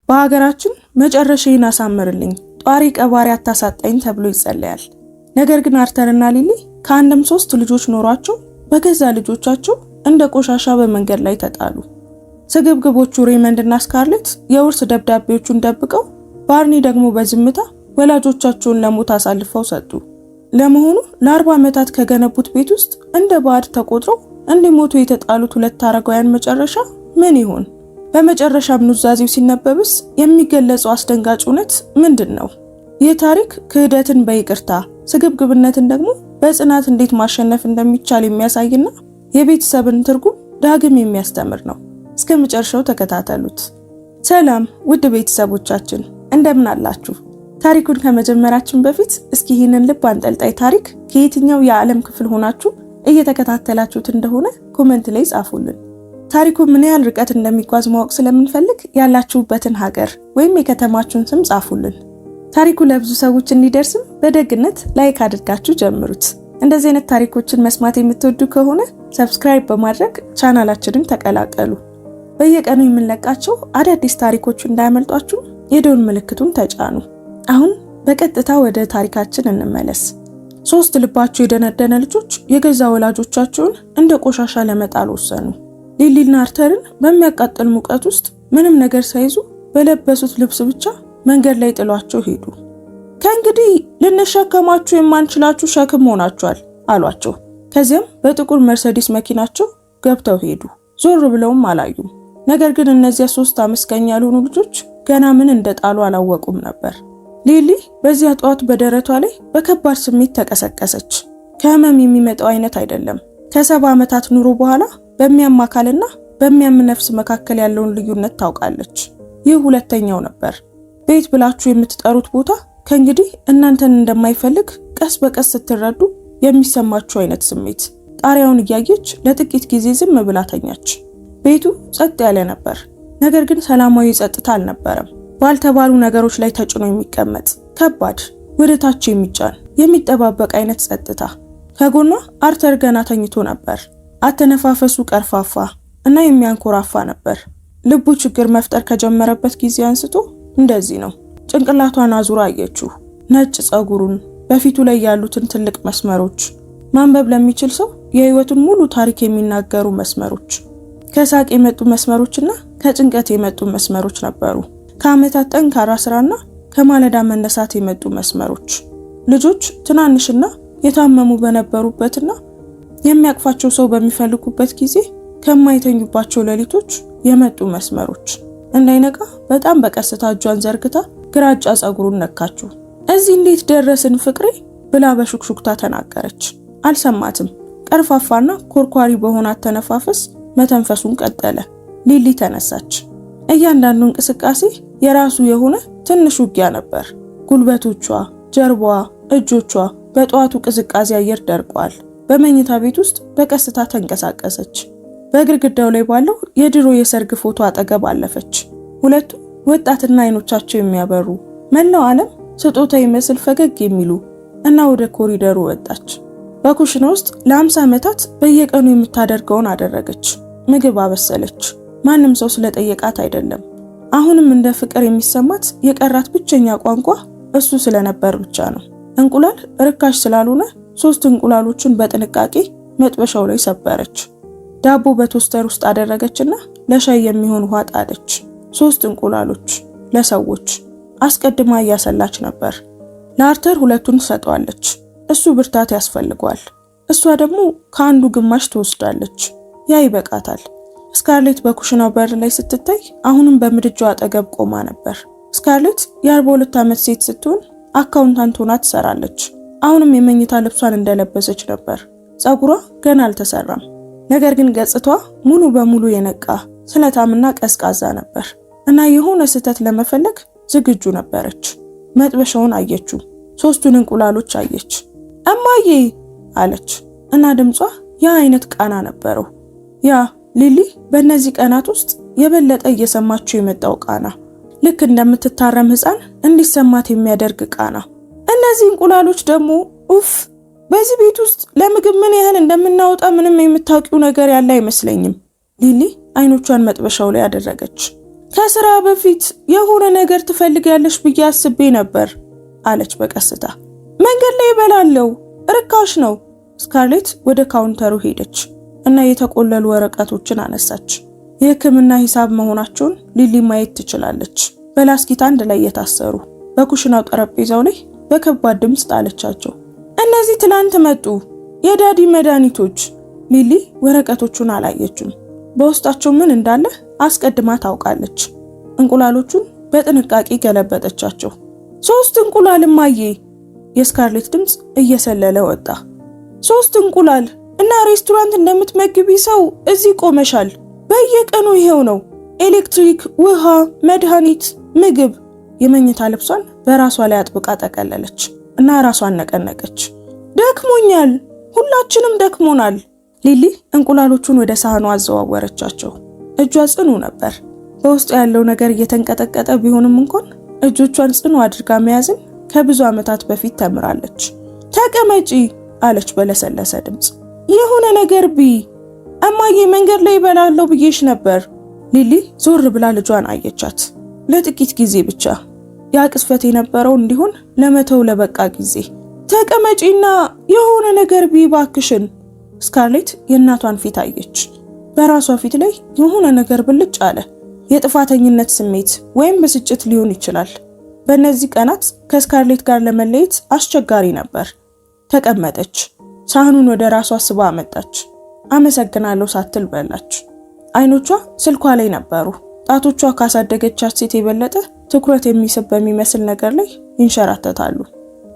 በሀገራችን መጨረሻዬን አሳምርልኝ ጧሪ ቀባሪ አታሳጣኝ ተብሎ ይጸለያል። ነገር ግን አርተርና ሊሊ ከአንድም 3 ልጆች ኖሯቸው በገዛ ልጆቻቸው እንደ ቆሻሻ በመንገድ ላይ ተጣሉ። ስግብግቦቹ ሬመንድ እና ስካርሌት የውርስ ደብዳቤዎቹን ደብቀው፣ ባርኒ ደግሞ በዝምታ ወላጆቻቸውን ለሞት አሳልፈው ሰጡ። ለመሆኑ ለ40 ዓመታት ከገነቡት ቤት ውስጥ እንደ ባዕድ ተቆጥረው እንዲሞቱ የተጣሉት 2 አረጋውያን መጨረሻ ምን ይሆን? በመጨረሻም ኑዛዜው ሲነበብስ የሚገለጸው አስደንጋጭ እውነት ምንድነው? ይህ ታሪክ ክህደትን በይቅርታ ስግብግብነትን ደግሞ በጽናት እንዴት ማሸነፍ እንደሚቻል የሚያሳይና የቤተሰብን ትርጉም ዳግም የሚያስተምር ነው። እስከ መጨረሻው ተከታተሉት። ሰላም ውድ ቤተሰቦቻችን እንደምን አላችሁ? ታሪኩን ከመጀመራችን በፊት እስኪ ይህንን ልብ አንጠልጣይ ታሪክ ከየትኛው የዓለም ክፍል ሆናችሁ እየተከታተላችሁት እንደሆነ ኮሜንት ላይ ጻፉልን። ታሪኩ ምን ያህል ርቀት እንደሚጓዝ ማወቅ ስለምንፈልግ ያላችሁበትን ሀገር ወይም የከተማችሁን ስም ጻፉልን። ታሪኩ ለብዙ ሰዎች እንዲደርስም በደግነት ላይክ አድርጋችሁ ጀምሩት። እንደዚህ አይነት ታሪኮችን መስማት የምትወዱ ከሆነ ሰብስክራይብ በማድረግ ቻናላችንን ተቀላቀሉ። በየቀኑ የምንለቃቸው አዳዲስ ታሪኮች እንዳያመልጧችሁ የደወል ምልክቱን ተጫኑ። አሁን በቀጥታ ወደ ታሪካችን እንመለስ። 3 ልባቸው የደነደነ ልጆች የገዛ ወላጆቻቸውን እንደ ቆሻሻ ለመጣል ወሰኑ። ሊሊና አርተርን በሚያቃጥል ሙቀት ውስጥ ምንም ነገር ሳይዙ በለበሱት ልብስ ብቻ መንገድ ላይ ጥሏቸው ሄዱ። ከእንግዲህ ልንሸከማችሁ የማንችላችሁ ሸክም ሆናችኋል አሏቸው። ከዚያም በጥቁር መርሰዲስ መኪናቸው ገብተው ሄዱ። ዞር ብለውም አላዩም። ነገር ግን እነዚያ 3 አመስጋኝ ያልሆኑ ልጆች ገና ምን እንደጣሉ አላወቁም ነበር። ሊሊ በዚያ ጠዋት በደረቷ ላይ በከባድ ስሜት ተቀሰቀሰች። ከህመም የሚመጣው አይነት አይደለም። ከ70 ዓመታት ኑሮ በኋላ በሚያም አካልና በሚያም ነፍስ መካከል ያለውን ልዩነት ታውቃለች። ይህ ሁለተኛው ነበር። ቤት ብላችሁ የምትጠሩት ቦታ ከእንግዲህ እናንተን እንደማይፈልግ ቀስ በቀስ ስትረዱ የሚሰማችሁ አይነት ስሜት። ጣሪያውን እያየች ለጥቂት ጊዜ ዝም ብላ ተኛች። ቤቱ ጸጥ ያለ ነበር። ነገር ግን ሰላማዊ ጸጥታ አልነበረም። ባልተባሉ ነገሮች ላይ ተጭኖ የሚቀመጥ ከባድ፣ ወደ ታች የሚጫን የሚጠባበቅ አይነት ጸጥታ። ከጎኗ አርተር ገና ተኝቶ ነበር። አተነፋፈሱ ቀርፋፋ እና የሚያንኮራፋ ነበር። ልቡ ችግር መፍጠር ከጀመረበት ጊዜ አንስቶ እንደዚህ ነው። ጭንቅላቷን አዙራ አየችው። ነጭ ጸጉሩን፣ በፊቱ ላይ ያሉትን ትልቅ መስመሮች፣ ማንበብ ለሚችል ሰው የህይወቱን ሙሉ ታሪክ የሚናገሩ መስመሮች። ከሳቅ የመጡ መስመሮችና ከጭንቀት የመጡ መስመሮች ነበሩ። ከዓመታት ጠንካራ ስራና ከማለዳ መነሳት የመጡ መስመሮች። ልጆች ትናንሽና የታመሙ በነበሩበትና የሚያቅፋቸው ሰው በሚፈልጉበት ጊዜ ከማይተኙባቸው ሌሊቶች የመጡ መስመሮች። እንዳይነቃ በጣም በቀስታ እጇን ዘርግታ ግራጫ ጸጉሩን ነካችው። እዚህ እንዴት ደረስን ፍቅሬ ብላ በሹክሹክታ ተናገረች። አልሰማትም። ቀርፋፋና ኮርኳሪ በሆነ አተነፋፈስ መተንፈሱን ቀጠለ። ሊሊ ተነሳች። እያንዳንዱ እንቅስቃሴ የራሱ የሆነ ትንሽ ውጊያ ነበር። ጉልበቶቿ፣ ጀርባዋ፣ እጆቿ በጠዋቱ ቅዝቃዜ አየር ደርቀዋል። በመኝታ ቤት ውስጥ በቀስታ ተንቀሳቀሰች። በግድግዳው ላይ ባለው የድሮ የሰርግ ፎቶ አጠገብ አለፈች። ሁለቱ ወጣትና አይኖቻቸው የሚያበሩ መላው ዓለም ስጦታ ይመስል ፈገግ የሚሉ እና ወደ ኮሪደሩ ወጣች። በኩሽና ውስጥ ለ50 ዓመታት በየቀኑ የምታደርገውን አደረገች። ምግብ አበሰለች። ማንም ሰው ስለጠየቃት አይደለም። አሁንም እንደ ፍቅር የሚሰማት የቀራት ብቸኛ ቋንቋ እሱ ስለነበር ብቻ ነው። እንቁላል ርካሽ ስላልሆነ 3 እንቁላሎችን በጥንቃቄ መጥበሻው ላይ ሰበረች። ዳቦ በቶስተር ውስጥ አደረገችና ለሻይ የሚሆን ውሃ ጣለች። 3 እንቁላሎች ለሰዎች አስቀድማ እያሰላች ነበር። ለአርተር 2ቱን ትሰጠዋለች። እሱ ብርታት ያስፈልገዋል። እሷ ደግሞ ከአንዱ ግማሽ ትወስዳለች። ያ ይበቃታል። ስካርሌት በኩሽናው በር ላይ ስትታይ አሁንም በምድጃው አጠገብ ቆማ ነበር። ስካርሌት የ42 ዓመት ሴት ስትሆን አካውንታንት ሆና ትሰራለች። አሁንም የመኝታ ልብሷን እንደለበሰች ነበር። ጸጉሯ ገና አልተሰራም። ነገር ግን ገጽታዋ ሙሉ በሙሉ የነቃ ስለታምና ቀዝቃዛ ነበር እና የሆነ ስህተት ለመፈለግ ዝግጁ ነበረች። መጥበሻውን አየችው። 3ቱን እንቁላሎች አየች። እማዬ አለች እና ድምጿ ያ አይነት ቃና ነበረው። ያ ሊሊ በእነዚህ ቀናት ውስጥ የበለጠ እየሰማችው የመጣው ቃና፣ ልክ እንደምትታረም ሕፃን እንዲሰማት የሚያደርግ ቃና። እነዚህ እንቁላሎች ደግሞ ኡፍ! በዚህ ቤት ውስጥ ለምግብ ምን ያህል እንደምናወጣ ምንም የምታውቂው ነገር ያለ አይመስለኝም። ሊሊ አይኖቿን መጥበሻው ላይ አደረገች። ከስራ በፊት የሆነ ነገር ትፈልጊያለሽ ብዬ አስቤ ነበር አለች በቀስታ። መንገድ ላይ እበላለሁ፣ ርካሽ ነው። ስካርሌት ወደ ካውንተሩ ሄደች እና የተቆለሉ ወረቀቶችን አነሳች። የሕክምና ሂሳብ መሆናቸውን ሊሊ ማየት ትችላለች። በላስኪት አንድ ላይ የታሰሩ በኩሽናው ጠረጴዛው ላይ በከባድ ድምፅ ጣለቻቸው። እነዚህ ትላንት መጡ፣ የዳዲ መድኃኒቶች። ሊሊ ወረቀቶቹን አላየችም። በውስጣቸው ምን እንዳለ አስቀድማ ታውቃለች። እንቁላሎቹን በጥንቃቄ ገለበጠቻቸው። 3 እንቁላል እማዬ። የስካርሌት ድምፅ እየሰለለ ወጣ። 3 እንቁላል እና ሬስቶራንት እንደምትመግቢ ሰው እዚህ ቆመሻል። በየቀኑ ይሄው ነው። ኤሌክትሪክ፣ ውሃ፣ መድኃኒት፣ ምግብ። የመኝታ ልብሷን በራሷ ላይ አጥብቃ ጠቀለለች እና ራሷን ነቀነቀች። ደክሞኛል፣ ሁላችንም ደክሞናል። ሊሊ እንቁላሎቹን ወደ ሳህኗ አዘዋወረቻቸው። እጇ ጽኑ ነበር። በውስጡ ያለው ነገር እየተንቀጠቀጠ ቢሆንም እንኳን እጆቿን ጽኑ አድርጋ መያዝን ከብዙ ዓመታት በፊት ተምራለች። ተቀመጪ አለች በለሰለሰ ድምፅ። የሆነ ነገር እማዬ መንገድ ላይ እበላለሁ ብዬሽ ነበር። ሊሊ ዞር ብላ ልጇን አየቻት። ለጥቂት ጊዜ ብቻ፣ ያ ቅስፈት የነበረው እንዲሆን ለመተው ለበቃ ጊዜ። ተቀመጪና የሆነ ነገር ባክሽን። ስካርሌት የእናቷን ፊት አየች። በራሷ ፊት ላይ የሆነ ነገር ብልጭ አለ። የጥፋተኝነት ስሜት ወይም ብስጭት ሊሆን ይችላል። በእነዚህ ቀናት ከስካርሌት ጋር ለመለየት አስቸጋሪ ነበር። ተቀመጠች። ሳህኑን ወደ ራሷ ስባ አመጣች። አመሰግናለሁ ሳትል በላች። አይኖቿ ስልኳ ላይ ነበሩ። ጣቶቿ ካሳደገቻት ሴት የበለጠ ትኩረት የሚስብ በሚመስል ነገር ላይ ይንሸራተታሉ።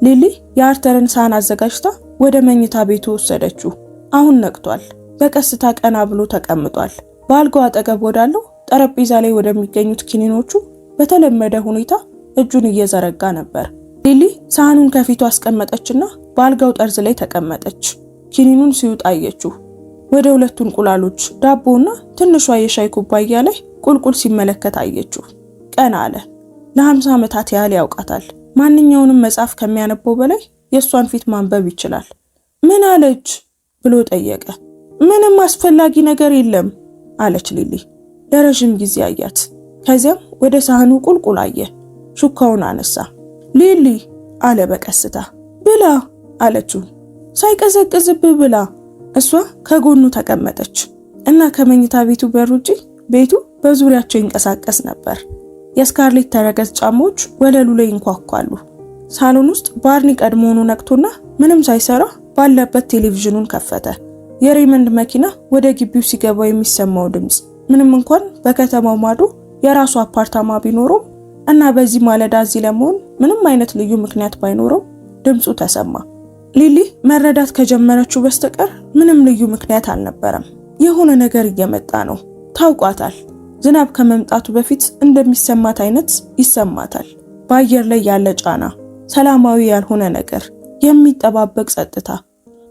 ሊሊ የአርተርን ሳህን አዘጋጅታ ወደ መኝታ ቤቱ ወሰደችው። አሁን ነቅቷል። በቀስታ ቀና ብሎ ተቀምጧል። በአልጋው አጠገብ ወዳለው ጠረጴዛ ላይ ወደሚገኙት ኪኒኖቹ በተለመደ ሁኔታ እጁን እየዘረጋ ነበር። ሊሊ ሳህኑን ከፊቱ አስቀመጠችና በአልጋው ጠርዝ ላይ ተቀመጠች። ኪኒኑን ሲውጥ አየችው። ወደ 2 እንቁላሎች፣ ዳቦና ትንሿ የሻይ ኩባያ ላይ ቁልቁል ሲመለከት አየችው። ቀና አለ። ለ50 ዓመታት ያህል ያውቃታል። ማንኛውንም መጽሐፍ ከሚያነበው በላይ የእሷን ፊት ማንበብ ይችላል። ምን አለች ብሎ ጠየቀ። ምንም አስፈላጊ ነገር የለም አለች ሊሊ። ለረጅም ጊዜ አያት። ከዚያም ወደ ሳህኑ ቁልቁል አየ። ሹካውን አነሳ። ሊሊ አለ በቀስታ። ብላ አለችው። ሳይቀዘቅዝብህ ብላ። እሷ ከጎኑ ተቀመጠች እና ከመኝታ ቤቱ በር ውጪ ቤቱ በዙሪያቸው ይንቀሳቀስ ነበር። የስካርሌት ተረከዝ ጫማዎች ወለሉ ላይ ይንኳኳሉ። ሳሎን ውስጥ ባርኒ ቀድሞውኑ ነቅቶና ምንም ሳይሰራ ባለበት ቴሌቪዥኑን ከፈተ። የሬመንድ መኪና ወደ ግቢው ሲገባ የሚሰማው ድምፅ ምንም እንኳን በከተማው ማዶ የራሱ አፓርታማ ቢኖረው እና በዚህ ማለዳ እዚህ ለመሆን ምንም አይነት ልዩ ምክንያት ባይኖረው ድምፁ ተሰማ። ሊሊ መረዳት ከጀመረችው በስተቀር ምንም ልዩ ምክንያት አልነበረም። የሆነ ነገር እየመጣ ነው። ታውቋታል። ዝናብ ከመምጣቱ በፊት እንደሚሰማት አይነት ይሰማታል። በአየር ላይ ያለ ጫና፣ ሰላማዊ ያልሆነ ነገር፣ የሚጠባበቅ ጸጥታ።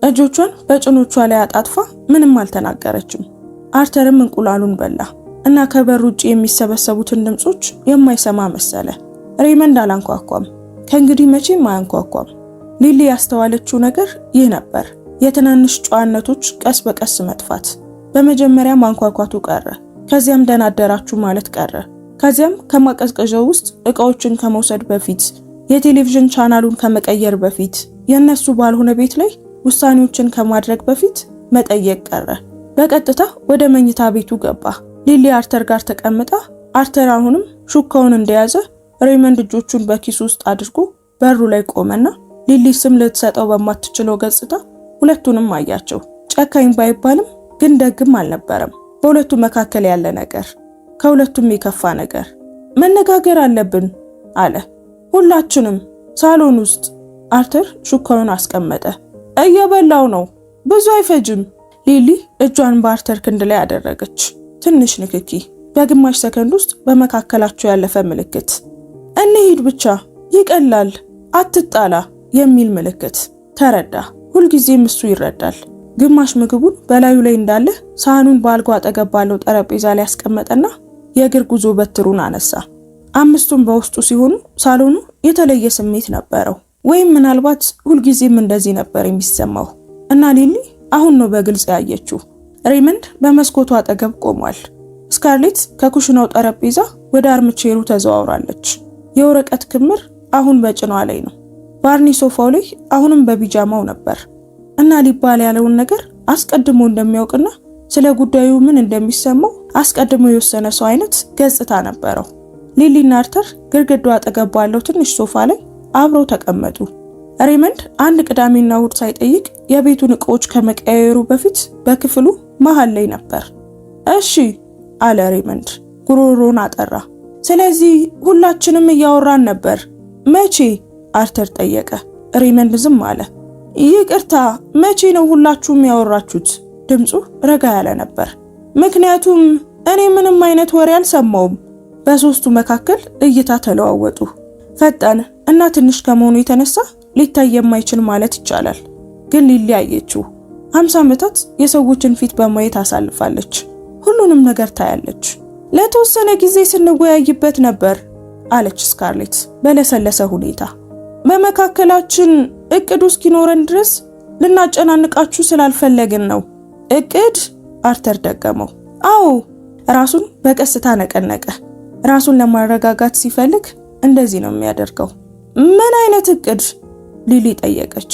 እጆቿን በጭኖቿ ላይ አጣጥፋ ምንም አልተናገረችም። አርተርም እንቁላሉን በላ እና ከበር ውጪ የሚሰበሰቡትን ድምጾች የማይሰማ መሰለ። ሬመንድ አላንኳኳም። ከእንግዲህ መቼም አያንኳኳም። ሊሊ ያስተዋለችው ነገር ይህ ነበር። የትናንሽ ጨዋነቶች ቀስ በቀስ መጥፋት። በመጀመሪያ ማንኳኳቱ ቀረ። ከዚያም ደህና አደራችሁ ማለት ቀረ። ከዚያም ከማቀዝቀዣው ውስጥ እቃዎችን ከመውሰድ በፊት፣ የቴሌቪዥን ቻናሉን ከመቀየር በፊት፣ የነሱ ባልሆነ ቤት ላይ ውሳኔዎችን ከማድረግ በፊት መጠየቅ ቀረ። በቀጥታ ወደ መኝታ ቤቱ ገባ። ሊሊ አርተር ጋር ተቀምጣ፣ አርተር አሁንም ሹካውን እንደያዘ ሬመንድ እጆቹን በኪሱ ውስጥ አድርጎ በሩ ላይ ቆመና ሊሊ ስም ልትሰጠው በማትችለው ገጽታ ሁለቱንም አያቸው። ጨካኝ ባይባልም ግን ደግም አልነበረም። በሁለቱ መካከል ያለ ነገር፣ ከሁለቱም የከፋ ነገር። መነጋገር አለብን አለ። ሁላችንም። ሳሎን ውስጥ አርተር ሹካውን አስቀመጠ። እየበላው ነው፣ ብዙ አይፈጅም። ሊሊ እጇን በአርተር ክንድ ላይ አደረገች። ትንሽ ንክኪ፣ በግማሽ ሰከንድ ውስጥ በመካከላቸው ያለፈ ምልክት። እንሂድ ብቻ፣ ይቀላል፣ አትጣላ የሚል ምልክት። ተረዳ። ሁልጊዜም እሱ ይረዳል። ግማሽ ምግቡን በላዩ ላይ እንዳለ ሳህኑን በአልጋው አጠገብ ባለው ጠረጴዛ ላይ ያስቀመጠና የእግር ጉዞ በትሩን አነሳ። 5ቱም በውስጡ ሲሆኑ ሳሎኑ የተለየ ስሜት ነበረው። ወይም ምናልባት ሁልጊዜም እንደዚህ ነበር የሚሰማው። እና ሊሊ አሁን ነው በግልጽ ያየችው። ሬመንድ በመስኮቱ አጠገብ ቆሟል። ስካርሌት ከኩሽናው ጠረጴዛ ወደ አርምቼሩ ተዘዋውራለች። የወረቀት ክምር አሁን በጭኗ ላይ ነው። ባርኒ ሶፋው ላይ አሁንም በቢጃማው ነበር እና ሊባል ያለውን ነገር አስቀድሞ እንደሚያውቅና ስለ ጉዳዩ ምን እንደሚሰማው አስቀድሞ የወሰነ ሰው አይነት ገጽታ ነበረው። ሊሊና አርተር ግድግዳው አጠገብ ባለው ትንሽ ሶፋ ላይ አብረው ተቀመጡ። ሬይመንድ አንድ ቅዳሜና እሁድ ሳይጠይቅ የቤቱን ዕቃዎች ከመቀያየሩ በፊት በክፍሉ መሃል ላይ ነበር። እሺ አለ ሬይመንድ ጉሮሮን አጠራ። ስለዚህ ሁላችንም እያወራን ነበር። መቼ? አርተር ጠየቀ። ሬይመንድ ዝም አለ። ይቅርታ፣ መቼ ነው ሁላችሁም ያወራችሁት? ድምፁ ረጋ ያለ ነበር። ምክንያቱም እኔ ምንም አይነት ወሬ አልሰማውም። በሶስቱ መካከል እይታ ተለዋወጡ። ፈጣን እና ትንሽ ከመሆኑ የተነሳ ሊታይ የማይችል ማለት ይቻላል። ግን ሊሊ አየችው። 50 ዓመታት የሰዎችን ፊት በማየት አሳልፋለች። ሁሉንም ነገር ታያለች። ለተወሰነ ጊዜ ስንወያይበት ነበር አለች ስካርሌት በለሰለሰ ሁኔታ። በመካከላችን እቅዱ እስኪኖረን ድረስ ልናጨናንቃችሁ ስላልፈለግን ነው። እቅድ? አርተር ደገመው። አዎ። ራሱን በቀስታ ነቀነቀ። ራሱን ለማረጋጋት ሲፈልግ እንደዚህ ነው የሚያደርገው። ምን አይነት እቅድ? ሊሊ ጠየቀች።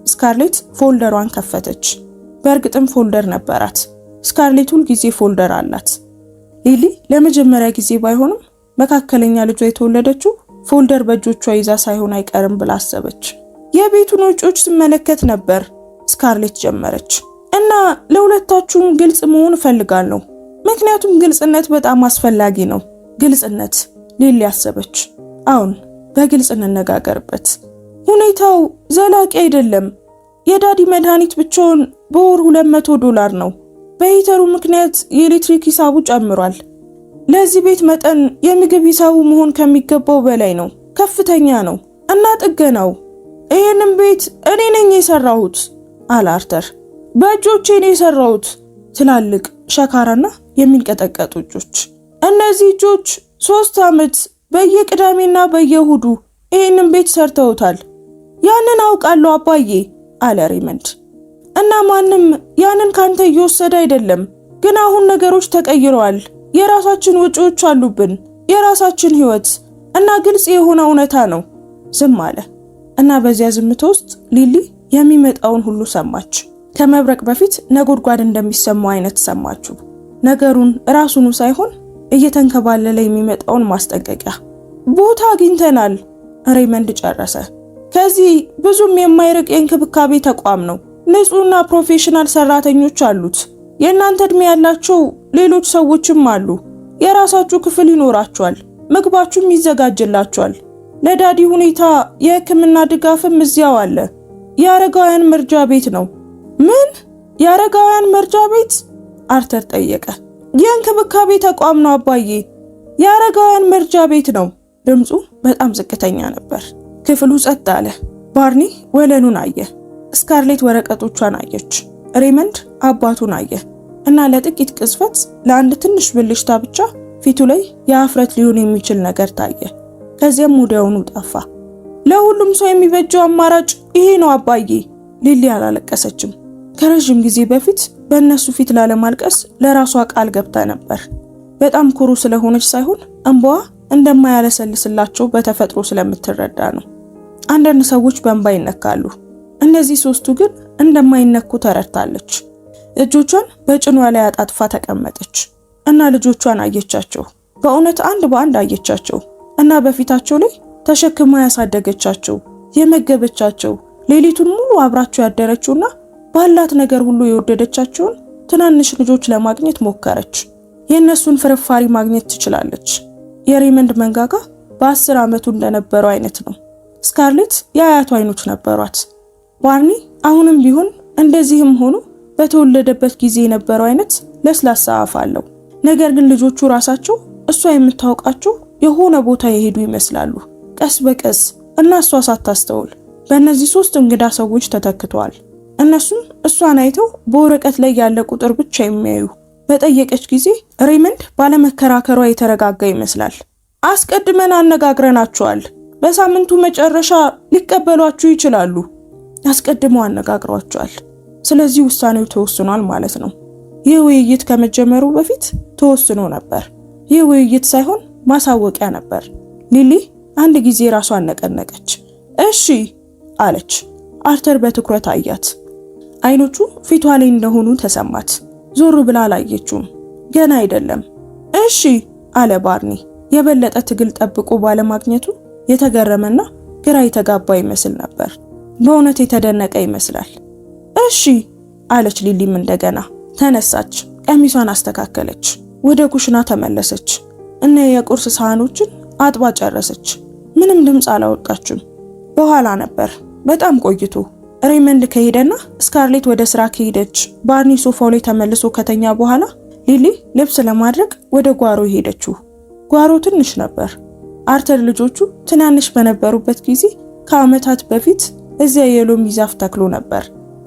ስካርሌት ፎልደሯን ከፈተች። በእርግጥም ፎልደር ነበራት። ስካርሌት ሁል ጊዜ ፎልደር አላት። ሊሊ ለመጀመሪያ ጊዜ ባይሆንም መካከለኛ ልጇ የተወለደችው ፎልደር በእጆቿ ይዛ ሳይሆን አይቀርም ብላ አሰበች። የቤቱን ወጪዎች ትመለከት ነበር ስካርሌት ጀመረች። እና ለሁለታችሁም ግልጽ መሆን እፈልጋለሁ፣ ምክንያቱም ግልጽነት በጣም አስፈላጊ ነው። ግልጽነት? ሊሊ አሰበች። አሁን በግልጽ እንነጋገርበት። ሁኔታው ዘላቂ አይደለም። የዳዲ መድኃኒት ብቻውን በወር $200 ነው። በሂተሩ ምክንያት የኤሌክትሪክ ሂሳቡ ጨምሯል። ለዚህ ቤት መጠን የምግብ ሂሳቡ መሆን ከሚገባው በላይ ነው፣ ከፍተኛ ነው። እና ጥገናው፣ ይሄንን ቤት እኔ ነኝ የሰራሁት አለ አርተር። በእጆቼ ነው የሰራሁት፣ ትላልቅ ሸካራና የሚንቀጠቀጡ እጆች። እነዚህ እጆች 3 ዓመት በየቅዳሜና በየእሁዱ ይሄንን ቤት ሰርተውታል። ያንን አውቃለሁ አባዬ አለ ሬይመንድ። እና ማንም ያንን ካንተ እየወሰደ አይደለም። ግን አሁን ነገሮች ተቀይረዋል። የራሳችን ወጪዎች አሉብን፣ የራሳችን ህይወት እና ግልጽ የሆነ እውነታ ነው። ዝም አለ እና በዚያ ዝምታ ውስጥ ሊሊ የሚመጣውን ሁሉ ሰማች። ከመብረቅ በፊት ነጎድጓድ እንደሚሰማው አይነት ሰማችሁ። ነገሩን ራሱኑ ሳይሆን እየተንከባለለ የሚመጣውን ማስጠንቀቂያ። ቦታ አግኝተናል፣ ሬይመንድ ጨረሰ። ከዚህ ብዙም የማይርቅ የእንክብካቤ ተቋም ነው። ንጹህና ፕሮፌሽናል ሰራተኞች አሉት። የእናንተ እድሜ ያላቸው ሌሎች ሰዎችም አሉ። የራሳችሁ ክፍል ይኖራችኋል። ምግባችሁም ይዘጋጅላችኋል። ለዳዲ ሁኔታ የሕክምና ድጋፍም እዚያው አለ። የአረጋውያን መርጃ ቤት ነው። ምን? የአረጋውያን መርጃ ቤት? አርተር ጠየቀ። የእንክብካቤ ተቋም ነው አባዬ፣ የአረጋውያን መርጃ ቤት ነው። ድምፁ በጣም ዝቅተኛ ነበር። ክፍሉ ጸጥ አለ። ባርኒ ወለሉን አየ። ስካርሌት ወረቀቶቿን አየች። ሬይመንድ አባቱን አየ እና ለጥቂት ቅጽበት ለአንድ ትንሽ ብልሽታ ብቻ ፊቱ ላይ የአፍረት ሊሆን የሚችል ነገር ታየ። ከዚያም ወዲያውኑ ጠፋ። ለሁሉም ሰው የሚበጀው አማራጭ ይሄ ነው አባዬ። ሊሊ አላለቀሰችም። ከረጅም ጊዜ በፊት በእነሱ ፊት ላለማልቀስ ለራሷ ቃል ገብታ ነበር። በጣም ኩሩ ስለሆነች ሳይሆን እንባዋ እንደማያለሰልስላቸው በተፈጥሮ ስለምትረዳ ነው። አንዳንድ ሰዎች በእንባ ይነካሉ። እነዚህ ሶስቱ ግን እንደማይነኩ ተረድታለች። እጆቿን በጭኗ ላይ አጣጥፋ ተቀመጠች እና ልጆቿን አየቻቸው። በእውነት አንድ በአንድ አየቻቸው እና በፊታቸው ላይ ተሸክማ ያሳደገቻቸው፣ የመገበቻቸው፣ ሌሊቱን ሙሉ አብራቸው ያደረችውና ባላት ነገር ሁሉ የወደደቻቸውን ትናንሽ ልጆች ለማግኘት ሞከረች። የእነሱን ፍርፋሪ ማግኘት ትችላለች። የሬይመንድ መንጋጋ በ10 ዓመቱ እንደነበረው አይነት ነው። ስካርሌት የአያቱ አይኖች ነበሯት። ባርኒ አሁንም ቢሆን እንደዚህም ሆኖ በተወለደበት ጊዜ የነበረው አይነት ለስላሳ አፍ አለው። ነገር ግን ልጆቹ ራሳቸው እሷ የምታውቃቸው የሆነ ቦታ የሄዱ ይመስላሉ። ቀስ በቀስ እና እሷ ሳታስተውል በእነዚህ 3 እንግዳ ሰዎች ተተክተዋል። እነሱም እሷን አይተው በወረቀት ላይ ያለ ቁጥር ብቻ የሚያዩ። በጠየቀች ጊዜ ሬይመንድ ባለመከራከሯ የተረጋጋ ይመስላል። አስቀድመን አነጋግረናቸዋል። በሳምንቱ መጨረሻ ሊቀበሏችሁ ይችላሉ። አስቀድመው አነጋግሯቸዋል። ስለዚህ ውሳኔው ተወስኗል ማለት ነው። ይህ ውይይት ከመጀመሩ በፊት ተወስኖ ነበር። ይህ ውይይት ሳይሆን ማሳወቂያ ነበር። ሊሊ አንድ ጊዜ ራሷን ነቀነቀች። እሺ አለች። አርተር በትኩረት አያት። አይኖቹ ፊቷ ላይ እንደሆኑ ተሰማት። ዞር ብላ አላየችውም። ገና አይደለም። እሺ አለ ባርኒ የበለጠ ትግል ጠብቆ ባለማግኘቱ የተገረመና ግራ የተጋባ ይመስል ነበር። በእውነት የተደነቀ ይመስላል። እሺ አለች ሊሊም እንደገና ተነሳች። ቀሚሷን አስተካከለች። ወደ ኩሽና ተመለሰች እና የቁርስ ሳህኖችን አጥባ ጨረሰች። ምንም ድምፅ አላወጣችም። በኋላ ነበር በጣም ቆይቶ ሬይመንድ ከሄደና ስካርሌት ወደ ስራ ከሄደች ባርኒ ሶፋው ላይ ተመልሶ ከተኛ በኋላ ሊሊ ልብስ ለማድረግ ወደ ጓሮ ሄደችው። ጓሮ ትንሽ ነበር። አርተር ልጆቹ ትናንሽ በነበሩበት ጊዜ ከዓመታት በፊት እዚያ የሎሚ ዛፍ ተክሎ ነበር።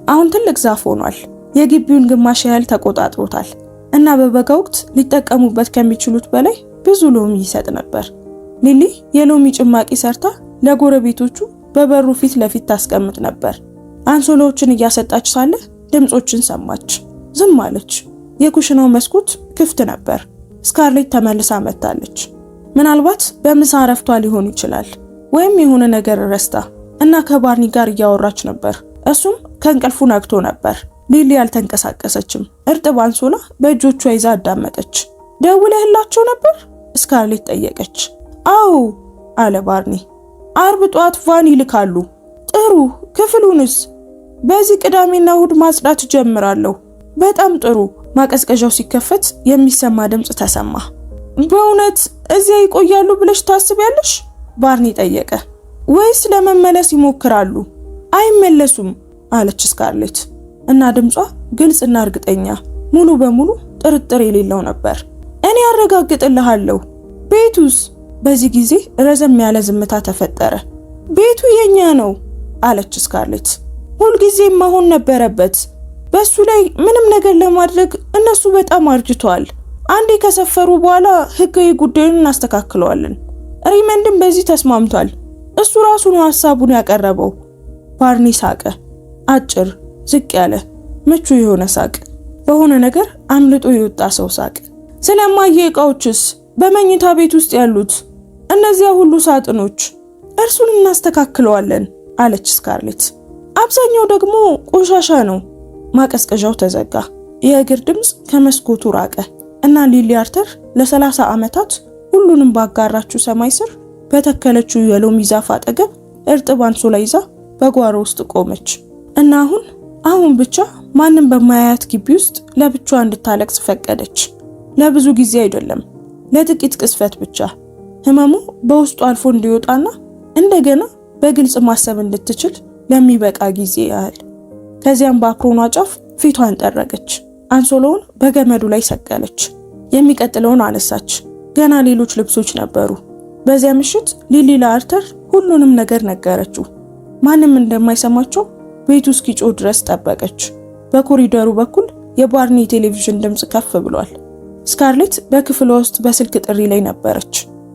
አሁን ትልቅ ዛፍ ሆኗል። የግቢውን ግማሽ ያህል ተቆጣጥሮታል እና በበጋ ወቅት ሊጠቀሙበት ከሚችሉት በላይ ብዙ ሎሚ ይሰጥ ነበር። ሊሊ የሎሚ ጭማቂ ሰርታ ለጎረቤቶቹ በበሩ ፊት ለፊት ታስቀምጥ ነበር። አንሶላዎችን እያሰጣች ሳለ ድምጾችን ሰማች። ዝም አለች። የኩሽናው መስኮት ክፍት ነበር። ስካርሌት ተመልሳ መጣለች። ምናልባት በምሳ ረፍቷ ሊሆን ይችላል ወይም የሆነ ነገር ረስታ እና ከባርኒ ጋር እያወራች ነበር። እሱም ከእንቅልፉ ነቅቶ ነበር። ሊሊ አልተንቀሳቀሰችም። እርጥብ አንሶላ በእጆቿ ይዛ አዳመጠች። ደውለህላቸው ነበር? ስካርሌት ጠየቀች። አዎ አለ ባርኒ። አርብ ጧት ቫን ይልካሉ። ጥሩ። ክፍሉንስ? በዚህ ቅዳሜና እሁድ ማጽዳት ጀምራለሁ። በጣም ጥሩ። ማቀዝቀዣው ሲከፈት የሚሰማ ድምጽ ተሰማ። በእውነት እዚያ ይቆያሉ ብለሽ ታስቢያለሽ? ባርኒ ጠየቀ። ወይስ ለመመለስ ይሞክራሉ? አይመለሱም አለች ስካርሌት እና ድምጿ ግልጽና እርግጠኛ፣ ሙሉ በሙሉ ጥርጥር የሌለው ነበር። እኔ አረጋግጥልሃለሁ። ቤቱስ? በዚህ ጊዜ ረዘም ያለ ዝምታ ተፈጠረ። ቤቱ የኛ ነው አለች ስካርሌት። ሁልጊዜም መሆን ነበረበት። በሱ ላይ ምንም ነገር ለማድረግ እነሱ በጣም አርጅተዋል። አንዴ ከሰፈሩ በኋላ ህጋዊ ጉዳዩን እናስተካክለዋለን። ሬይመንድም በዚህ ተስማምቷል። እሱ ራሱ ነው ሐሳቡን ያቀረበው። ባርኒ ሳቀ። አጭር፣ ዝቅ ያለ፣ ምቹ የሆነ ሳቅ። በሆነ ነገር አምልጦ የወጣ ሰው ሳቅ። ስለማየ ዕቃዎችስ? በመኝታ ቤት ውስጥ ያሉት እነዚያ ሁሉ ሳጥኖች? እርሱን እናስተካክለዋለን አለች ስካርሌት። አብዛኛው ደግሞ ቆሻሻ ነው። ማቀዝቀዣው ተዘጋ። የእግር ድምፅ ከመስኮቱ ራቀ እና ሊሊ አርተር ለ30 ዓመታት ሁሉንም ባጋራችው ሰማይ ስር በተከለችው የሎሚ ዛፍ አጠገብ እርጥብ አንሶላ ይዛ በጓሮ ውስጥ ቆመች እና አሁን ብቻ ማንም በማያያት ግቢ ውስጥ ለብቻዋ እንድታለቅስ ፈቀደች። ለብዙ ጊዜ አይደለም፣ ለጥቂት ቅስፈት ብቻ። ህመሙ በውስጡ አልፎ እንዲወጣና እንደገና በግልጽ ማሰብ እንድትችል ለሚበቃ ጊዜ ያህል። ከዚያም በአክሮኗ ጫፍ ፊቷን ጠረገች። አንሶላውን በገመዱ ላይ ሰቀለች። የሚቀጥለውን አነሳች። ገና ሌሎች ልብሶች ነበሩ። በዚያ ምሽት ሊሊ ለአርተር ሁሉንም ነገር ነገረችው። ማንም እንደማይሰማቸው ቤቱ እስኪጮህ ድረስ ጠበቀች። በኮሪደሩ በኩል የባርኒ ቴሌቪዥን ድምጽ ከፍ ብሏል። ስካርሌት በክፍሏ ውስጥ በስልክ ጥሪ ላይ ነበረች።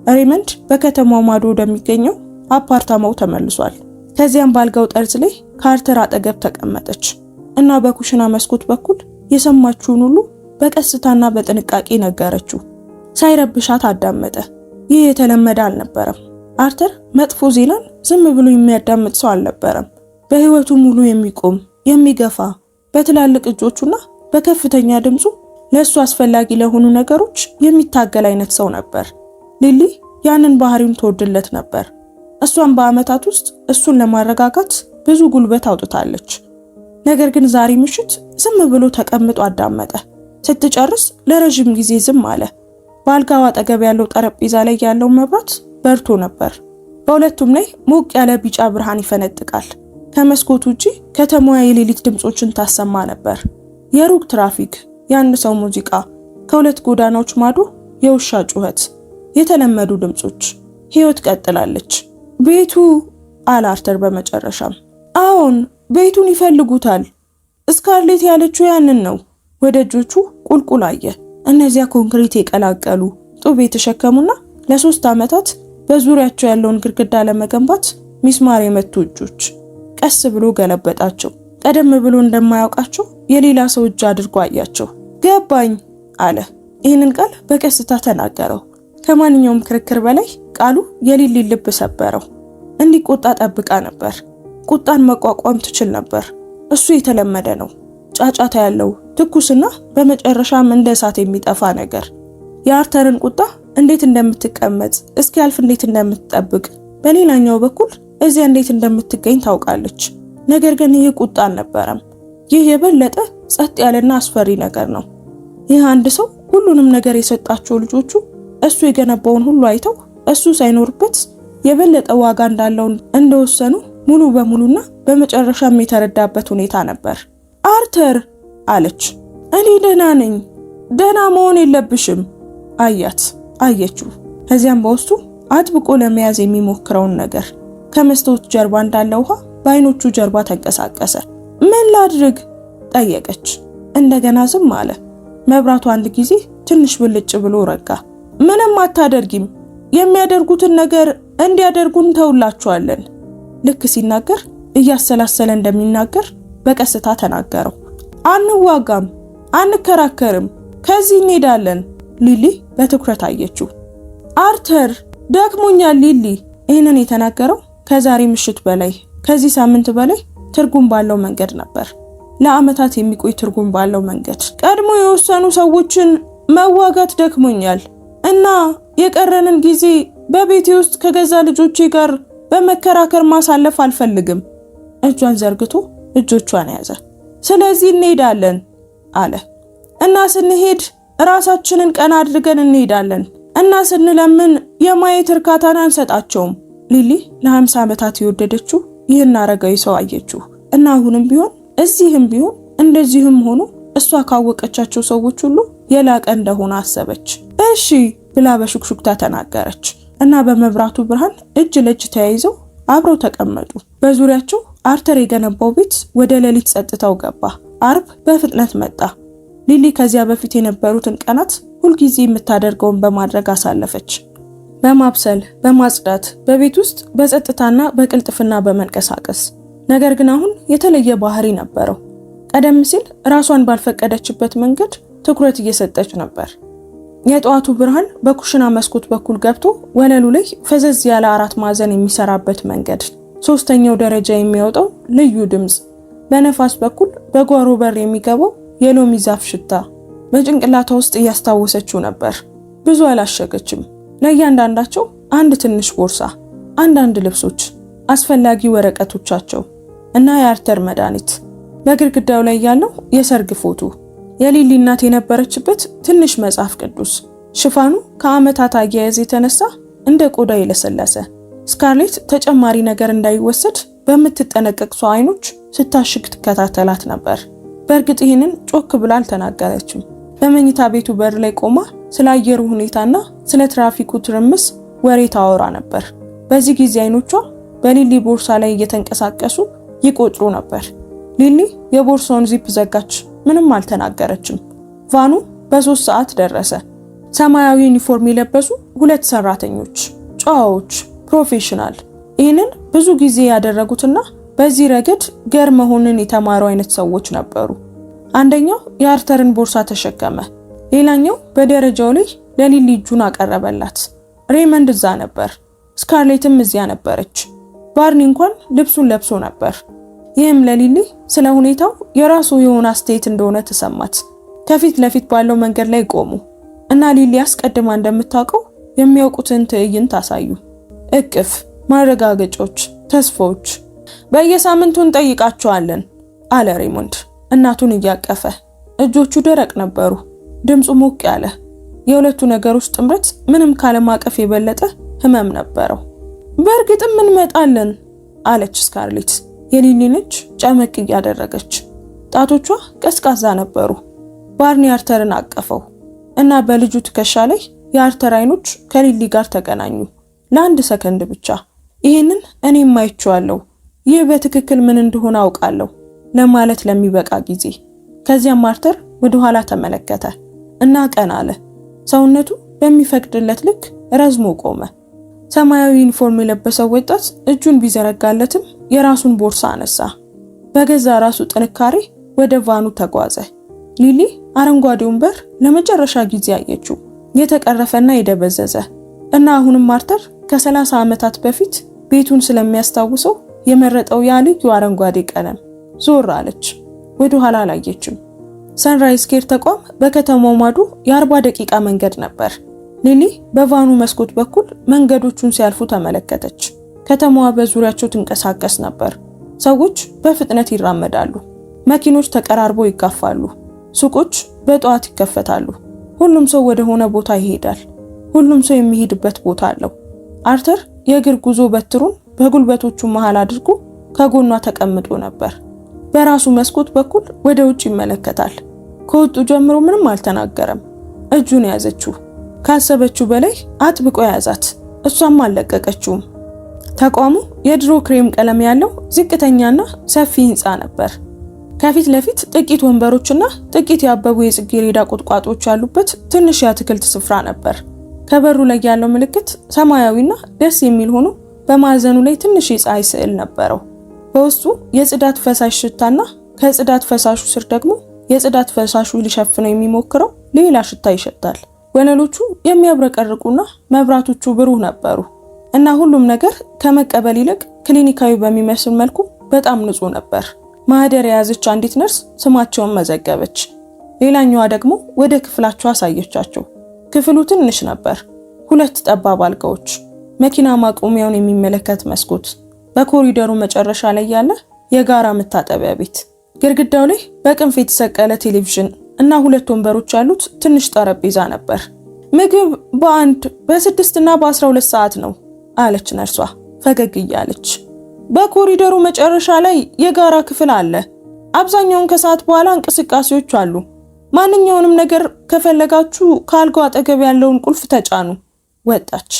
ሬይመንድ በከተማው ማዶ ወደሚገኘው አፓርታማው ተመልሷል። ከዚያም ባልጋው ጠርዝ ላይ ከአርተር አጠገብ ተቀመጠች እና በኩሽና መስኮት በኩል የሰማችውን ሁሉ በቀስታና በጥንቃቄ ነገረችው። ሳይረብሻት አዳመጠ። ይህ የተለመደ አልነበረም። አርተር መጥፎ ዜናን ዝም ብሎ የሚያዳምጥ ሰው አልነበረም። በህይወቱ ሙሉ የሚቆም የሚገፋ፣ በትላልቅ እጆቹና በከፍተኛ ድምፁ ለሱ አስፈላጊ ለሆኑ ነገሮች የሚታገል አይነት ሰው ነበር። ሊሊ ያንን ባህሪውን ተወድለት ነበር። እሷም በአመታት ውስጥ እሱን ለማረጋጋት ብዙ ጉልበት አውጥታለች። ነገር ግን ዛሬ ምሽት ዝም ብሎ ተቀምጦ አዳመጠ። ስትጨርስ ለረጅም ጊዜ ዝም አለ። በአልጋው አጠገብ ያለው ጠረጴዛ ላይ ያለው መብራት በርቶ ነበር። በሁለቱም ላይ ሞቅ ያለ ቢጫ ብርሃን ይፈነጥቃል። ከመስኮቱ ውጪ ከተማዋ የሌሊት ድምጾችን ታሰማ ነበር። የሩቅ ትራፊክ፣ የአንድ ሰው ሙዚቃ፣ ከሁለት ጎዳናዎች ማዶ የውሻ ጩኸት፣ የተለመዱ ድምጾች። ህይወት ቀጥላለች። ቤቱ አለ አርተር በመጨረሻም። አዎን ቤቱን ይፈልጉታል። ስካርሌት ያለችው ያንን ነው። ወደ እጆቹ ቁልቁል አየ። እነዚያ ኮንክሪት የቀላቀሉ ጡብ የተሸከሙና ለ3 ዓመታት በዙሪያቸው ያለውን ግድግዳ ለመገንባት ሚስማር የመቱ እጆች። ቀስ ብሎ ገለበጣቸው። ቀደም ብሎ እንደማያውቃቸው የሌላ ሰው እጅ አድርጎ አያቸው። ገባኝ አለ። ይህንን ቃል በቀስታ ተናገረው። ከማንኛውም ክርክር በላይ ቃሉ የሊሊ ልብ ሰበረው። እንዲቆጣ ጠብቃ ነበር። ቁጣን መቋቋም ትችል ነበር። እሱ የተለመደ ነው። ጫጫታ ያለው ትኩስና በመጨረሻም እንደ እሳት የሚጠፋ ነገር። የአርተርን ቁጣ እንዴት እንደምትቀመጥ እስኪያልፍ እንዴት እንደምትጠብቅ፣ በሌላኛው በኩል እዚያ እንዴት እንደምትገኝ ታውቃለች። ነገር ግን ይህ ቁጣ አልነበረም። ይህ የበለጠ ጸጥ ያለና አስፈሪ ነገር ነው። ይህ አንድ ሰው ሁሉንም ነገር የሰጣቸው ልጆቹ እሱ የገነባውን ሁሉ አይተው እሱ ሳይኖርበት የበለጠ ዋጋ እንዳለው እንደወሰኑ ሙሉ በሙሉና በመጨረሻም የተረዳበት ሁኔታ ነበር። አርተር አለች። እኔ ደህና ነኝ። ደህና መሆን የለብሽም። አየችው። ከዚያም በውስጡ አጥብቆ ለመያዝ የሚሞክረውን ነገር ከመስታወት ጀርባ እንዳለ ውሃ በአይኖቹ ጀርባ ተንቀሳቀሰ። ምን ላድርግ ጠየቀች። እንደገና ዝም አለ። መብራቱ አንድ ጊዜ ትንሽ ብልጭ ብሎ ረጋ። ምንም አታደርጊም። የሚያደርጉትን ነገር እንዲያደርጉን ተውላቸዋለን። ልክ ሲናገር እያሰላሰለ እንደሚናገር በቀስታ ተናገረው። አንዋጋም፣ አንከራከርም፣ ከዚህ እንሄዳለን። ሊሊ በትኩረት አየችው። አርተር ደክሞኛል ሊሊ። ይህንን የተናገረው ከዛሬ ምሽት በላይ ከዚህ ሳምንት በላይ ትርጉም ባለው መንገድ ነበር። ለዓመታት የሚቆይ ትርጉም ባለው መንገድ። ቀድሞ የወሰኑ ሰዎችን መዋጋት ደክሞኛል እና የቀረንን ጊዜ በቤቴ ውስጥ ከገዛ ልጆቼ ጋር በመከራከር ማሳለፍ አልፈልግም። እጇን ዘርግቶ እጆቿን ያዘ። ስለዚህ እንሄዳለን አለ። እና ስንሄድ ራሳችንን ቀና አድርገን እንሄዳለን እና ስንለምን የማየት እርካታን አንሰጣቸውም። ሊሊ ለ50 ዓመታት የወደደችው ይህን አረጋዊ ሰው አየችው እና አሁንም ቢሆን እዚህም ቢሆን እንደዚህም ሆኖ እሷ ካወቀቻቸው ሰዎች ሁሉ የላቀ እንደሆነ አሰበች። እሺ ብላ በሹክሹክታ ተናገረች እና በመብራቱ ብርሃን እጅ ለእጅ ተያይዘው አብረው ተቀመጡ። በዙሪያቸው አርተር የገነባው ቤት ወደ ሌሊት ጸጥታው ገባ። አርብ በፍጥነት መጣ። ሊሊ ከዚያ በፊት የነበሩትን ቀናት ሁልጊዜ የምታደርገውን በማድረግ አሳለፈች። በማብሰል፣ በማጽዳት፣ በቤት ውስጥ በጸጥታና በቅልጥፍና በመንቀሳቀስ። ነገር ግን አሁን የተለየ ባህሪ ነበረው። ቀደም ሲል ራሷን ባልፈቀደችበት መንገድ ትኩረት እየሰጠች ነበር። የጠዋቱ ብርሃን በኩሽና መስኮት በኩል ገብቶ ወለሉ ላይ ፈዘዝ ያለ 4 ማዕዘን የሚሰራበት መንገድ፣ 3ኛው ደረጃ የሚያወጣው ልዩ ድምጽ፣ በነፋስ በኩል በጓሮ በር የሚገባው የሎሚ ዛፍ ሽታ በጭንቅላቷ ውስጥ እያስታወሰችው ነበር። ብዙ አላሸገችም። ለእያንዳንዳቸው አንድ ትንሽ ቦርሳ፣ አንዳንድ ልብሶች፣ አስፈላጊ ወረቀቶቻቸው እና የአርተር መድኃኒት። በግድግዳው ላይ ያለው የሰርግ ፎቶ፣ የሊሊ እናት የነበረችበት ትንሽ መጽሐፍ ቅዱስ። ሽፋኑ ከዓመታት አያያዝ የተነሳ እንደ ቆዳ የለሰለሰ። ስካርሌት ተጨማሪ ነገር እንዳይወሰድ በምትጠነቀቅ ሰው አይኖች ስታሽግ ትከታተላት ነበር። በእርግጥ ይህንን ጮክ ብላ አልተናገረችም። በመኝታ ቤቱ በር ላይ ቆማ ስለ አየሩ ሁኔታና ስለ ትራፊኩ ትርምስ ወሬ ታወራ ነበር። በዚህ ጊዜ አይኖቿ በሊሊ ቦርሳ ላይ እየተንቀሳቀሱ ይቆጥሩ ነበር። ሊሊ የቦርሳውን ዚፕ ዘጋች። ምንም አልተናገረችም። ቫኑ በ3 ሰዓት ደረሰ። ሰማያዊ ዩኒፎርም የለበሱ 2 ሰራተኞች፣ ጨዋዎች፣ ፕሮፌሽናል። ይህንን ብዙ ጊዜ ያደረጉትና በዚህ ረገድ ገር መሆንን የተማሩ አይነት ሰዎች ነበሩ። አንደኛው የአርተርን ቦርሳ ተሸከመ። ሌላኛው በደረጃው ላይ ለሊሊ እጁን አቀረበላት። ሬመንድ እዛ ነበር። ስካርሌትም እዚያ ነበረች። ባርኒ እንኳን ልብሱን ለብሶ ነበር። ይህም ለሊሊ ስለ ሁኔታው የራሱ የሆነ አስተያየት እንደሆነ ተሰማት። ከፊት ለፊት ባለው መንገድ ላይ ቆሙ እና ሊሊ አስቀድማ እንደምታውቀው የሚያውቁትን ትዕይንት አሳዩ። እቅፍ፣ ማረጋገጫዎች፣ ተስፋዎች። በየሳምንቱ እንጠይቃቸዋለን አለ ሬሞንድ እናቱን እያቀፈ። እጆቹ ደረቅ ነበሩ፣ ድምፁ ሞቅ ያለ። የሁለቱ ነገሮች ጥምረት ምንም ካለማቀፍ የበለጠ ህመም ነበረው። በእርግጥም እንመጣለን አለች ስካርሌት የሊሊን እጅ ጨመቅ እያደረገች። ጣቶቿ ቀዝቃዛ ነበሩ። ባርኒ አርተርን አቀፈው እና በልጁ ትከሻ ላይ የአርተር አይኖች ከሊሊ ጋር ተገናኙ ለአንድ ሰከንድ ብቻ። ይህንን እኔም አይቼዋለሁ፣ ይህ በትክክል ምን እንደሆነ አውቃለሁ ለማለት ለሚበቃ ጊዜ። ከዚያም አርተር ወደ ኋላ ተመለከተ እና ቀና አለ። ሰውነቱ በሚፈቅድለት ልክ ረዝሞ ቆመ። ሰማያዊ ዩኒፎርም የለበሰው ወጣት እጁን ቢዘረጋለትም የራሱን ቦርሳ አነሳ። በገዛ ራሱ ጥንካሬ ወደ ቫኑ ተጓዘ። ሊሊ አረንጓዴውን በር ለመጨረሻ ጊዜ አየችው። የተቀረፈና የደበዘዘ እና አሁንም አርተር ከ30 ዓመታት በፊት ቤቱን ስለሚያስታውሰው የመረጠው ያ ልዩ አረንጓዴ ቀለም። ዞር አለች፣ ወደ ኋላ አላየችም። ሰንራይዝ ኬር ተቋም በከተማው ማዶ የ40 ደቂቃ መንገድ ነበር። ሊሊ በቫኑ መስኮት በኩል መንገዶቹን ሲያልፉ ተመለከተች። ከተማዋ በዙሪያቸው ትንቀሳቀስ ነበር። ሰዎች በፍጥነት ይራመዳሉ። መኪኖች ተቀራርበው ይጋፋሉ። ሱቆች በጠዋት ይከፈታሉ። ሁሉም ሰው ወደ ሆነ ቦታ ይሄዳል። ሁሉም ሰው የሚሄድበት ቦታ አለው። አርተር የእግር ጉዞ በትሩን በጉልበቶቹ መሃል አድርጎ ከጎኗ ተቀምጦ ነበር። በራሱ መስኮት በኩል ወደ ውጭ ይመለከታል። ከወጡ ጀምሮ ምንም አልተናገረም። እጁን ያዘችው። ካሰበችው በላይ አጥብቆ ያዛት። እሷም አልለቀቀችውም። ተቋሙ የድሮ ክሬም ቀለም ያለው ዝቅተኛና ሰፊ ህንፃ ነበር። ከፊት ለፊት ጥቂት ወንበሮችና ጥቂት ያበቡ የጽጌረዳ ቁጥቋጦዎች ያሉበት ትንሽ የአትክልት ስፍራ ነበር። ከበሩ ላይ ያለው ምልክት ሰማያዊና ደስ የሚል ሆኖ በማዕዘኑ ላይ ትንሽ የፀሐይ ስዕል ነበረው። በውስጡ የጽዳት ፈሳሽ ሽታና ከጽዳት ፈሳሹ ስር ደግሞ የጽዳት ፈሳሹ ሊሸፍነው የሚሞክረው ሌላ ሽታ ይሸታል። ወለሎቹ የሚያብረቀርቁና መብራቶቹ ብሩህ ነበሩ እና ሁሉም ነገር ከመቀበል ይልቅ ክሊኒካዊ በሚመስል መልኩ በጣም ንጹህ ነበር። ማህደር የያዘች አንዲት ነርስ ስማቸውን መዘገበች። ሌላኛዋ ደግሞ ወደ ክፍላቸው አሳየቻቸው። ክፍሉ ትንሽ ነበር። 2 ጠባብ አልጋዎች፣ መኪና ማቆሚያውን የሚመለከት መስኮት፣ በኮሪደሩ መጨረሻ ላይ ያለ የጋራ መታጠቢያ ቤት፣ ግድግዳው ላይ በቅንፍ የተሰቀለ ቴሌቪዥን እና 2 ወንበሮች ያሉት ትንሽ ጠረጴዛ ነበር። ምግብ በ1 በ6 እና በ12 ሰዓት ነው አለች ነርሷ ፈገግ እያለች። በኮሪደሩ መጨረሻ ላይ የጋራ ክፍል አለ። አብዛኛውን ከሰዓት በኋላ እንቅስቃሴዎች አሉ። ማንኛውንም ነገር ከፈለጋችሁ ከአልጋው አጠገብ ያለውን ቁልፍ ተጫኑ። ወጣች።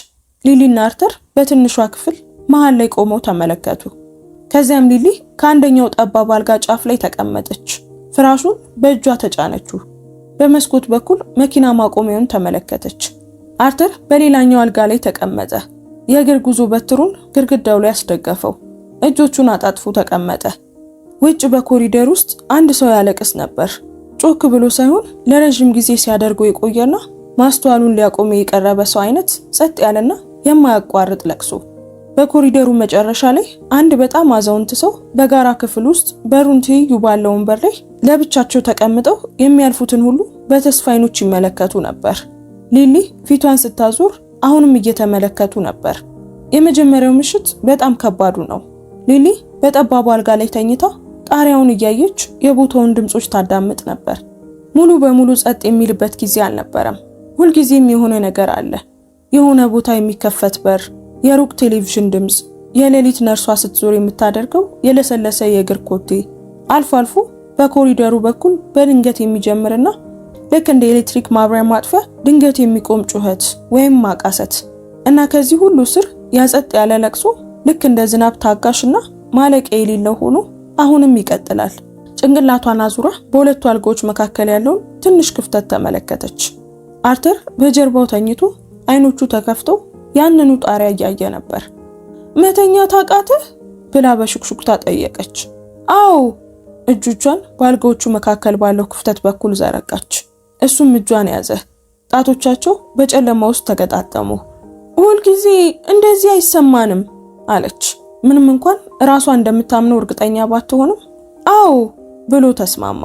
ሊሊና አርተር በትንሿ ክፍል መሃል ላይ ቆመው ተመለከቱ። ከዚያም ሊሊ ከአንደኛው ጠባብ አልጋ ጫፍ ላይ ተቀመጠች። ፍራሹን በእጇ ተጫነችው። በመስኮት በኩል መኪና ማቆሚያውን ተመለከተች። አርተር በሌላኛው አልጋ ላይ ተቀመጠ። የእግር ጉዞ በትሩን ግድግዳው ላይ አስደገፈው። እጆቹን አጣጥፎ ተቀመጠ። ውጭ በኮሪደር ውስጥ አንድ ሰው ያለቅስ ነበር። ጮክ ብሎ ሳይሆን ለረጅም ጊዜ ሲያደርገው የቆየና ማስተዋሉን ሊያቆም የቀረበ ሰው አይነት ጸጥ ያለና የማያቋርጥ ለቅሶ። በኮሪደሩ መጨረሻ ላይ አንድ በጣም አዛውንት ሰው በጋራ ክፍል ውስጥ በሩን ትይዩ ባለው ወንበር ላይ ለብቻቸው ተቀምጠው የሚያልፉትን ሁሉ በተስፋ አይኖች ይመለከቱ ነበር። ሊሊ ፊቷን ስታዞር አሁንም እየተመለከቱ ነበር። የመጀመሪያው ምሽት በጣም ከባዱ ነው። ሊሊ በጠባቡ አልጋ ላይ ተኝታ ጣሪያውን እያየች የቦታውን ድምጾች ታዳምጥ ነበር። ሙሉ በሙሉ ጸጥ የሚልበት ጊዜ አልነበረም። ሁልጊዜም የሆነ ነገር አለ። የሆነ ቦታ የሚከፈት በር፣ የሩቅ ቴሌቪዥን ድምጽ፣ የሌሊት ነርሷ ስትዞር የምታደርገው የለሰለሰ የእግር ኮቴ፣ አልፎ አልፎ በኮሪደሩ በኩል በድንገት የሚጀምርና ልክ እንደ ኤሌክትሪክ ማብሪያ ማጥፊያ ድንገት የሚቆም ጩኸት ወይም ማቃሰት እና ከዚህ ሁሉ ስር ያጸጥ ያለ ለቅሶ ልክ እንደ ዝናብ ታጋሽና ማለቂያ የሌለው ሆኖ አሁንም ይቀጥላል። ጭንቅላቷን አዙራ በሁለቱ አልጋዎች መካከል ያለውን ትንሽ ክፍተት ተመለከተች። አርተር በጀርባው ተኝቶ አይኖቹ ተከፍተው ያንኑ ጣሪያ እያየ ነበር። መተኛት አቃተህ ብላ በሹክሹክታ ጠየቀች። አዎ። እጆቿን በአልጋዎቹ መካከል ባለው ክፍተት በኩል ዘረጋች። እሱም እጇን ያዘ። ጣቶቻቸው በጨለማ ውስጥ ተገጣጠሙ። ሁልጊዜ እንደዚህ አይሰማንም አለች። ምንም እንኳን ራሷ እንደምታምነው እርግጠኛ ባትሆንም አዎ ብሎ ተስማማ።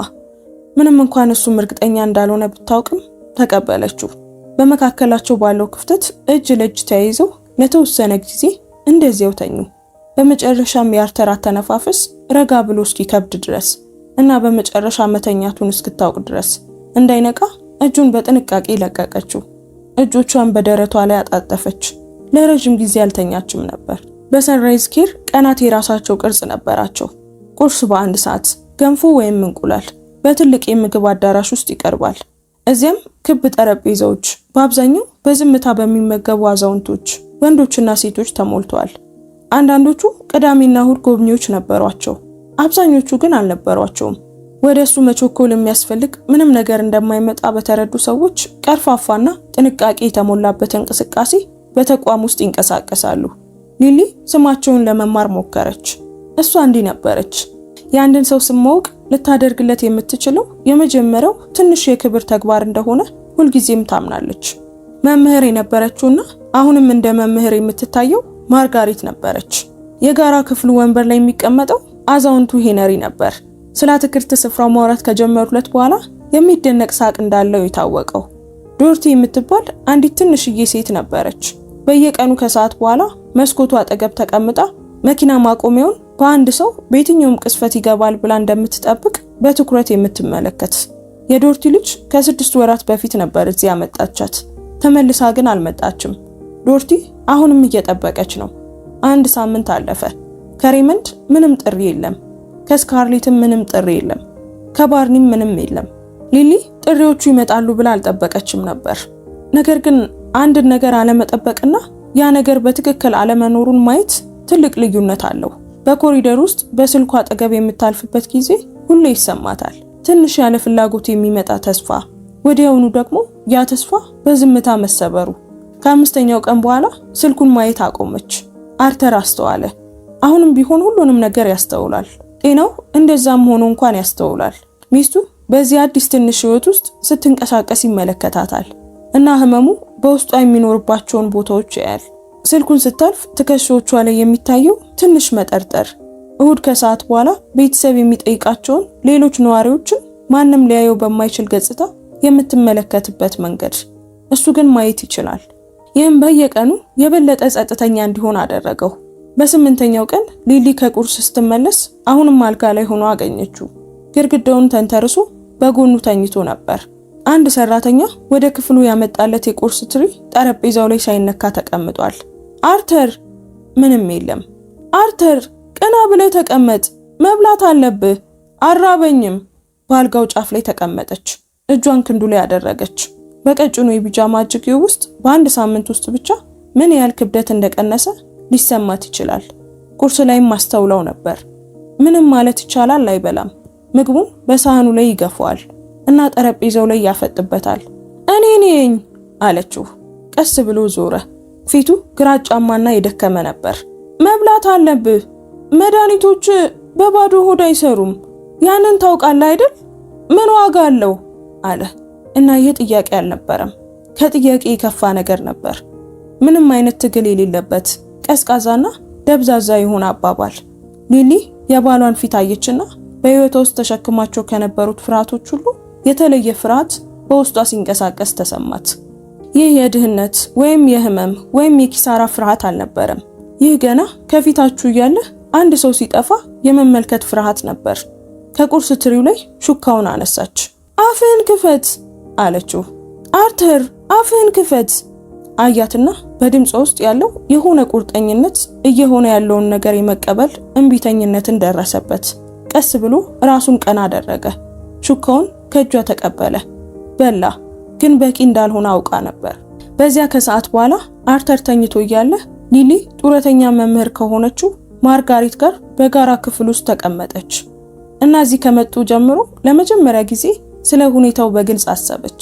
ምንም እንኳን እሱም እርግጠኛ እንዳልሆነ ብታውቅም ተቀበለችው። በመካከላቸው ባለው ክፍተት እጅ ለእጅ ተያይዘው ለተወሰነ ጊዜ እንደዚያው ተኙ። በመጨረሻም የአርተር አተነፋፈስ ረጋ ብሎ እስኪከብድ ድረስ እና በመጨረሻ መተኛቱን እስክታውቅ ድረስ እንዳይነቃ እጁን በጥንቃቄ ለቀቀችው። እጆቿን በደረቷ ላይ አጣጠፈች። ለረጅም ጊዜ አልተኛችም ነበር። በሰንራይዝ ኬር ቀናት የራሳቸው ቅርጽ ነበራቸው። ቁርስ በ1 ሰዓት፣ ገንፎ ወይም እንቁላል በትልቅ የምግብ አዳራሽ ውስጥ ይቀርባል። እዚያም ክብ ጠረጴዛዎች በአብዛኛው በዝምታ በሚመገቡ አዛውንቶች፣ ወንዶችና ሴቶች ተሞልተዋል። አንዳንዶቹ ቅዳሜና እሁድ ጎብኚዎች ነበሯቸው። አብዛኞቹ ግን አልነበሯቸውም። ወደሱ መቾኮል የሚያስፈልግ ምንም ነገር እንደማይመጣ በተረዱ ሰዎች ቀርፋፋና ጥንቃቄ የተሞላበት እንቅስቃሴ በተቋም ውስጥ ይንቀሳቀሳሉ። ሊሊ ስማቸውን ለመማር ሞከረች። እሷ እንዲህ ነበረች። የአንድን ሰው ስም ማወቅ ልታደርግለት የምትችለው የመጀመሪያው ትንሽ የክብር ተግባር እንደሆነ ሁልጊዜም ታምናለች። መምህር የነበረችውና አሁንም እንደ መምህር የምትታየው ማርጋሪት ነበረች። የጋራ ክፍሉ ወንበር ላይ የሚቀመጠው አዛውንቱ ሄነሪ ነበር። ስለ አትክልት ስፍራው ማውራት ከጀመሩለት በኋላ የሚደነቅ ሳቅ እንዳለው የታወቀው። ዶርቲ የምትባል አንዲት ትንሽዬ ሴት ነበረች። በየቀኑ ከሰዓት በኋላ መስኮቱ አጠገብ ተቀምጣ መኪና ማቆሚያውን በአንድ ሰው በየትኛውም ቅስፈት ይገባል ብላ እንደምትጠብቅ በትኩረት የምትመለከት። የዶርቲ ልጅ ከ6 ወራት በፊት ነበር እዚህ ያመጣቻት። ተመልሳ ግን አልመጣችም። ዶርቲ አሁንም እየጠበቀች ነው። 1 ሳምንት አለፈ። ከሬመንድ ምንም ጥሪ የለም። ከስካርሌትም ምንም ጥሪ የለም። ከባርኒም ምንም የለም። ሊሊ ጥሪዎቹ ይመጣሉ ብላ አልጠበቀችም ነበር። ነገር ግን አንድ ነገር አለመጠበቅና ያ ነገር በትክክል አለመኖሩን ማየት ትልቅ ልዩነት አለው። በኮሪደር ውስጥ በስልኩ አጠገብ የምታልፍበት ጊዜ ሁሌ ይሰማታል። ትንሽ ያለ ፍላጎት የሚመጣ ተስፋ፣ ወዲያውኑ ደግሞ ያ ተስፋ በዝምታ መሰበሩ። ከ5ኛው ቀን በኋላ ስልኩን ማየት አቆመች። አርተር አስተዋለ። አሁንም ቢሆን ሁሉንም ነገር ያስተውላል። ጤናው እንደዛም ሆኖ እንኳን ያስተውላል። ሚስቱ በዚህ አዲስ ትንሽ ህይወት ውስጥ ስትንቀሳቀስ ይመለከታታል እና ህመሙ በውስጧ የሚኖርባቸውን ቦታዎች ያያል። ስልኩን ስታልፍ ትከሻዎቿ ላይ የሚታየው ትንሽ መጠርጠር፣ እሁድ ከሰዓት በኋላ ቤተሰብ የሚጠይቃቸውን ሌሎች ነዋሪዎችን ማንም ሊያየው በማይችል ገጽታ የምትመለከትበት መንገድ። እሱ ግን ማየት ይችላል። ይህም በየቀኑ የበለጠ ጸጥተኛ እንዲሆን አደረገው። በ8ኛው ቀን ሊሊ ከቁርስ ስትመለስ አሁንም አልጋ ላይ ሆኖ አገኘችው። ግድግዳውን ተንተርሶ በጎኑ ተኝቶ ነበር። አንድ ሰራተኛ ወደ ክፍሉ ያመጣለት የቁርስ ትሪ ጠረጴዛው ላይ ሳይነካ ተቀምጧል። አርተር! ምንም የለም። አርተር ቀና ብለህ ተቀመጥ፣ መብላት አለብህ። አራበኝም። በአልጋው ጫፍ ላይ ተቀመጠች። እጇን ክንዱ ላይ አደረገች። በቀጭኑ የቢጃማ እጅጌው ውስጥ በ1 ሳምንት ውስጥ ብቻ ምን ያህል ክብደት እንደቀነሰ ሊሰማት ይችላል። ቁርስ ላይም ማስተውለው ነበር። ምንም ማለት ይቻላል አይበላም። ምግቡን በሳህኑ ላይ ይገፋዋል እና ጠረጴዛው ላይ ያፈጥበታል። እኔ ነኝ አለችው። ቀስ ብሎ ዞረ። ፊቱ ግራጫማና የደከመ ነበር። መብላት አለብህ። መድኃኒቶች በባዶ ሆድ አይሰሩም። ያንን ታውቃለህ አይደል? ምን ዋጋ አለው አለ እና ይህ ጥያቄ አልነበረም። ከጥያቄ የከፋ ነገር ነበር። ምንም አይነት ትግል የሌለበት ቀዝቃዛና ደብዛዛ የሆነ አባባል። ሊሊ የባሏን ፊት አየችና በህይወቷ ውስጥ ተሸክማቸው ከነበሩት ፍርሃቶች ሁሉ የተለየ ፍርሃት በውስጧ ሲንቀሳቀስ ተሰማት። ይህ የድህነት ወይም የህመም ወይም የኪሳራ ፍርሃት አልነበረም። ይህ ገና ከፊታችሁ እያለ አንድ ሰው ሲጠፋ የመመልከት ፍርሃት ነበር። ከቁርስ ትሪው ላይ ሹካውን አነሳች። አፍህን ክፈት አለችው። አርተር አፍህን ክፈት። አያትና በድምጿ ውስጥ ያለው የሆነ ቁርጠኝነት እየሆነ ያለውን ነገር የመቀበል እንቢተኝነትን ደረሰበት። ቀስ ብሎ ራሱን ቀና አደረገ። ሹካውን ከእጇ ተቀበለ። በላ፣ ግን በቂ እንዳልሆነ አውቃ ነበር። በዚያ ከሰዓት በኋላ አርተር ተኝቶ እያለ ሊሊ ጡረተኛ መምህር ከሆነችው ማርጋሪት ጋር በጋራ ክፍል ውስጥ ተቀመጠች እና እዚህ ከመጡ ጀምሮ ለመጀመሪያ ጊዜ ስለ ሁኔታው በግልጽ አሰበች።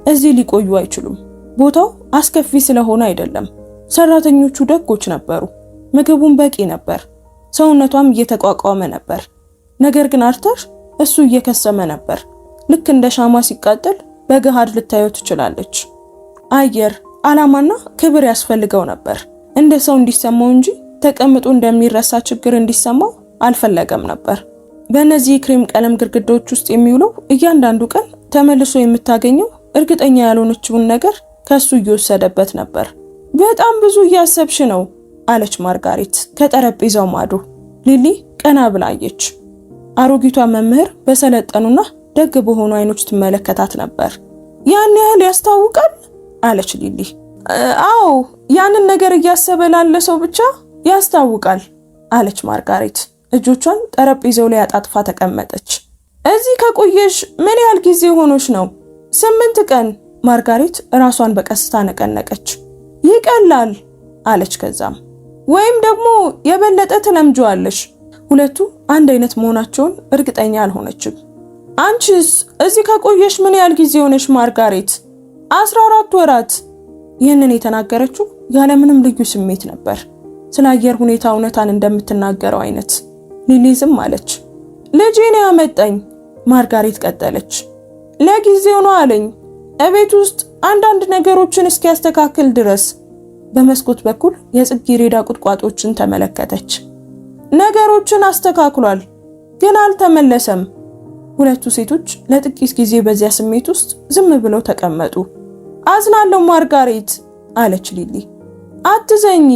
እዚህ ሊቆዩ አይችሉም። ቦታው አስከፊ ስለሆነ አይደለም። ሰራተኞቹ ደጎች ነበሩ። ምግቡን በቂ ነበር። ሰውነቷም እየተቋቋመ ነበር። ነገር ግን አርተር እሱ እየከሰመ ነበር። ልክ እንደ ሻማ ሲቃጠል በገሃድ ልታየው ትችላለች። አየር፣ ዓላማና ክብር ያስፈልገው ነበር። እንደ ሰው እንዲሰማው እንጂ ተቀምጦ እንደሚረሳ ችግር እንዲሰማው አልፈለገም ነበር። በእነዚህ ክሬም ቀለም ግድግዳዎች ውስጥ የሚውለው እያንዳንዱ ቀን ተመልሶ የምታገኘው እርግጠኛ ያልሆነችውን ነገር ከሱ እየወሰደበት ነበር። በጣም ብዙ እያሰብሽ ነው አለች ማርጋሪት ከጠረጴዛው ማዶ። ሊሊ ቀና ብላ አየች። አሮጊቷ መምህር በሰለጠኑና ደግ በሆኑ አይኖች ትመለከታት ነበር። ያን ያህል ያስታውቃል አለች ሊሊ። አዎ፣ ያንን ነገር እያሰበ ላለ ሰው ብቻ ያስታውቃል አለች ማርጋሪት። እጆቿን ጠረጴዛው ላይ አጣጥፋ ተቀመጠች። እዚህ ከቆየሽ ምን ያህል ጊዜ ሆኖሽ ነው? 8 ቀን። ማርጋሪት ራሷን በቀስታ ነቀነቀች። ይቀላል አለች። ከዛም ወይም ደግሞ የበለጠ ትለምጂዋለሽ። ሁለቱ አንድ አይነት መሆናቸውን እርግጠኛ አልሆነችም። አንቺስ እዚህ ከቆየሽ ምን ያህል ጊዜ ሆነሽ ማርጋሪት? 14 ወራት። ይህንን የተናገረችው ያለምንም ልዩ ስሜት ነበር፣ ስለ አየር ሁኔታ እውነታን እንደምትናገረው አይነት። ሊሊ ዝም አለች። ልጄ ነው ያመጣኝ ማርጋሬት ቀጠለች። ለጊዜው ነው አለኝ እቤት ውስጥ አንዳንድ ነገሮችን እስኪያስተካክል ድረስ። በመስኮት በኩል የጽጌረዳ ቁጥቋጦችን ተመለከተች። ነገሮችን አስተካክሏል ግን አልተመለሰም። ሁለቱ ሴቶች ለጥቂት ጊዜ በዚያ ስሜት ውስጥ ዝም ብለው ተቀመጡ። አዝናለሁ ማርጋሬት አለች ሊሊ። አትዘኚ፣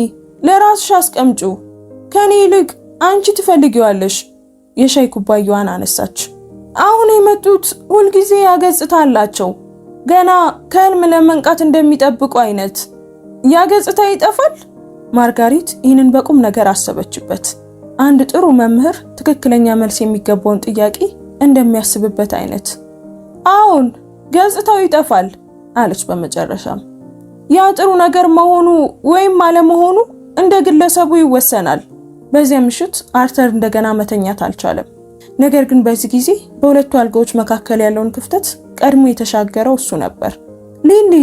ለራስሽ አስቀምጩ። ከኔ ይልቅ አንቺ ትፈልጊዋለሽ። የሻይ ኩባያዋን አነሳች። አሁን የመጡት ሁልጊዜ ያገጽታ አላቸው። ገና ከህልም ለመንቃት እንደሚጠብቁ አይነት። ያገጽታ ይጠፋል? ማርጋሬት ይህንን በቁም ነገር አሰበችበት። አንድ ጥሩ መምህር ትክክለኛ መልስ የሚገባውን ጥያቄ እንደሚያስብበት አይነት። አሁን ገጽታው ይጠፋል አለች በመጨረሻም። ያ ጥሩ ነገር መሆኑ ወይም አለመሆኑ እንደ ግለሰቡ ይወሰናል። በዚያ ምሽት አርተር እንደገና መተኛት አልቻለም። ነገር ግን በዚህ ጊዜ በሁለቱ አልጋዎች መካከል ያለውን ክፍተት ቀድሞ የተሻገረው እሱ ነበር። ሊሊ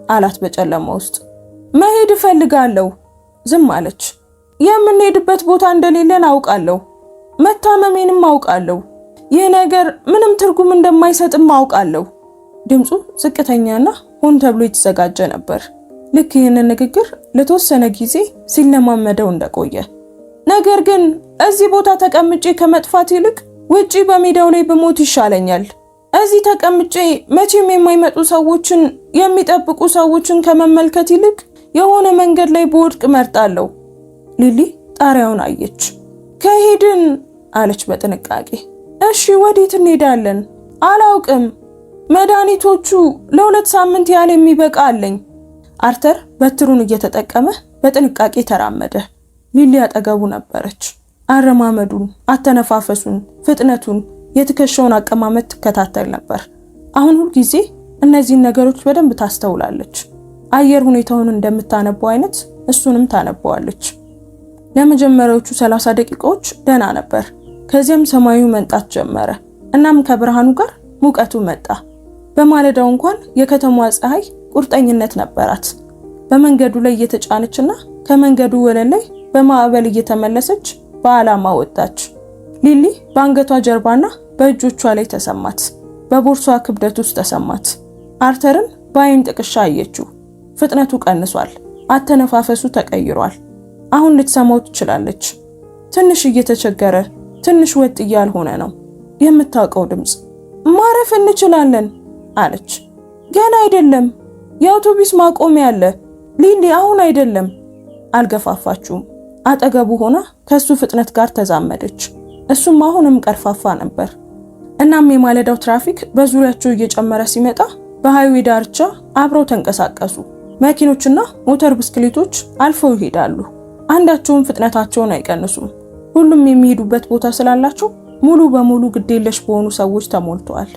አላት በጨለማ ውስጥ። መሄድ እፈልጋለሁ። ዝም አለች። የምንሄድበት ቦታ እንደሌለን አውቃለሁ። መታመሜንም አውቃለሁ። ይህ ነገር ምንም ትርጉም እንደማይሰጥም አውቃለሁ። ድምፁ ዝቅተኛና ሆን ተብሎ የተዘጋጀ ነበር። ልክ ይህንን ንግግር ለተወሰነ ጊዜ ሲለማመደው እንደቆየ። ነገር ግን እዚህ ቦታ ተቀምጬ ከመጥፋት ይልቅ ውጪ በሜዳው ላይ ብሞት ይሻለኛል። እዚህ ተቀምጬ መቼም የማይመጡ ሰዎችን የሚጠብቁ ሰዎችን ከመመልከት ይልቅ የሆነ መንገድ ላይ በወድቅ መርጣለሁ። ሊሊ ጣሪያውን አየች። ከሄድን አለች በጥንቃቄ። እሺ ወዴት እንሄዳለን? አላውቅም። መድኃኒቶቹ ለ2 ሳምንት ያህል የሚበቃ አለኝ። አርተር በትሩን እየተጠቀመ በጥንቃቄ ተራመደ። ሊሊ አጠገቡ ነበረች። አረማመዱን፣ አተነፋፈሱን፣ ፍጥነቱን፣ የትከሻውን አቀማመጥ ትከታተል ነበር። አሁን ሁል ጊዜ እነዚህን ነገሮች በደንብ ታስተውላለች። አየር ሁኔታውን እንደምታነበው አይነት እሱንም ታነበዋለች። ለመጀመሪያዎቹ 30 ደቂቃዎች ደህና ነበር። ከዚያም ሰማዩ መንጣት ጀመረ። እናም ከብርሃኑ ጋር ሙቀቱ መጣ። በማለዳው እንኳን የከተማዋ ፀሐይ ቁርጠኝነት ነበራት። በመንገዱ ላይ እየተጫነችና ከመንገዱ ወለል ላይ በማዕበል እየተመለሰች በዓላማ ወጣች። ሊሊ በአንገቷ ጀርባና በእጆቿ ላይ ተሰማት። በቦርሷ ክብደት ውስጥ ተሰማት። አርተርን በአይን ጥቅሻ አየችው። ፍጥነቱ ቀንሷል። አተነፋፈሱ ተቀይሯል። አሁን ልትሰማው ትችላለች። ትንሽ እየተቸገረ፣ ትንሽ ወጥ እያልሆነ ነው። የምታውቀው ድምፅ። ማረፍ እንችላለን አለች። ገና አይደለም፣ የአውቶቡስ ማቆሚያ አለ። ሊሊ አሁን አይደለም። አልገፋፋችውም። አጠገቡ ሆና ከሱ ፍጥነት ጋር ተዛመደች። እሱም አሁንም ቀርፋፋ ነበር። እናም የማለዳው ትራፊክ በዙሪያቸው እየጨመረ ሲመጣ በሃይዌይ ዳርቻ አብረው ተንቀሳቀሱ። መኪኖችና ሞተር ብስክሌቶች አልፈው ይሄዳሉ። አንዳቸውም ፍጥነታቸውን አይቀንሱም። ሁሉም የሚሄዱበት ቦታ ስላላቸው ሙሉ በሙሉ ግዴለሽ በሆኑ ሰዎች ተሞልተዋል።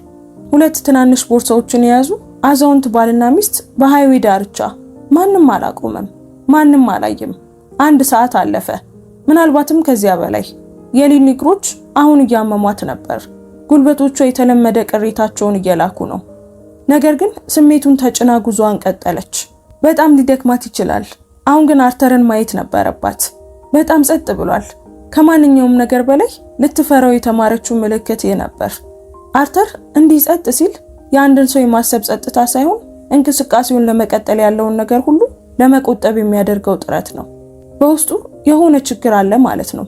2 ትናንሽ ቦርሳዎችን የያዙ አዛውንት ባልና ሚስት በሃይዌይ ዳርቻ። ማንም አላቆመም። ማንም አላየም። 1 ሰዓት አለፈ፣ ምናልባትም ከዚያ በላይ። የሊሊ እግሮች አሁን እያመሟት ነበር። ጉልበቶቿ የተለመደ ቅሬታቸውን እየላኩ ነው። ነገር ግን ስሜቱን ተጭና ጉዞዋን ቀጠለች። በጣም ሊደክማት ይችላል። አሁን ግን አርተርን ማየት ነበረባት። በጣም ጸጥ ብሏል። ከማንኛውም ነገር በላይ ልትፈራው የተማረችው ምልክት ነበር። አርተር እንዲህ ጸጥ ሲል የአንድን ሰው የማሰብ ጸጥታ ሳይሆን እንቅስቃሴውን ለመቀጠል ያለውን ነገር ሁሉ ለመቆጠብ የሚያደርገው ጥረት ነው። በውስጡ የሆነ ችግር አለ ማለት ነው።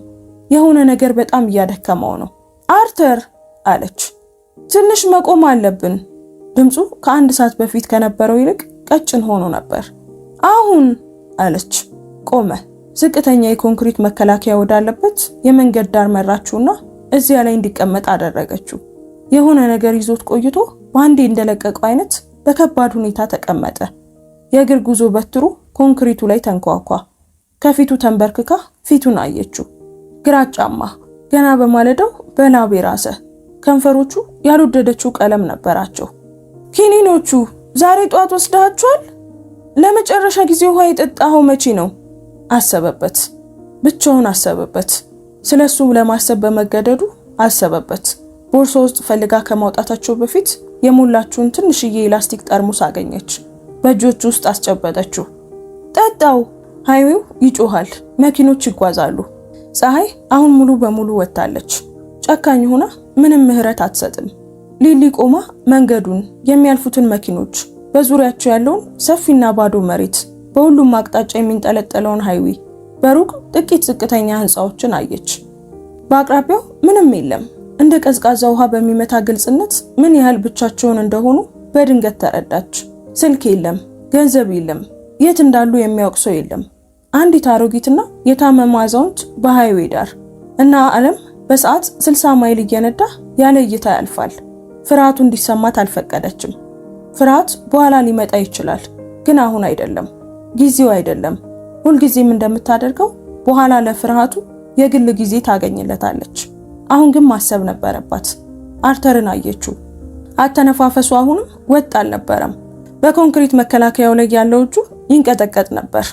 የሆነ ነገር በጣም እያደከመው ነው። አርተር አለች። ትንሽ መቆም አለብን። ድምፁ ከ1 ሰዓት በፊት ከነበረው ይልቅ ቀጭን ሆኖ ነበር። አሁን አለች። ቆመ። ዝቅተኛ የኮንክሪት መከላከያ ወዳለበት የመንገድ ዳር መራችውና እዚያ ላይ እንዲቀመጥ አደረገችው። የሆነ ነገር ይዞት ቆይቶ በአንዴ እንደለቀቀው አይነት በከባድ ሁኔታ ተቀመጠ። የእግር ጉዞ በትሩ ኮንክሪቱ ላይ ተንኳኳ። ከፊቱ ተንበርክካ ፊቱን አየችው። ግራጫማ፣ ገና በማለዳው በላብ የራሰ ከንፈሮቹ ያልወደደችው ቀለም ነበራቸው። ኪኒኖቹ ዛሬ ጧት ወስዳቸዋል? ለመጨረሻ ጊዜ ውሃ የጠጣኸው መቼ ነው? አሰበበት። ብቻውን አሰበበት። ስለሱ ለማሰብ በመገደዱ አሰበበት። ቦርሳ ውስጥ ፈልጋ ከማውጣታቸው በፊት የሞላችውን ትንሽዬ የላስቲክ ጠርሙስ አገኘች። በእጆቹ ውስጥ አስጨበጠችው። ጠጣው። ሃይዌው ይጮሃል። መኪኖች ይጓዛሉ። ፀሐይ አሁን ሙሉ በሙሉ ወጣለች። ጨካኝ ሆና ምንም ምህረት አትሰጥም። ሊሊ ቆማ መንገዱን፣ የሚያልፉትን መኪኖች፣ በዙሪያቸው ያለውን ሰፊና ባዶ መሬት፣ በሁሉም አቅጣጫ የሚንጠለጠለውን ሃይዌ፣ በሩቅ ጥቂት ዝቅተኛ ህንፃዎችን አየች። በአቅራቢያው ምንም የለም። እንደ ቀዝቃዛ ውሃ በሚመታ ግልጽነት ምን ያህል ብቻቸውን እንደሆኑ በድንገት ተረዳች። ስልክ የለም፣ ገንዘብ የለም፣ የት እንዳሉ የሚያውቅ ሰው የለም። አንዲት አሮጊትና የታመመ አዛውንት በሃይዌ ዳር እና ዓለም በሰዓት 60 ማይል እየነዳ ያለ እይታ ያልፋል። ፍርሃቱ እንዲሰማት አልፈቀደችም። ፍርሃት በኋላ ሊመጣ ይችላል፣ ግን አሁን አይደለም፣ ጊዜው አይደለም። ሁልጊዜም እንደምታደርገው በኋላ ለፍርሃቱ የግል ጊዜ ታገኝለታለች። አሁን ግን ማሰብ ነበረባት። አርተርን አየችው። አተነፋፈሱ አሁንም ወጥ አልነበረም። በኮንክሪት መከላከያው ላይ ያለው እጁ ይንቀጠቀጥ ነበር።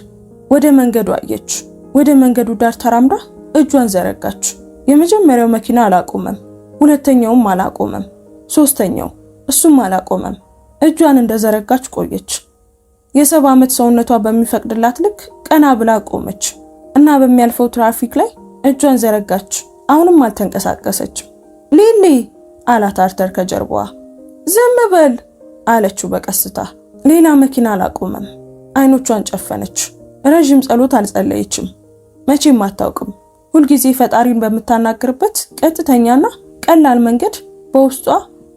ወደ መንገዱ አየች። ወደ መንገዱ ዳር ተራምዳ እጇን ዘረጋች። የመጀመሪያው መኪና አላቆመም፣ ሁለተኛውም አላቆመም፣ ሶስተኛው፣ እሱም አላቆመም። እጇን እንደዘረጋች ቆየች። የ70 ዓመት ሰውነቷ በሚፈቅድላት ልክ ቀና ብላ ቆመች እና በሚያልፈው ትራፊክ ላይ እጇን ዘረጋች። አሁንም አልተንቀሳቀሰችም። ሊሊ አላት አርተር ከጀርባዋ። ዝም በል አለችው በቀስታ። ሌላ መኪና አላቆመም። አይኖቿን ጨፈነች። ረጅም ጸሎት አልጸለየችም። መቼም አታውቅም። ሁልጊዜ ፈጣሪን በምታናግርበት ቀጥተኛና ቀላል መንገድ በውስጧ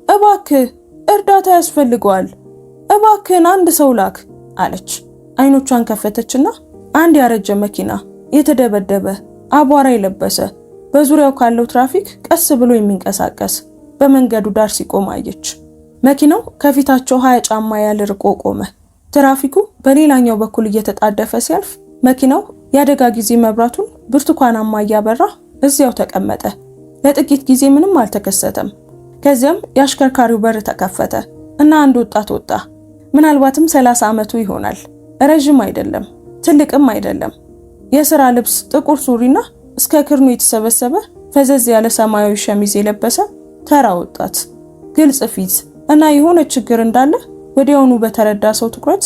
እባክህ እርዳታ ያስፈልገዋል፣ እባክህን አንድ ሰው ላክ አለች። አይኖቿን ከፈተችና አንድ ያረጀ መኪና፣ የተደበደበ አቧራ የለበሰ፣ በዙሪያው ካለው ትራፊክ ቀስ ብሎ የሚንቀሳቀስ በመንገዱ ዳር ሲቆም አየች። መኪናው ከፊታቸው 20 ጫማ ያህል ርቆ ቆመ። ትራፊኩ በሌላኛው በኩል እየተጣደፈ ሲያልፍ መኪናው የአደጋ ጊዜ መብራቱን ብርቱካናማ እያበራ እዚያው ተቀመጠ። ለጥቂት ጊዜ ምንም አልተከሰተም። ከዚያም የአሽከርካሪው በር ተከፈተ እና አንድ ወጣት ወጣ። ምናልባትም 30 ዓመቱ ይሆናል። ረጅም አይደለም፣ ትልቅም አይደለም። የሥራ ልብስ ጥቁር ሱሪና እስከ ክርኑ የተሰበሰበ ፈዘዝ ያለ ሰማያዊ ሸሚዝ የለበሰ ተራ ወጣት፣ ግልጽ ፊት እና የሆነ ችግር እንዳለ ወዲያውኑ በተረዳ ሰው ትኩረት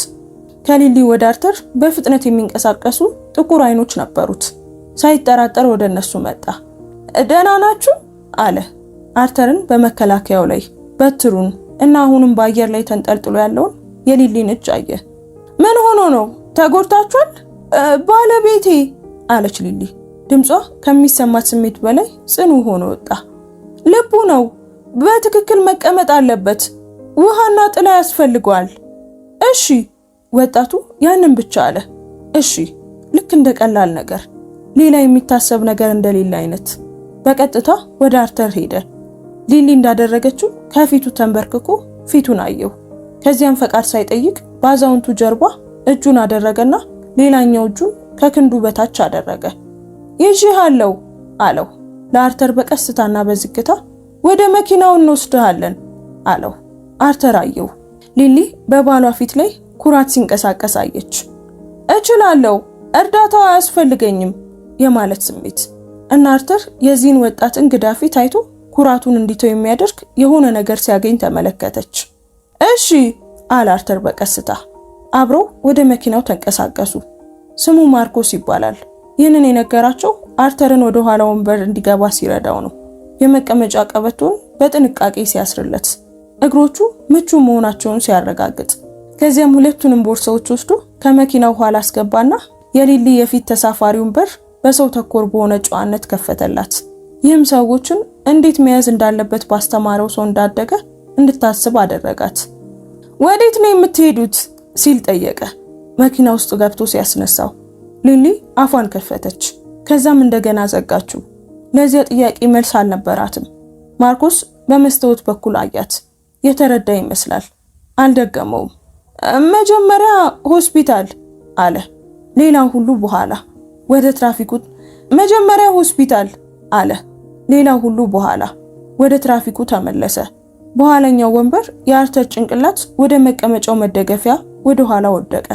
ከሊሊ ወደ አርተር በፍጥነት የሚንቀሳቀሱ ጥቁር አይኖች ነበሩት። ሳይጠራጠር ወደ እነሱ መጣ። ደህና ናችሁ አለ። አርተርን በመከላከያው ላይ በትሩን እና አሁንም በአየር ላይ ተንጠልጥሎ ያለውን የሊሊን እጅ አየ። ምን ሆኖ ነው? ተጎድታችኋል? ባለቤቴ አለች ሊሊ። ድምጿ ከሚሰማት ስሜት በላይ ጽኑ ሆኖ ወጣ። ልቡ ነው። በትክክል መቀመጥ አለበት። ውሃና ጥላ ያስፈልገዋል። እሺ። ወጣቱ ያንን ብቻ አለ። እሺ። ልክ እንደ ቀላል ነገር፣ ሌላ የሚታሰብ ነገር እንደሌለ አይነት። በቀጥታ ወደ አርተር ሄደ። ሊሊ እንዳደረገችው ከፊቱ ተንበርክኮ ፊቱን አየው። ከዚያም ፈቃድ ሳይጠይቅ በአዛውንቱ ጀርባ እጁን አደረገና ሌላኛው እጁን ከክንዱ በታች አደረገ። ይዤሃለሁ አለው። ለአርተር በቀስታና በዝግታ ወደ መኪናው እንወስድሃለን አለው። አርተር አየው። ሊሊ በባሏ ፊት ላይ ኩራት ሲንቀሳቀስ አየች። እችላለሁ፣ እርዳታው አያስፈልገኝም የማለት ስሜት እና አርተር የዚህን ወጣት እንግዳ ፊት አይቶ ኩራቱን እንዲተው የሚያደርግ የሆነ ነገር ሲያገኝ ተመለከተች። እሺ አለ አርተር በቀስታ። አብረው ወደ መኪናው ተንቀሳቀሱ። ስሙ ማርኮስ ይባላል። ይህንን የነገራቸው አርተርን ወደ ኋላ ወንበር እንዲገባ ሲረዳው ነው። የመቀመጫ ቀበቶን በጥንቃቄ ሲያስርለት፣ እግሮቹ ምቹ መሆናቸውን ሲያረጋግጥ፣ ከዚያም ሁለቱንም ቦርሳዎች ወስዶ ከመኪናው ኋላ አስገባና የሊሊ የፊት ተሳፋሪውን በር በሰው ተኮር በሆነ ጨዋነት ከፈተላት። ይህም ሰዎችን እንዴት መያዝ እንዳለበት ባስተማረው ሰው እንዳደገ እንድታስብ አደረጋት። ወዴት ነው የምትሄዱት ሲል ጠየቀ፣ መኪና ውስጥ ገብቶ ሲያስነሳው። ሊሊ አፏን ከፈተች፣ ከዛም እንደገና ዘጋችው። ለዚያ ጥያቄ መልስ አልነበራትም። ማርኮስ በመስታወት በኩል አያት። የተረዳ ይመስላል። አልደገመውም። መጀመሪያ ሆስፒታል አለ። ሌላው ሁሉ በኋላ። ወደ ትራፊኩ መጀመሪያ ሆስፒታል አለ። ሌላው ሁሉ በኋላ። ወደ ትራፊኩ ተመለሰ። በኋላኛው ወንበር የአርተር ጭንቅላት ወደ መቀመጫው መደገፊያ ወደ ኋላ ወደቀ።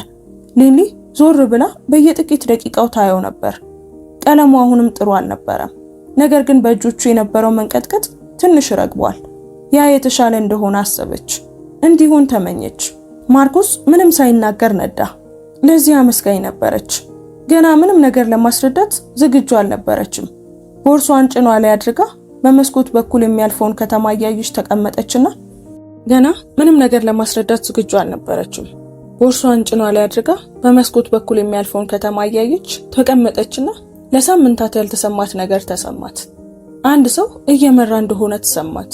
ሊሊ ዞር ብላ በየጥቂት ደቂቃው ታየው ነበር። ቀለሙ አሁንም ጥሩ አልነበረም። ነገር ግን በእጆቹ የነበረው መንቀጥቀጥ ትንሽ ረግቧል። ያ የተሻለ እንደሆነ አሰበች። እንዲሆን ተመኘች። ማርኮስ ምንም ሳይናገር ነዳ። ለዚህ አመስጋኝ ነበረች። ገና ምንም ነገር ለማስረዳት ዝግጁ አልነበረችም። ቦርሷን ጭኗ ላይ አድርጋ በመስኮት በኩል የሚያልፈውን ከተማ እያየች ተቀመጠችና ገና ምንም ነገር ለማስረዳት ዝግጁ አልነበረችም። ቦርሷን ጭኗ ላይ አድርጋ በመስኮት በኩል የሚያልፈውን ከተማ እያየች ተቀመጠችና ለሳምንታት ያልተሰማት ነገር ተሰማት። አንድ ሰው እየመራ እንደሆነ ተሰማት።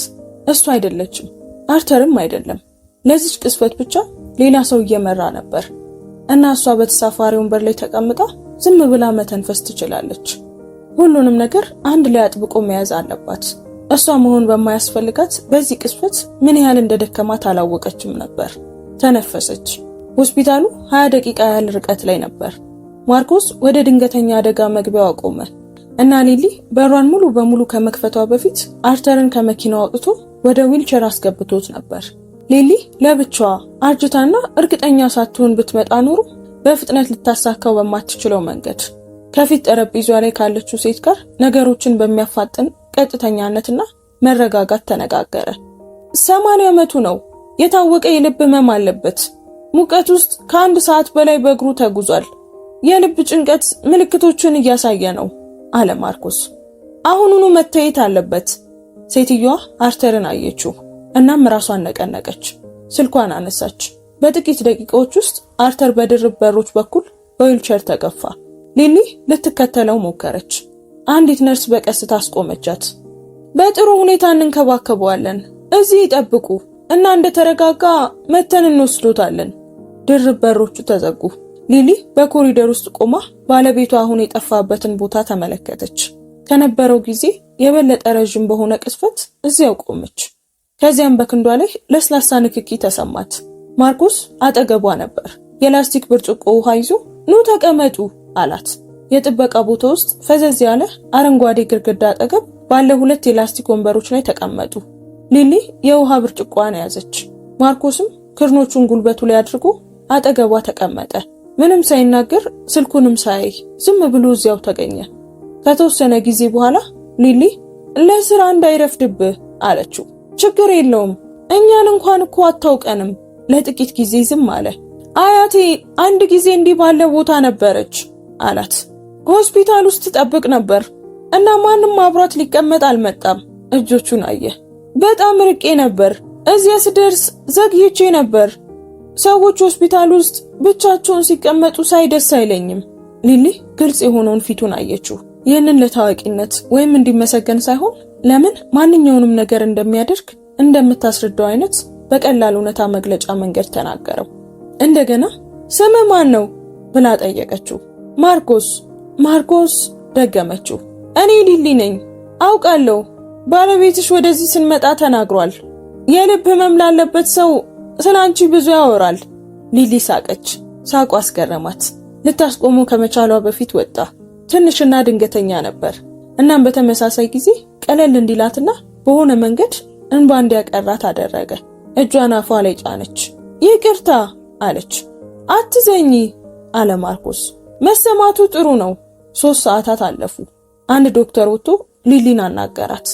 እሱ አይደለችም፣ አርተርም አይደለም። ለዚች ቅስፈት ብቻ ሌላ ሰው እየመራ ነበር እና እሷ በተሳፋሪ ወንበር ላይ ተቀምጣ ዝም ብላ መተንፈስ ትችላለች። ሁሉንም ነገር አንድ ላይ አጥብቆ መያዝ አለባት። እሷ መሆን በማያስፈልጋት በዚህ ቅስፈት ምን ያህል እንደደከማት አላወቀችም ነበር። ተነፈሰች። ሆስፒታሉ 20 ደቂቃ ያህል ርቀት ላይ ነበር። ማርቆስ ወደ ድንገተኛ አደጋ መግቢያው አቆመ እና ሊሊ በሯን ሙሉ በሙሉ ከመክፈቷ በፊት አርተርን ከመኪናው አውጥቶ ወደ ዊልቸር አስገብቶት ነበር። ሊሊ ለብቻዋ አርጅታና እርግጠኛ ሳትሆን ብትመጣ ኖሮ በፍጥነት ልታሳካው በማትችለው መንገድ ከፊት ጠረጴዛ ላይ ካለችው ሴት ጋር ነገሮችን በሚያፋጥን ቀጥተኛነትና መረጋጋት ተነጋገረ። 80 ዓመቱ ነው። የታወቀ የልብ ህመም አለበት። ሙቀት ውስጥ ከ1 ሰዓት በላይ በእግሩ ተጉዟል። የልብ ጭንቀት ምልክቶችን እያሳየ ነው አለ ማርቆስ። አሁኑኑ መታየት አለበት። ሴትዮዋ አርተርን አየችው። እናም ራሷን ነቀነቀች። ስልኳን አነሳች። በጥቂት ደቂቃዎች ውስጥ አርተር በድርብ በሮች በኩል በዊልቸር ተገፋ። ሊሊ ልትከተለው ሞከረች። አንዲት ነርስ በቀስታ አስቆመቻት። በጥሩ ሁኔታ እንንከባከበዋለን፣ እዚህ ይጠብቁ እና እንደተረጋጋ መተን እንወስዶታለን። ድርብ በሮቹ ተዘጉ። ሊሊ በኮሪደር ውስጥ ቆማ ባለቤቷ አሁን የጠፋበትን ቦታ ተመለከተች። ከነበረው ጊዜ የበለጠ ረጅም በሆነ ቅስፈት እዚያው ቆመች። ከዚያም በክንዷ ላይ ለስላሳ ንክኪ ተሰማት። ማርቆስ አጠገቧ ነበር። የላስቲክ ብርጭቆ ውሃ ይዞ ኑ ተቀመጡ አላት። የጥበቃ ቦታ ውስጥ ፈዘዝ ያለ አረንጓዴ ግድግዳ አጠገብ ባለ 2 የላስቲክ ወንበሮች ላይ ተቀመጡ። ሊሊ የውሃ ብርጭቆዋን ያዘች። ማርቆስም ክርኖቹን ጉልበቱ ላይ አድርጎ አጠገቧ ተቀመጠ። ምንም ሳይናገር ስልኩንም ሳያይ ዝም ብሎ እዚያው ተገኘ። ከተወሰነ ጊዜ በኋላ ሊሊ ለስራ እንዳይረፍድብህ አለችው። ችግር የለውም፣ እኛን እንኳን እኮ አታውቀንም። ለጥቂት ጊዜ ዝም አለ። አያቴ አንድ ጊዜ እንዲህ ባለ ቦታ ነበረች አላት። ሆስፒታል ውስጥ ትጠብቅ ነበር እና ማንም አብሯት ሊቀመጥ አልመጣም። እጆቹን አየ። በጣም ርቄ ነበር። እዚያ ስደርስ ዘግይቼ ነበር። ሰዎች ሆስፒታል ውስጥ ብቻቸውን ሲቀመጡ ሳይ ደስ አይለኝም። ሊሊ ግልጽ የሆነውን ፊቱን አየችው። ይህንን ለታዋቂነት ወይም እንዲመሰገን ሳይሆን ለምን ማንኛውንም ነገር እንደሚያደርግ እንደምታስረዳው አይነት በቀላል እውነታ መግለጫ መንገድ ተናገረው። እንደገና ስም ማን ነው ብላ ጠየቀችው። ማርቆስ ደገመችው። እኔ ሊሊ ነኝ። አውቃለሁ፣ ባለቤትሽ ወደዚህ ስንመጣ ተናግሯል። የልብ ህመም ላለበት ሰው ስላንቺ ብዙ ያወራል። ሊሊ ሳቀች። ሳቋ አስገረማት። ልታስቆሙ ከመቻሏ በፊት ወጣ። ትንሽና ድንገተኛ ነበር። እናም በተመሳሳይ ጊዜ ቀለል እንዲላትና በሆነ መንገድ እንባ እንዲያቀራት አደረገ። እጇን አፏ ላይ ጫነች። ይቅርታ አለች። አትዘኚ አለ ማርቆስ። መሰማቱ ጥሩ ነው። 3 ሰዓታት አለፉ። አንድ ዶክተር ወጥቶ ሊሊን አናገራት።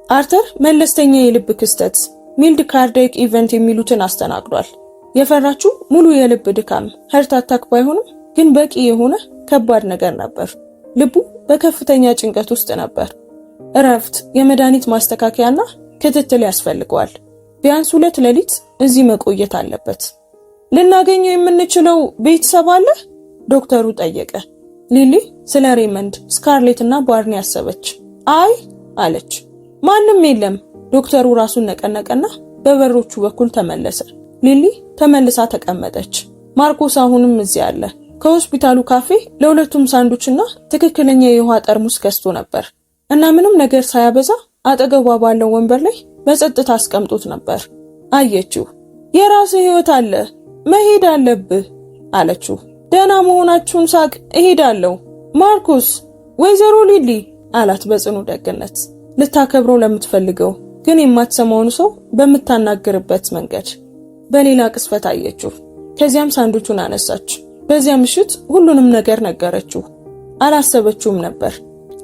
አርተር መለስተኛ የልብ ክስተት ሚልድ ካርዲያክ ኢቨንት የሚሉትን አስተናግዷል። የፈራችው ሙሉ የልብ ድካም ሀርት አታክ ባይሆንም ግን በቂ የሆነ ከባድ ነገር ነበር። ልቡ በከፍተኛ ጭንቀት ውስጥ ነበር። እረፍት፣ የመድኃኒት ማስተካከያና ክትትል ያስፈልገዋል። ቢያንስ 2 ሌሊት እዚህ መቆየት አለበት። ልናገኘው የምንችለው ቤተሰብ አለ? ዶክተሩ ጠየቀ። ሊሊ ስለ ሬመንድ፣ ስካርሌት እና ባርኒ አሰበች። አይ አለች። ማንም የለም። ዶክተሩ ራሱን ነቀነቀና በበሮቹ በኩል ተመለሰ። ሊሊ ተመልሳ ተቀመጠች። ማርቆስ አሁንም እዚያ አለ። ከሆስፒታሉ ካፌ ለሁለቱም ሳንዱችና ትክክለኛ የውሃ ጠርሙስ ገዝቶ ነበር እና ምንም ነገር ሳያበዛ አጠገቧ ባለው ወንበር ላይ በጸጥታ አስቀምጦት ነበር። አየችው። የራስህ ህይወት አለ፣ መሄድ አለብህ አለችው። ደህና መሆናችሁን ሳቅ፣ እሄዳለሁ። ማርቆስ፣ ወይዘሮ ሊሊ አላት በጽኑ ደግነት። ልታከብረው ለምትፈልገው ግን የማትሰማውን ሰው በምታናግርበት መንገድ። በሌላ ቅስፈት አየችው። ከዚያም ሳንዱቹን አነሳች። በዚያ ምሽት ሁሉንም ነገር ነገረችው። አላሰበችውም ነበር።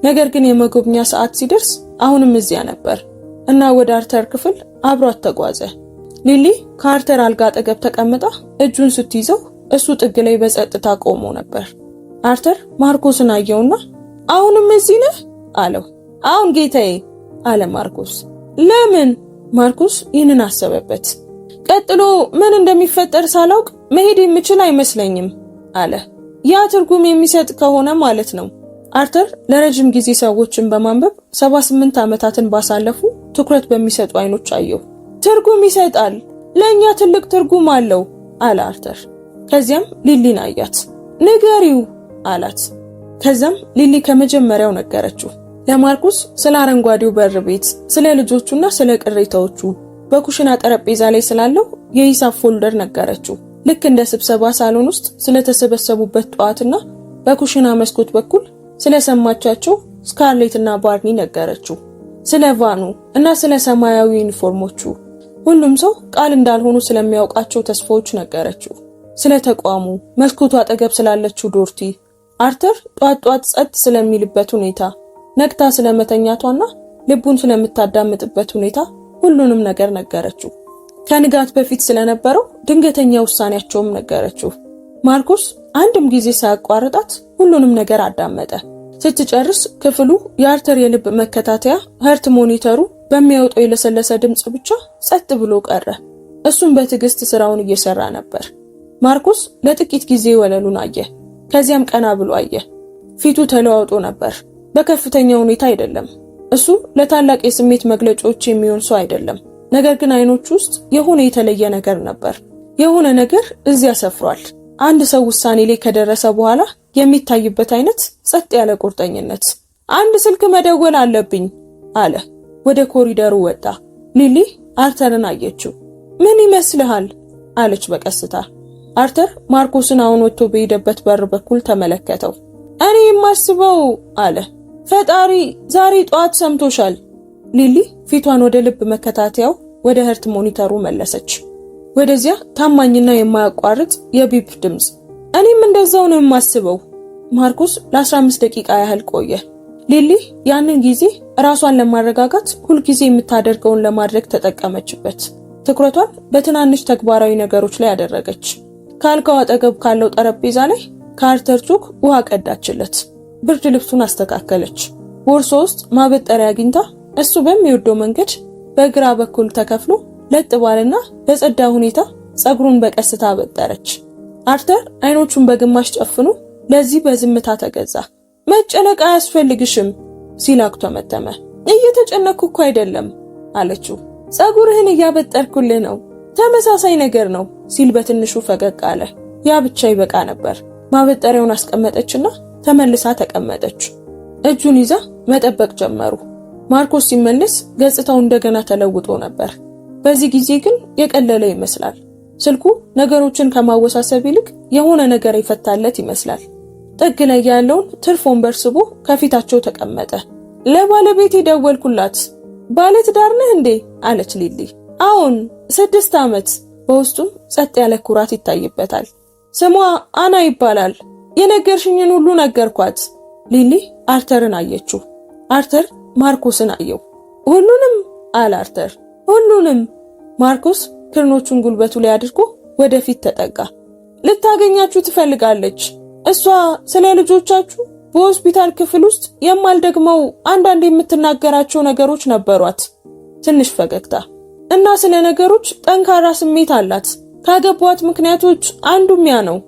ነገር ግን የመጎብኛ ሰዓት ሲደርስ አሁንም እዚያ ነበር እና ወደ አርተር ክፍል አብሯት ተጓዘ። ሊሊ ከአርተር አልጋ አጠገብ ተቀምጣ እጁን ስትይዘው እሱ ጥግ ላይ በጸጥታ ቆሞ ነበር። አርተር ማርቆስን አየውና አሁንም እዚህ ነህ አለው። አሁን ጌታዬ አለ ማርኮስ። ለምን? ማርኮስ ይህንን አሰበበት። ቀጥሎ ምን እንደሚፈጠር ሳላውቅ መሄድ የምችል አይመስለኝም አለ። ያ ትርጉም የሚሰጥ ከሆነ ማለት ነው። አርተር ለረጅም ጊዜ ሰዎችን በማንበብ 78 ዓመታትን ባሳለፉ ትኩረት በሚሰጡ አይኖች አየው። ትርጉም ይሰጣል፣ ለኛ ትልቅ ትርጉም አለው አለ አርተር። ከዚያም ሊሊን አያት። ንገሪው አላት። ከዛም ሊሊ ከመጀመሪያው ነገረችው። ለማርኮስ ስለ አረንጓዴው በር ቤት፣ ስለ ልጆቹና ስለ ቅሬታዎቹ፣ በኩሽና ጠረጴዛ ላይ ስላለው የሂሳብ ፎልደር ነገረችው። ልክ እንደ ስብሰባ ሳሎን ውስጥ ስለተሰበሰቡበት ጠዋትና በኩሽና መስኮት በኩል ስለሰማቻቸው ስካርሌትና ባርኒ ነገረችው። ስለ ቫኑ እና ስለ ሰማያዊ ዩኒፎርሞቹ፣ ሁሉም ሰው ቃል እንዳልሆኑ ስለሚያውቃቸው ተስፋዎች ነገረችው። ስለ ተቋሙ፣ መስኮቱ አጠገብ ስላለችው ዶርቲ፣ አርተር ጧት ጸጥ ስለሚልበት ሁኔታ፣ ነቅታ ስለመተኛቷና ልቡን ስለምታዳምጥበት ሁኔታ ሁሉንም ነገር ነገረችው። ከንጋት በፊት ስለነበረው ድንገተኛ ውሳኔያቸውም ነገረችው። ማርኮስ አንድም ጊዜ ሳያቋርጣት ሁሉንም ነገር አዳመጠ። ስትጨርስ ክፍሉ የአርተር የልብ መከታተያ ሀርት ሞኒተሩ በሚያወጣው የለሰለሰ ድምጽ ብቻ ጸጥ ብሎ ቀረ። እሱም በትዕግስት ስራውን እየሰራ ነበር። ማርኮስ ለጥቂት ጊዜ ወለሉን አየ። ከዚያም ቀና ብሎ አየ። ፊቱ ተለዋውጦ ነበር። በከፍተኛ ሁኔታ አይደለም። እሱ ለታላቅ የስሜት መግለጫዎች የሚሆን ሰው አይደለም። ነገር ግን አይኖቹ ውስጥ የሆነ የተለየ ነገር ነበር። የሆነ ነገር እዚያ ሰፍሯል። አንድ ሰው ውሳኔ ላይ ከደረሰ በኋላ የሚታይበት አይነት ጸጥ ያለ ቁርጠኝነት። አንድ ስልክ መደወል አለብኝ አለ። ወደ ኮሪደሩ ወጣ። ሊሊ አርተርን አየችው። ምን ይመስልሃል አለች በቀስታ። አርተር ማርኮስን አሁን ወጥቶ በሄደበት በር በኩል ተመለከተው። እኔ የማስበው አለ፣ ፈጣሪ ዛሬ ጠዋት ሰምቶሻል። ሊሊ ፊቷን ወደ ልብ መከታተያው ወደ ሀርት ሞኒተሩ መለሰች። ወደዚያ ታማኝና የማያቋርጥ የቢፕ ድምጽ። እኔም እንደዛው ነው የማስበው። ማርኮስ ለ15 ደቂቃ ያህል ቆየ። ሊሊ ያንን ጊዜ ራሷን ለማረጋጋት ሁልጊዜ የምታደርገውን ለማድረግ ተጠቀመችበት። ትኩረቷን በትናንሽ ተግባራዊ ነገሮች ላይ ያደረገች። ካልጋው አጠገብ ካለው ጠረጴዛ ላይ ከአርተር ጆክ ውሃ ቀዳችለት። ብርድ ልብሱን አስተካከለች። ቦርሳ ውስጥ ማበጠሪያ አግኝታ እሱ በሚወደው መንገድ በግራ በኩል ተከፍሎ ለጥ ባለና በጸዳ ሁኔታ ጸጉሩን በቀስታ አበጠረች። አርተር አይኖቹን በግማሽ ጨፍኖ ለዚህ በዝምታ ተገዛ። መጨነቅ አያስፈልግሽም ሲል አኩተመተመ። እየተጨነቅኩ እኮ አይደለም አለችው። ጸጉርህን እያበጠርኩልህ ነው፣ ተመሳሳይ ነገር ነው ሲል በትንሹ ፈገግ አለ። ያ ብቻ ይበቃ ነበር። ማበጠሪያውን አስቀመጠችና ተመልሳ ተቀመጠች። እጁን ይዛ መጠበቅ ጀመሩ። ማርኮስ ሲመለስ ገጽታው እንደገና ተለውጦ ነበር። በዚህ ጊዜ ግን የቀለለ ይመስላል። ስልኩ ነገሮችን ከማወሳሰብ ይልቅ የሆነ ነገር ይፈታለት ይመስላል። ጥግ ላይ ያለውን ትርፍ ወንበር ስቦ ከፊታቸው ተቀመጠ። ለባለቤቴ ደወልኩላት። ባለትዳር ነህ እንዴ አለች ሊሊ። አዎን 6 ዓመት። በውስጡም ጸጥ ያለ ኩራት ይታይበታል። ስሟ አና ይባላል። የነገርሽኝን ሁሉ ነገርኳት። ሊሊ አርተርን አየችው። አርተር ማርኮስን አየው። ሁሉንም አለ አርተር። ሁሉንም። ማርኮስ ክርኖቹን ጉልበቱ ላይ አድርጎ ወደፊት ተጠጋ። ልታገኛችሁ ትፈልጋለች። እሷ ስለ ልጆቻችሁ በሆስፒታል ክፍል ውስጥ የማልደግመው አንዳንድ የምትናገራቸው ነገሮች ነበሯት። ትንሽ ፈገግታ እና ስለ ነገሮች ጠንካራ ስሜት አላት። ካገቧት ምክንያቶች አንዱም ያ ነው።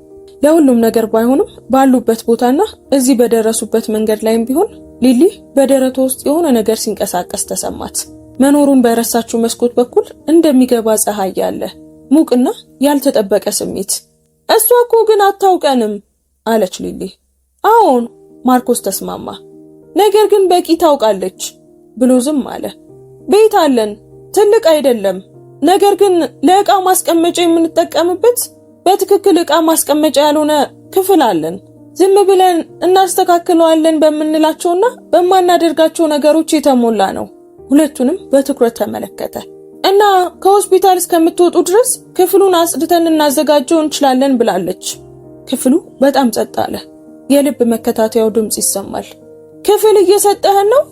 ለሁሉም ነገር ባይሆንም ባሉበት ቦታና እዚህ በደረሱበት መንገድ ላይም ቢሆን ሊሊ በደረቷ ውስጥ የሆነ ነገር ሲንቀሳቀስ ተሰማት። መኖሩን በረሳችው መስኮት በኩል እንደሚገባ ፀሐይ ያለ ሙቅና ያልተጠበቀ ስሜት። እሷ እኮ ግን አታውቀንም አለች ሊሊ። አዎን ማርኮስ ተስማማ። ነገር ግን በቂ ታውቃለች ብሎ ዝም አለ። ቤት አለን፣ ትልቅ አይደለም። ነገር ግን ለዕቃ ማስቀመጫ የምንጠቀምበት በትክክል ዕቃ ማስቀመጫ ያልሆነ ክፍል አለን። ዝም ብለን እናስተካክለዋለን በምንላቸውና በማናደርጋቸው ነገሮች የተሞላ ነው። ሁለቱንም በትኩረት ተመለከተ። እና ከሆስፒታል እስከምትወጡ ድረስ ክፍሉን አጽድተን እናዘጋጀው እንችላለን ብላለች። ክፍሉ በጣም ጸጥ አለ። የልብ መከታተያው ድምጽ ይሰማል። ክፍል እየሰጠህን ነው?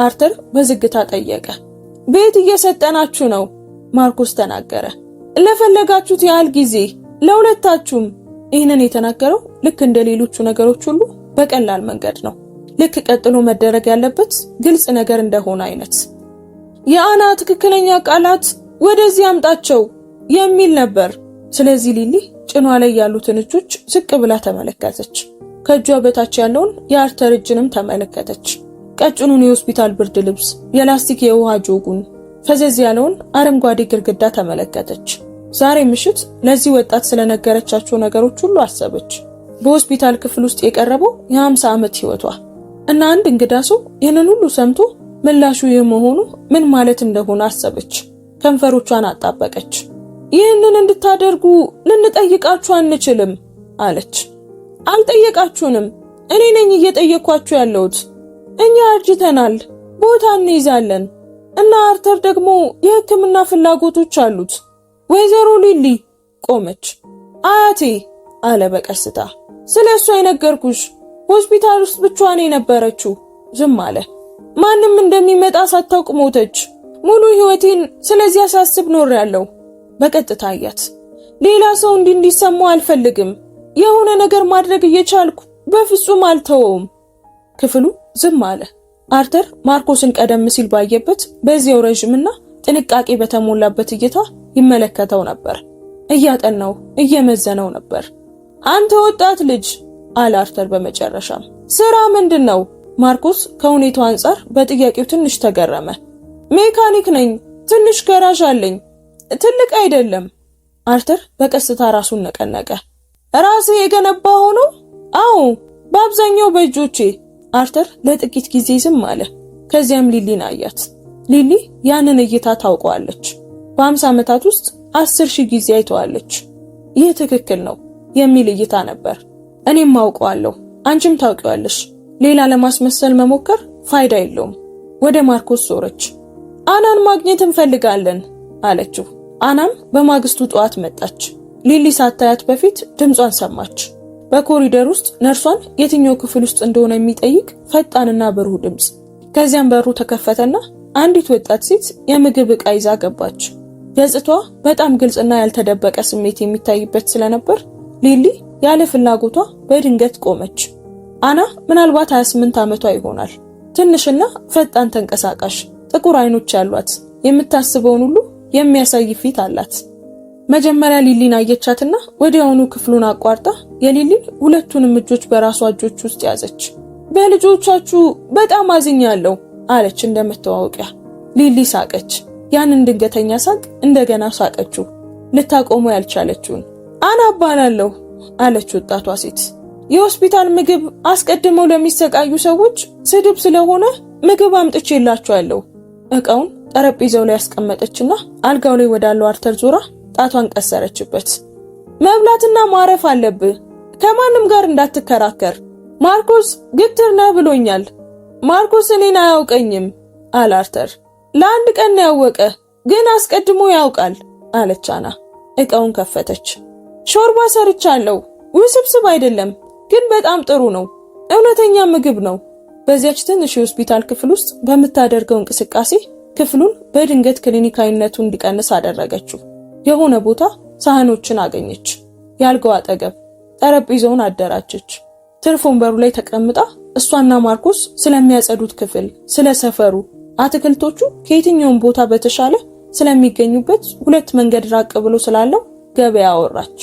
አርተር በዝግታ ጠየቀ። ቤት እየሰጠናችሁ ነው ማርኮስ ተናገረ። ለፈለጋችሁት ያህል ጊዜ ለሁለታችሁም። ይህንን የተናገረው ልክ እንደ ሌሎቹ ነገሮች ሁሉ በቀላል መንገድ ነው። ልክ ቀጥሎ መደረግ ያለበት ግልጽ ነገር እንደሆነ አይነት። የአና ትክክለኛ ቃላት ወደዚህ አምጣቸው የሚል ነበር። ስለዚህ ሊሊ ጭኗ ላይ ያሉትን እጆች ዝቅ ብላ ተመለከተች። ከእጇ በታች ያለውን የአርተር እጅንም ተመለከተች። ቀጭኑን የሆስፒታል ብርድ ልብስ፣ የላስቲክ የውሃ ጆጉን፣ ፈዘዝ ያለውን አረንጓዴ ግድግዳ ተመለከተች። ዛሬ ምሽት ለዚህ ወጣት ስለነገረቻቸው ነገሮች ሁሉ አሰበች። በሆስፒታል ክፍል ውስጥ የቀረበው የ50 ዓመት ህይወቷ እና አንድ እንግዳ ሰው ይህንን ሁሉ ሰምቶ ምላሹ ይህ መሆኑ ምን ማለት እንደሆነ አሰበች። ከንፈሮቿን አጣበቀች። ይህንን እንድታደርጉ ልንጠይቃችሁ አንችልም አለች። አልጠየቃችሁንም፣ እኔ ነኝ እየጠየኳችሁ ያለሁት። እኛ አርጅተናል፣ ቦታ እንይዛለን እና አርተር ደግሞ የሕክምና ፍላጎቶች አሉት። ወይዘሮ ሊሊ ቆመች። አያቴ አለ በቀስታ። ስለሷ የነገርኩሽ ሆስፒታል ውስጥ ብቻዋን የነበረችው። ዝም አለ። ማንም እንደሚመጣ ሳታውቅ ሞተች። ሙሉ ህይወቴን ስለዚህ አሳስብ ኖሬያለሁ። በቀጥታ አያት። ሌላ ሰው እንዲሰማው አልፈልግም። የሆነ ነገር ማድረግ እየቻልኩ በፍጹም አልተወውም። ክፍሉ ዝም አለ። አርተር ማርኮስን ቀደም ሲል ባየበት በዚያው ረዥምና ጥንቃቄ በተሞላበት እይታ ይመለከተው ነበር። እያጠናው እየመዘነው ነበር። አንተ ወጣት ልጅ አለ አርተር በመጨረሻም። ስራ ምንድነው? ማርኮስ ከሁኔታው አንጻር በጥያቄው ትንሽ ተገረመ። ሜካኒክ ነኝ፣ ትንሽ ገራዥ አለኝ፣ ትልቅ አይደለም። አርተር በቀስታ ራሱን ነቀነቀ። ራሴ የገነባ ሆኖ? አዎ፣ በአብዛኛው በእጆቼ። አርተር ለጥቂት ጊዜ ዝም አለ። ከዚያም ሊሊን አያት። ሊሊ ያንን እይታ ታውቀዋለች። በ50 ዓመታት ውስጥ 10,000 ጊዜ አይተዋለች። ይህ ትክክል ነው የሚል እይታ ነበር። እኔም አውቀዋለሁ፣ አንቺም ታውቂዋለሽ። ሌላ ለማስመሰል መሞከር ፋይዳ የለውም። ወደ ማርኮስ ዞረች። አናን ማግኘት እንፈልጋለን አለችው። አናም በማግስቱ ጠዋት መጣች። ሊሊ ሳታያት በፊት ድምጿን ሰማች። በኮሪደር ውስጥ ነርሷን የትኛው ክፍል ውስጥ እንደሆነ የሚጠይቅ ፈጣንና ብሩህ ድምጽ። ከዚያም በሩ ተከፈተና አንዲት ወጣት ሴት የምግብ ዕቃ ይዛ ገባች። ገጽታዋ በጣም ግልጽና ያልተደበቀ ስሜት የሚታይበት ስለነበር ሊሊ ያለ ፍላጎቷ በድንገት ቆመች። አና ምናልባት 28 ዓመቷ ይሆናል። ትንሽና ፈጣን ተንቀሳቃሽ፣ ጥቁር አይኖች ያሏት፣ የምታስበውን ሁሉ የሚያሳይ ፊት አላት። መጀመሪያ ሊሊን አየቻትና ወዲያውኑ ክፍሉን አቋርጣ የሊሊን ሁለቱንም እጆች በራሷ እጆች ውስጥ ያዘች። በልጆቻችሁ በጣም አዝኛለሁ አለች እንደመተዋወቂያ። ሊሊ ሳቀች። ያንን ድንገተኛ ሳቅ እንደገና ሳቀችው፣ ልታቆመው ያልቻለችውን። አና እባላለሁ አለች ወጣቷ ሴት። የሆስፒታል ምግብ አስቀድመው ለሚሰቃዩ ሰዎች ስድብ ስለሆነ ምግብ አምጥቼላችኋለሁ። ዕቃውን ጠረጴዛው ላይ ያስቀመጠችና አልጋው ላይ ወዳለው አርተር ዞራ ጣቷን ቀሰረችበት። መብላትና ማረፍ አለብህ። ከማንም ጋር እንዳትከራከር። ማርኮስ ግትር ነህ ብሎኛል። ማርኮስ እኔን አያውቀኝም አለ አርተር። ለአንድ ቀን ነው ያወቀ፣ ግን አስቀድሞ ያውቃል አለች አና። ዕቃውን ከፈተች። ሾርባ ሰርቻለሁ። ውስብስብ አይደለም፣ ግን በጣም ጥሩ ነው። እውነተኛ ምግብ ነው። በዚያች ትንሽ የሆስፒታል ክፍል ውስጥ በምታደርገው እንቅስቃሴ ክፍሉን በድንገት ክሊኒካዊነቱ እንዲቀንስ አደረገችው። የሆነ ቦታ ሳህኖችን አገኘች። ያልጋው አጠገብ ጠረጴዛውን አደራጀች። ትርፍ ወንበሩ ላይ ተቀምጣ እሷና ማርኮስ ስለሚያጸዱት ክፍል፣ ስለ ሰፈሩ፣ አትክልቶቹ ከየትኛውም ቦታ በተሻለ ስለሚገኙበት ሁለት መንገድ ራቅ ብሎ ስላለው ገበያ አወራች።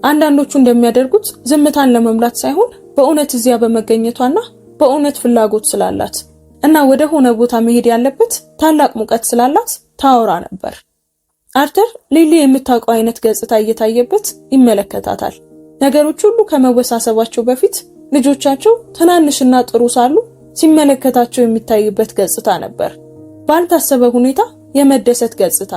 አንዳንዶቹ እንደሚያደርጉት ዝምታን ለመምላት ሳይሆን በእውነት እዚያ በመገኘቷና በእውነት ፍላጎት ስላላት እና ወደ ሆነ ቦታ መሄድ ያለበት ታላቅ ሙቀት ስላላት ታወራ ነበር። አርተር ሊሊ የምታውቀው አይነት ገጽታ እየታየበት ይመለከታታል። ነገሮች ሁሉ ከመወሳሰባቸው በፊት ልጆቻቸው ትናንሽና ጥሩ ሳሉ ሲመለከታቸው የሚታይበት ገጽታ ነበር። ባልታሰበ ሁኔታ የመደሰት ገጽታ።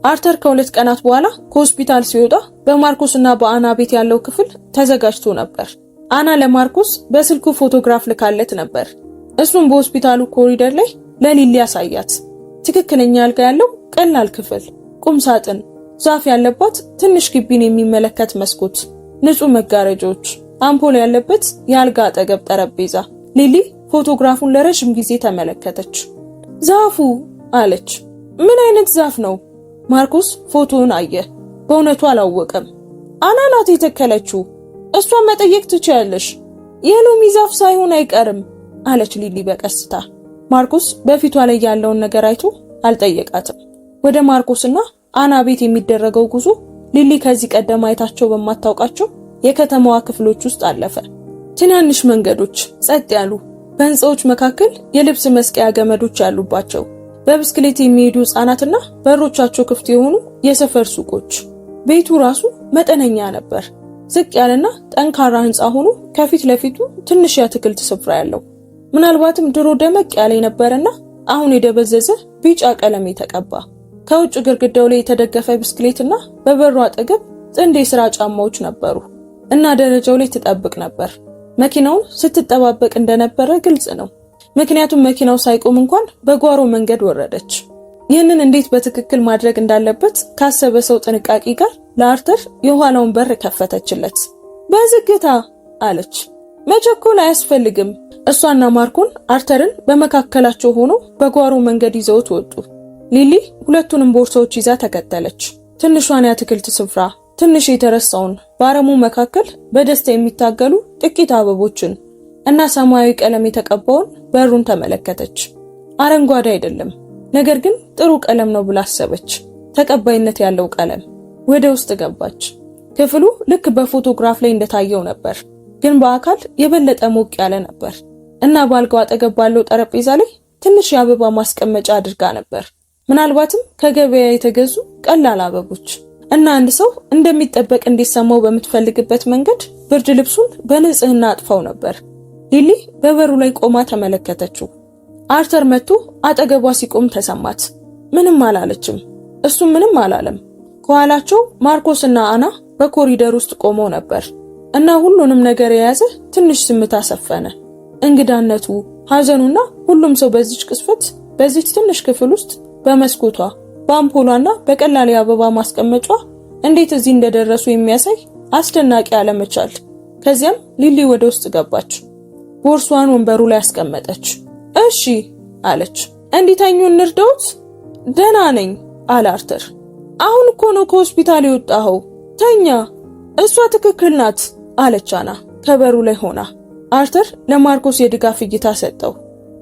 አርተር ከ2 ቀናት በኋላ ከሆስፒታል ሲወጣ በማርኮስና በአና ቤት ያለው ክፍል ተዘጋጅቶ ነበር። አና ለማርኮስ በስልኩ ፎቶግራፍ ልካለት ነበር። እሱም በሆስፒታሉ ኮሪደር ላይ ለሊሊ ያሳያት። ትክክለኛ አልጋ ያለው ቀላል ክፍል፣ ቁም ሳጥን፣ ዛፍ ያለባት ትንሽ ግቢን የሚመለከት መስኮት፣ ንጹህ መጋረጃዎች፣ አምፖል ያለበት የአልጋ አጠገብ ጠረጴዛ። ሊሊ ፎቶግራፉን ለረጅም ጊዜ ተመለከተች። ዛፉ አለች። ምን አይነት ዛፍ ነው? ማርኮስ ፎቶውን አየ። በእውነቱ አላወቀም። አና ናት የተከለችው። እሷን መጠየቅ ትችያለሽ። የሎሚ ዛፍ ሳይሆን አይቀርም አለች ሊሊ በቀስታ። ማርኮስ በፊቷ ላይ ያለውን ነገር አይቶ አልጠየቃትም። ወደ ማርቆስና አና ቤት የሚደረገው ጉዞ ሊሊ ከዚህ ቀደም አይታቸው በማታውቃቸው የከተማዋ ክፍሎች ውስጥ አለፈ። ትናንሽ መንገዶች፣ ጸጥ ያሉ በህንጻዎች መካከል የልብስ መስቀያ ገመዶች ያሉባቸው፣ በብስክሌት የሚሄዱ ህጻናትና በሮቻቸው ክፍት የሆኑ የሰፈር ሱቆች። ቤቱ ራሱ መጠነኛ ነበር። ዝቅ ያለና ጠንካራ ህንጻ ሆኖ ከፊት ለፊቱ ትንሽ የአትክልት ስፍራ ያለው፣ ምናልባትም ድሮ ደመቅ ያለ ነበርና አሁን የደበዘዘ ቢጫ ቀለም የተቀባ። ከውጭ ግድግዳው ላይ የተደገፈ ብስክሌትና በበሩ አጠገብ ጥንድ የሥራ ጫማዎች ነበሩ እና ደረጃው ላይ ትጠብቅ ነበር። መኪናውን ስትጠባበቅ እንደነበረ ግልጽ ነው። ምክንያቱም መኪናው ሳይቆም እንኳን በጓሮ መንገድ ወረደች። ይህንን እንዴት በትክክል ማድረግ እንዳለበት ካሰበ ሰው ጥንቃቄ ጋር ለአርተር የኋላውን በር ከፈተችለት። በዝግታ አለች። መቸኮል አያስፈልግም። እሷና ማርኮን አርተርን በመካከላቸው ሆኖ በጓሮ መንገድ ይዘውት ወጡ። ሊሊ ሁለቱንም ቦርሳዎች ይዛ ተከተለች። ትንሿን የአትክልት ስፍራ፣ ትንሽ የተረሳውን በአረሙ መካከል በደስታ የሚታገሉ ጥቂት አበቦችን እና ሰማያዊ ቀለም የተቀባውን በሩን ተመለከተች። አረንጓዴ አይደለም፣ ነገር ግን ጥሩ ቀለም ነው ብላ አሰበች። ተቀባይነት ያለው ቀለም። ወደ ውስጥ ገባች። ክፍሉ ልክ በፎቶግራፍ ላይ እንደታየው ነበር፣ ግን በአካል የበለጠ ሞቅ ያለ ነበር እና በአልጋው አጠገብ ባለው ጠረጴዛ ላይ ትንሽ የአበባ ማስቀመጫ አድርጋ ነበር። ምናልባትም ከገበያ የተገዙ ቀላል አበቦች እና አንድ ሰው እንደሚጠበቅ እንዲሰማው በምትፈልግበት መንገድ ብርድ ልብሱን በንጽህና አጥፋው ነበር። ሊሊ በበሩ ላይ ቆማ ተመለከተችው። አርተር መጥቶ አጠገቧ ሲቆም ተሰማት። ምንም አላለችም፣ እሱም ምንም አላለም። ከኋላቸው ማርቆስና አና በኮሪደር ውስጥ ቆመው ነበር እና ሁሉንም ነገር የያዘ ትንሽ ዝምታ ሰፈነ። እንግዳነቱ፣ ሐዘኑና ሁሉም ሰው በዚች ቅስፈት በዚች ትንሽ ክፍል ውስጥ በመስኮቷ በአምፖሏና በቀላል የአበባ ማስቀመጫ እንዴት እዚህ እንደደረሱ የሚያሳይ አስደናቂ አለመቻል። ከዚያም ሊሊ ወደ ውስጥ ገባች። ቦርሷን ወንበሩ ላይ አስቀመጠች። እሺ አለች። እንዲተኙ እንርዳውት? ደህና ነኝ አለ አርተር። አሁን እኮ ነው ከሆስፒታል የወጣኸው፣ ተኛ። እሷ ትክክል ናት አለች አና ከበሩ ላይ ሆና። አርተር ለማርቆስ የድጋፍ እይታ ሰጠው።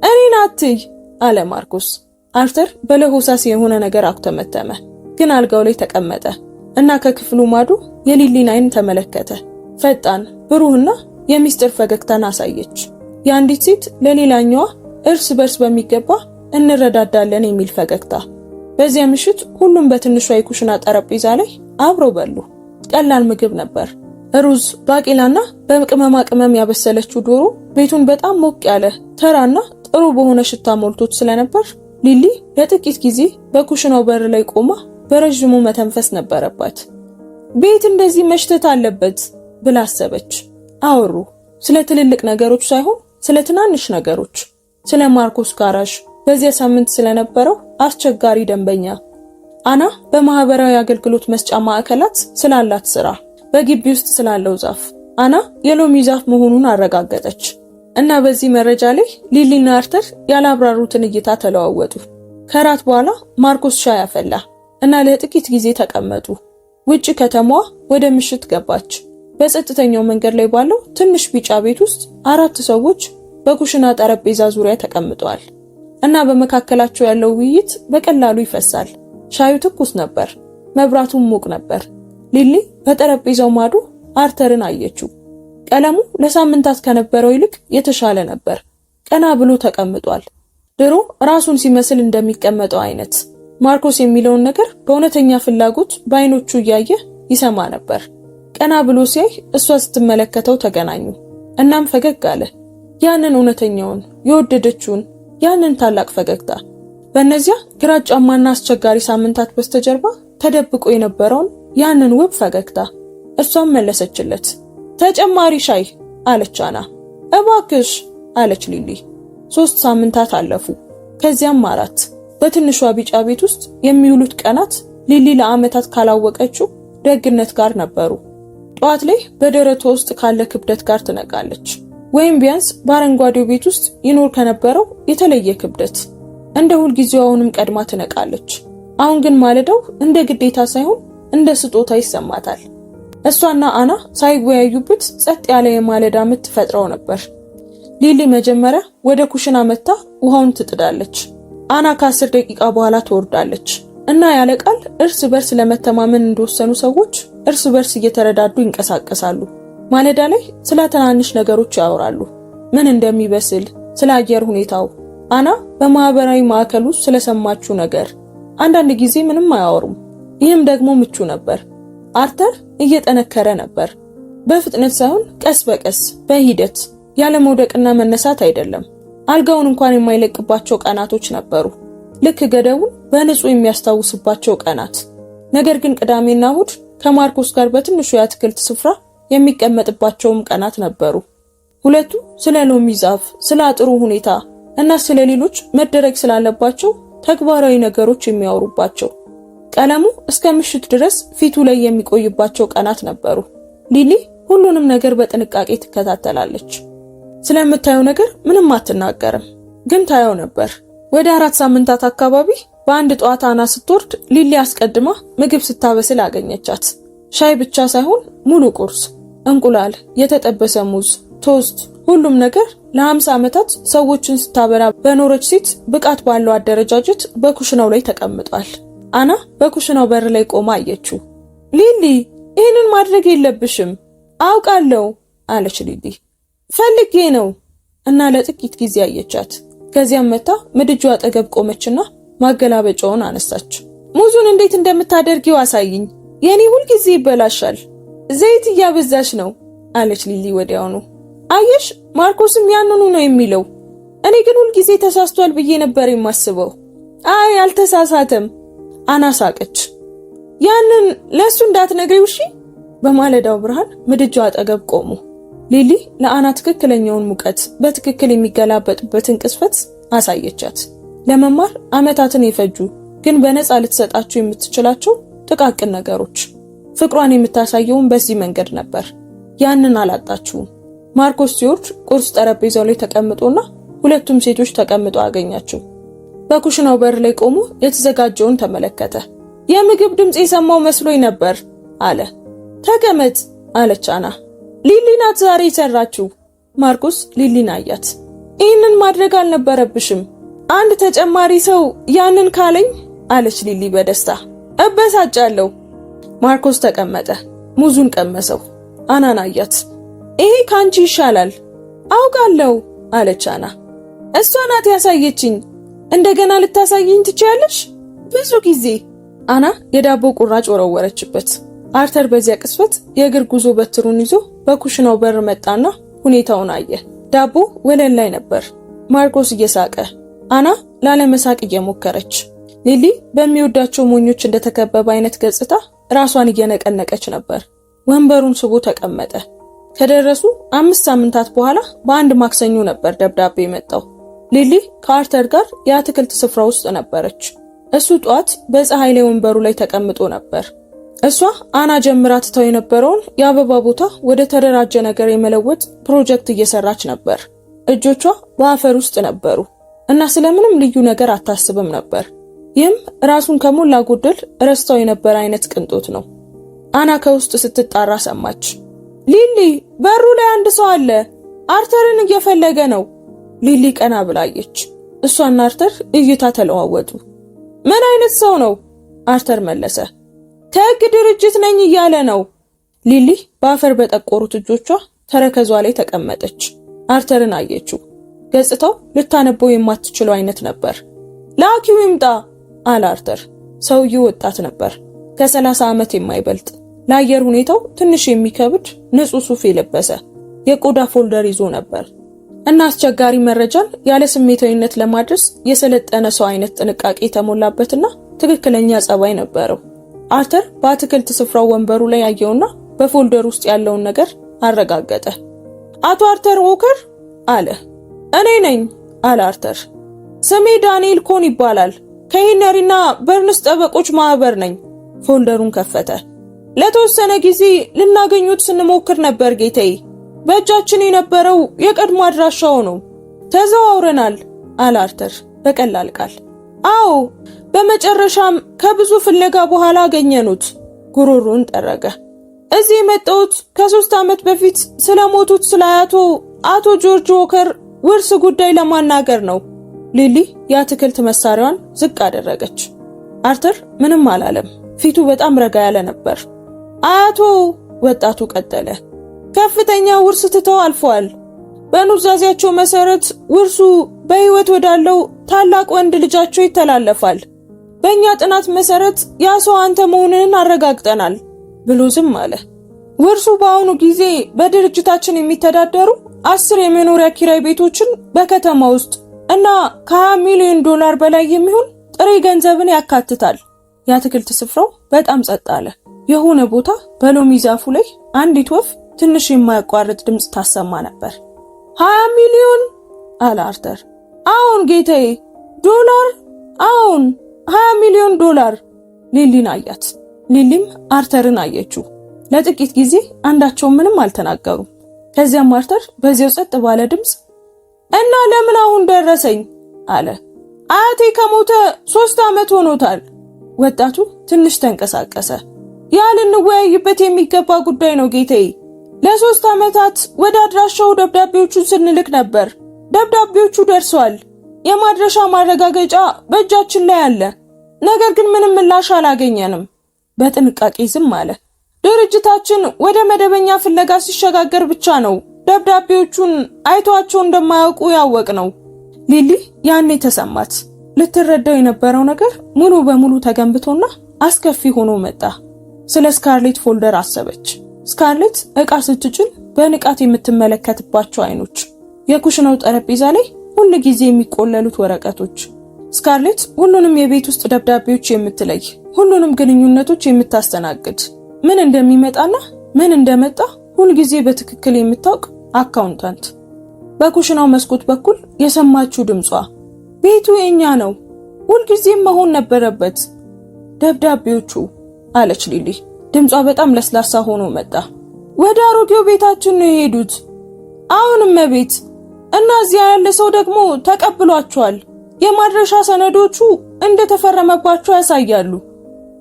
እኔን አትይ አለ ማርቆስ። አርተር በለሆሳስ የሆነ ነገር አኩተመተመ፣ ግን አልጋው ላይ ተቀመጠ እና ከክፍሉ ማዶ የሊሊን አይን ተመለከተ። ፈጣን፣ ብሩህና የሚስጥር ፈገግታን አሳየች። የአንዲት ሴት ለሌላኛዋ እርስ በርስ በሚገባ እንረዳዳለን የሚል ፈገግታ። በዚያ ምሽት ሁሉም በትንሿ የኩሽና ጠረጴዛ ላይ አብረው በሉ። ቀላል ምግብ ነበር። ሩዝ፣ ባቄላና በቅመማ ቅመም ያበሰለችው ዶሮ ቤቱን በጣም ሞቅ ያለ ተራና ጥሩ በሆነ ሽታ ሞልቶት ስለነበር ሊሊ ለጥቂት ጊዜ በኩሽናው በር ላይ ቆማ በረጅሙ መተንፈስ ነበረባት። ቤት እንደዚህ መሽተት አለበት ብላ አሰበች። አወሩ። ስለ ትልልቅ ነገሮች ሳይሆን ስለ ትናንሽ ነገሮች፣ ስለ ማርቆስ ጋራዥ፣ በዚያ ሳምንት ስለነበረው አስቸጋሪ ደንበኛ፣ አና በማህበራዊ አገልግሎት መስጫ ማዕከላት ስላላት ስራ፣ በግቢ ውስጥ ስላለው ዛፍ። አና የሎሚ ዛፍ መሆኑን አረጋገጠች እና በዚህ መረጃ ላይ ሊሊና አርተር ያላብራሩትን እይታ ተለዋወጡ። ከራት በኋላ ማርቆስ ሻይ አፈላ እና ለጥቂት ጊዜ ተቀመጡ። ውጪ ከተማዋ ወደ ምሽት ገባች። በጸጥተኛው መንገድ ላይ ባለው ትንሽ ቢጫ ቤት ውስጥ 4 ሰዎች በኩሽና ጠረጴዛ ዙሪያ ተቀምጠዋል እና በመካከላቸው ያለው ውይይት በቀላሉ ይፈሳል። ሻዩ ትኩስ ነበር፣ መብራቱም ሙቅ ነበር። ሊሊ በጠረጴዛው ማዶ አርተርን አየችው። ቀለሙ ለሳምንታት ከነበረው ይልቅ የተሻለ ነበር። ቀና ብሎ ተቀምጧል፣ ድሮ ራሱን ሲመስል እንደሚቀመጠው አይነት። ማርቆስ የሚለውን ነገር በእውነተኛ ፍላጎት በአይኖቹ እያየ ይሰማ ነበር። ቀና ብሎ ሲያይ እሷ ስትመለከተው ተገናኙ። እናም ፈገግ አለ። ያንን እውነተኛውን የወደደችውን ያንን ታላቅ ፈገግታ። በእነዚያ ግራጫማና አስቸጋሪ ሳምንታት በስተጀርባ ተደብቆ የነበረውን ያንን ውብ ፈገግታ። እሷም መለሰችለት። ተጨማሪ ሻይ አለች አና። እባክሽ አለች ሊሊ። 3 ሳምንታት አለፉ፣ ከዚያም 4። በትንሿ ቢጫ ቤት ውስጥ የሚውሉት ቀናት ሊሊ ለዓመታት ካላወቀችው ደግነት ጋር ነበሩ። ጠዋት ላይ በደረቷ ውስጥ ካለ ክብደት ጋር ትነቃለች፣ ወይም ቢያንስ በአረንጓዴው ቤት ውስጥ ይኖር ከነበረው የተለየ ክብደት። እንደ ሁልጊዜው አሁንም ቀድማ ትነቃለች። አሁን ግን ማለዳው እንደ ግዴታ ሳይሆን እንደ ስጦታ ይሰማታል። እሷና አና ሳይወያዩበት ጸጥ ያለ የማለዳ ምት ፈጥረው ነበር። ሊሊ መጀመሪያ ወደ ኩሽና መጥታ ውሃውን ትጥዳለች አና ከ10 ደቂቃ በኋላ ትወርዳለች እና ያለ ቃል እርስ በርስ ለመተማመን እንደወሰኑ ሰዎች እርስ በርስ እየተረዳዱ ይንቀሳቀሳሉ። ማለዳ ላይ ስለ ትናንሽ ነገሮች ያወራሉ። ምን እንደሚበስል፣ ስለ አየር ሁኔታው፣ አና በማህበራዊ ማዕከል ውስጥ ስለሰማችው ነገር። አንዳንድ ጊዜ ምንም አያወሩም። ይህም ደግሞ ምቹ ነበር። አርተር እየጠነከረ ነበር። በፍጥነት ሳይሆን ቀስ በቀስ በሂደት፣ ያለ መውደቅና መነሳት አይደለም። አልጋውን እንኳን የማይለቅባቸው ቀናቶች ነበሩ። ልክ ገደቡን በንጹህ የሚያስታውስባቸው ቀናት። ነገር ግን ቅዳሜና እሁድ ከማርኮስ ጋር በትንሹ የአትክልት ስፍራ የሚቀመጥባቸውም ቀናት ነበሩ። ሁለቱ ስለ ሎሚ ዛፍ፣ ስለ አጥሩ ሁኔታ እና ስለ ሌሎች መደረግ ስላለባቸው ተግባራዊ ነገሮች የሚያወሩባቸው። ቀለሙ እስከ ምሽት ድረስ ፊቱ ላይ የሚቆይባቸው ቀናት ነበሩ። ሊሊ ሁሉንም ነገር በጥንቃቄ ትከታተላለች። ስለምታየው ነገር ምንም አትናገርም፣ ግን ታየው ነበር። ወደ 4 ሳምንታት አካባቢ በአንድ ጠዋት አና ስትወርድ ሊሊ አስቀድማ ምግብ ስታበስል አገኘቻት። ሻይ ብቻ ሳይሆን ሙሉ ቁርስ፣ እንቁላል፣ የተጠበሰ ሙዝ፣ ቶስት፣ ሁሉም ነገር ለ50 ዓመታት ሰዎችን ስታበላ በኖረች ሴት ብቃት ባለው አደረጃጀት በኩሽናው ላይ ተቀምጧል። አና በኩሽናው በር ላይ ቆማ አየችው። ሊሊ ይህንን ማድረግ የለብሽም አውቃለሁ አለች ሊሊ። ፈልጌ ነው እና ለጥቂት ጊዜ አየቻት። ከዚያም መታ ምድጃው አጠገብ ቆመችና ማገላበጫውን አነሳች። ሙዙን እንዴት እንደምታደርጊው አሳይኝ፣ የኔ ሁሉ ጊዜ ይበላሻል፣ ዘይት እያበዛሽ ነው አለች ሊሊ ወዲያውኑ። አየሽ ማርኮስም ያንኑ ነው የሚለው፣ እኔ ግን ሁሉ ጊዜ ተሳስቷል ብዬ ነበር የማስበው። አይ አልተሳሳተም። አና ሳቀች። ያንን ለሱ እንዳትነግሪው እሺ። በማለዳው ብርሃን ምድጃው አጠገብ ቆሙ። ሊሊ ለአና ትክክለኛውን ሙቀት በትክክል የሚገላበጥበትን ቅስፈት አሳየቻት። ለመማር ዓመታትን የፈጁ ግን በነፃ ልትሰጣቸው የምትችላቸው ጥቃቅን ነገሮች። ፍቅሯን የምታሳየውን በዚህ መንገድ ነበር። ያንን አላጣችውም። ማርኮስ ሲወርድ ቁርስ ጠረጴዛው ላይ ተቀምጦና ሁለቱም ሴቶች ተቀምጠው አገኛቸው። በኩሽናው በር ላይ ቆሞ የተዘጋጀውን ተመለከተ። የምግብ ድምጽ የሰማው መስሎኝ ነበር አለ። ተቀመጥ አለች አና። ሊሊ ናት ዛሬ የሰራችው። ማርኮስ ሊሊን አያት። ይህንን ማድረግ አልነበረብሽም፣ አንድ ተጨማሪ ሰው ያንን ካለኝ አለች ሊሊ በደስታ። እበሳጫለሁ። ማርኮስ ተቀመጠ። ሙዙን ቀመሰው። አናን አያት። ይሄ ካንቺ ይሻላል። አውቃለሁ አለች አና። እሷ ናት ያሳየችኝ። እንደገና ልታሳየኝ ትችያለሽ? ብዙ ጊዜ። አና የዳቦ ቁራጭ ወረወረችበት። አርተር በዚያ ቅስፈት የእግር ጉዞ በትሩን ይዞ በኩሽናው በር መጣና ሁኔታውን አየ። ዳቦ ወለል ላይ ነበር። ማርኮስ እየሳቀ፣ አና ላለመሳቅ እየሞከረች። ሊሊ በሚወዳቸው ሞኞች እንደተከበበ አይነት ገጽታ ራሷን እየነቀነቀች ነበር። ወንበሩን ስቦ ተቀመጠ። ከደረሱ 5 ሳምንታት በኋላ በአንድ ማክሰኞ ነበር ደብዳቤ የመጣው። ሊሊ ከአርተር ጋር የአትክልት ስፍራ ውስጥ ነበረች። እሱ ጧት በፀሐይ ላይ ወንበሩ ላይ ተቀምጦ ነበር። እሷ አና ጀምራ ትተው የነበረውን የአበባ ቦታ ወደ ተደራጀ ነገር የመለወጥ ፕሮጀክት እየሰራች ነበር። እጆቿ በአፈር ውስጥ ነበሩ እና ስለምንም ልዩ ነገር አታስብም ነበር። ይህም ራሱን ከሞላ ጎደል ረስታው የነበረ አይነት ቅንጦት ነው። አና ከውስጥ ስትጣራ ሰማች። ሊሊ በሩ ላይ አንድ ሰው አለ፣ አርተርን እየፈለገ ነው። ሊሊ ቀና ብላየች። እሷና አርተር እይታ ተለዋወጡ። ምን አይነት ሰው ነው? አርተር መለሰ። ከህግ ድርጅት ነኝ እያለ ነው። ሊሊ በአፈር በጠቆሩት እጆቿ ተረከዟ ላይ ተቀመጠች። አርተርን አየችው። ገጽታው ልታነበው የማትችለው አይነት ነበር። ላኪው ይምጣ አለ አርተር። ሰውየው ወጣት ነበር፣ ከ30 ዓመት የማይበልጥ። ለአየር ሁኔታው ትንሽ የሚከብድ ንጹህ ሱፍ የለበሰ የቆዳ ፎልደር ይዞ ነበር እና አስቸጋሪ መረጃን ያለ ስሜታዊነት ለማድረስ የሰለጠነ ሰው አይነት ጥንቃቄ የተሞላበትና ትክክለኛ ጸባይ ነበረው። አርተር በአትክልት ስፍራው ወንበሩ ላይ ያየውና በፎልደር ውስጥ ያለውን ነገር አረጋገጠ። አቶ አርተር ዎከር አለ። እኔ ነኝ አለ አርተር። ስሜ ዳንኤል ኮን ይባላል። ከሄነሪና በርንስ ጠበቆች ማህበር ነኝ። ፎልደሩን ከፈተ። ለተወሰነ ጊዜ ልናገኙት ስንሞክር ነበር ጌታዬ። በእጃችን የነበረው የቀድሞ አድራሻው ነው። ተዘዋውረናል አለ አርተር በቀላል ቃል። አዎ፣ በመጨረሻም ከብዙ ፍለጋ በኋላ አገኘኑት። ጉሮሮን ጠረገ። እዚህ የመጣሁት ከ3 ዓመት በፊት ስለሞቱት ስለ አቶ ጆርጅ ዎከር ውርስ ጉዳይ ለማናገር ነው። ሊሊ የአትክልት መሳሪያዋን ዝቅ አደረገች። አርተር ምንም አላለም። ፊቱ በጣም ረጋ ያለ ነበር። አያቶ ወጣቱ ቀጠለ፣ ከፍተኛ ውርስ ትተው አልፈዋል። በኑዛዜያቸው መሰረት ውርሱ በህይወት ወዳለው ታላቅ ወንድ ልጃቸው ይተላለፋል። በእኛ ጥናት መሰረት ያ ሰው አንተ መሆንህን አረጋግጠናል ብሎ ዝም አለ። ውርሱ በአሁኑ ጊዜ በድርጅታችን የሚተዳደሩ 10 የመኖሪያ ኪራይ ቤቶችን በከተማ ውስጥ እና $20 ሚሊዮን በላይ የሚሆን ጥሬ ገንዘብን ያካትታል። የአትክልት ስፍራው በጣም ጸጥ አለ። የሆነ ቦታ በሎሚ ዛፉ ላይ አንዲት ወፍ ትንሽ የማያቋርጥ ድምጽ ታሰማ ነበር። 20 ሚሊዮን አለ አርተር። አሁን ጌታዬ፣ ዶላር? አሁን $20 ሚሊዮን። ሊሊን አያት። ሊሊም አርተርን አየችው። ለጥቂት ጊዜ አንዳቸው ምንም አልተናገሩም። ከዚያም አርተር በዚያው ጸጥ ባለ ድምጽ እና ለምን አሁን ደረሰኝ አለ። አያቴ ከሞተ 3 ዓመት ሆኖታል። ወጣቱ ትንሽ ተንቀሳቀሰ። ያልንወያይበት የሚገባ ጉዳይ ነው ጌታዬ። ለ3 ዓመታት ወደ አድራሻው ደብዳቤዎቹን ስንልክ ነበር። ደብዳቤዎቹ ደርሰዋል። የማድረሻ ማረጋገጫ በእጃችን ላይ አለ። ነገር ግን ምንም ምላሽ አላገኘንም። በጥንቃቄ ዝም አለ። ድርጅታችን ወደ መደበኛ ፍለጋ ሲሸጋገር ብቻ ነው ደብዳቤዎቹን አይቷቸው እንደማያውቁ ያወቅነው። ሊሊ ያኔ ተሰማት። ልትረዳው የነበረው ነገር ሙሉ በሙሉ ተገንብቶና አስከፊ ሆኖ መጣ። ስለ ስካርሌት ፎልደር አሰበች። ስካርሌት ዕቃ ስትጭን በንቃት የምትመለከትባቸው አይኖች፣ የኩሽናው ጠረጴዛ ላይ ሁሉ ጊዜ የሚቆለሉት ወረቀቶች። ስካርሌት ሁሉንም የቤት ውስጥ ደብዳቤዎች የምትለይ፣ ሁሉንም ግንኙነቶች የምታስተናግድ፣ ምን እንደሚመጣና ምን እንደመጣ ሁሉ ጊዜ በትክክል የምታውቅ አካውንታንት። በኩሽናው መስኮት በኩል የሰማችው ድምጿ ቤቱ የኛ ነው፣ ሁልጊዜም መሆን ነበረበት። ደብዳቤዎቹ አለች ሊሊ። ድምጿ በጣም ለስላሳ ሆኖ መጣ። ወደ አሮጌው ቤታችን ነው የሄዱት። አሁንም ቤት እና እዚያ ያለ ሰው ደግሞ ተቀብሏቸዋል። የማድረሻ ሰነዶቹ እንደተፈረመባቸው ያሳያሉ።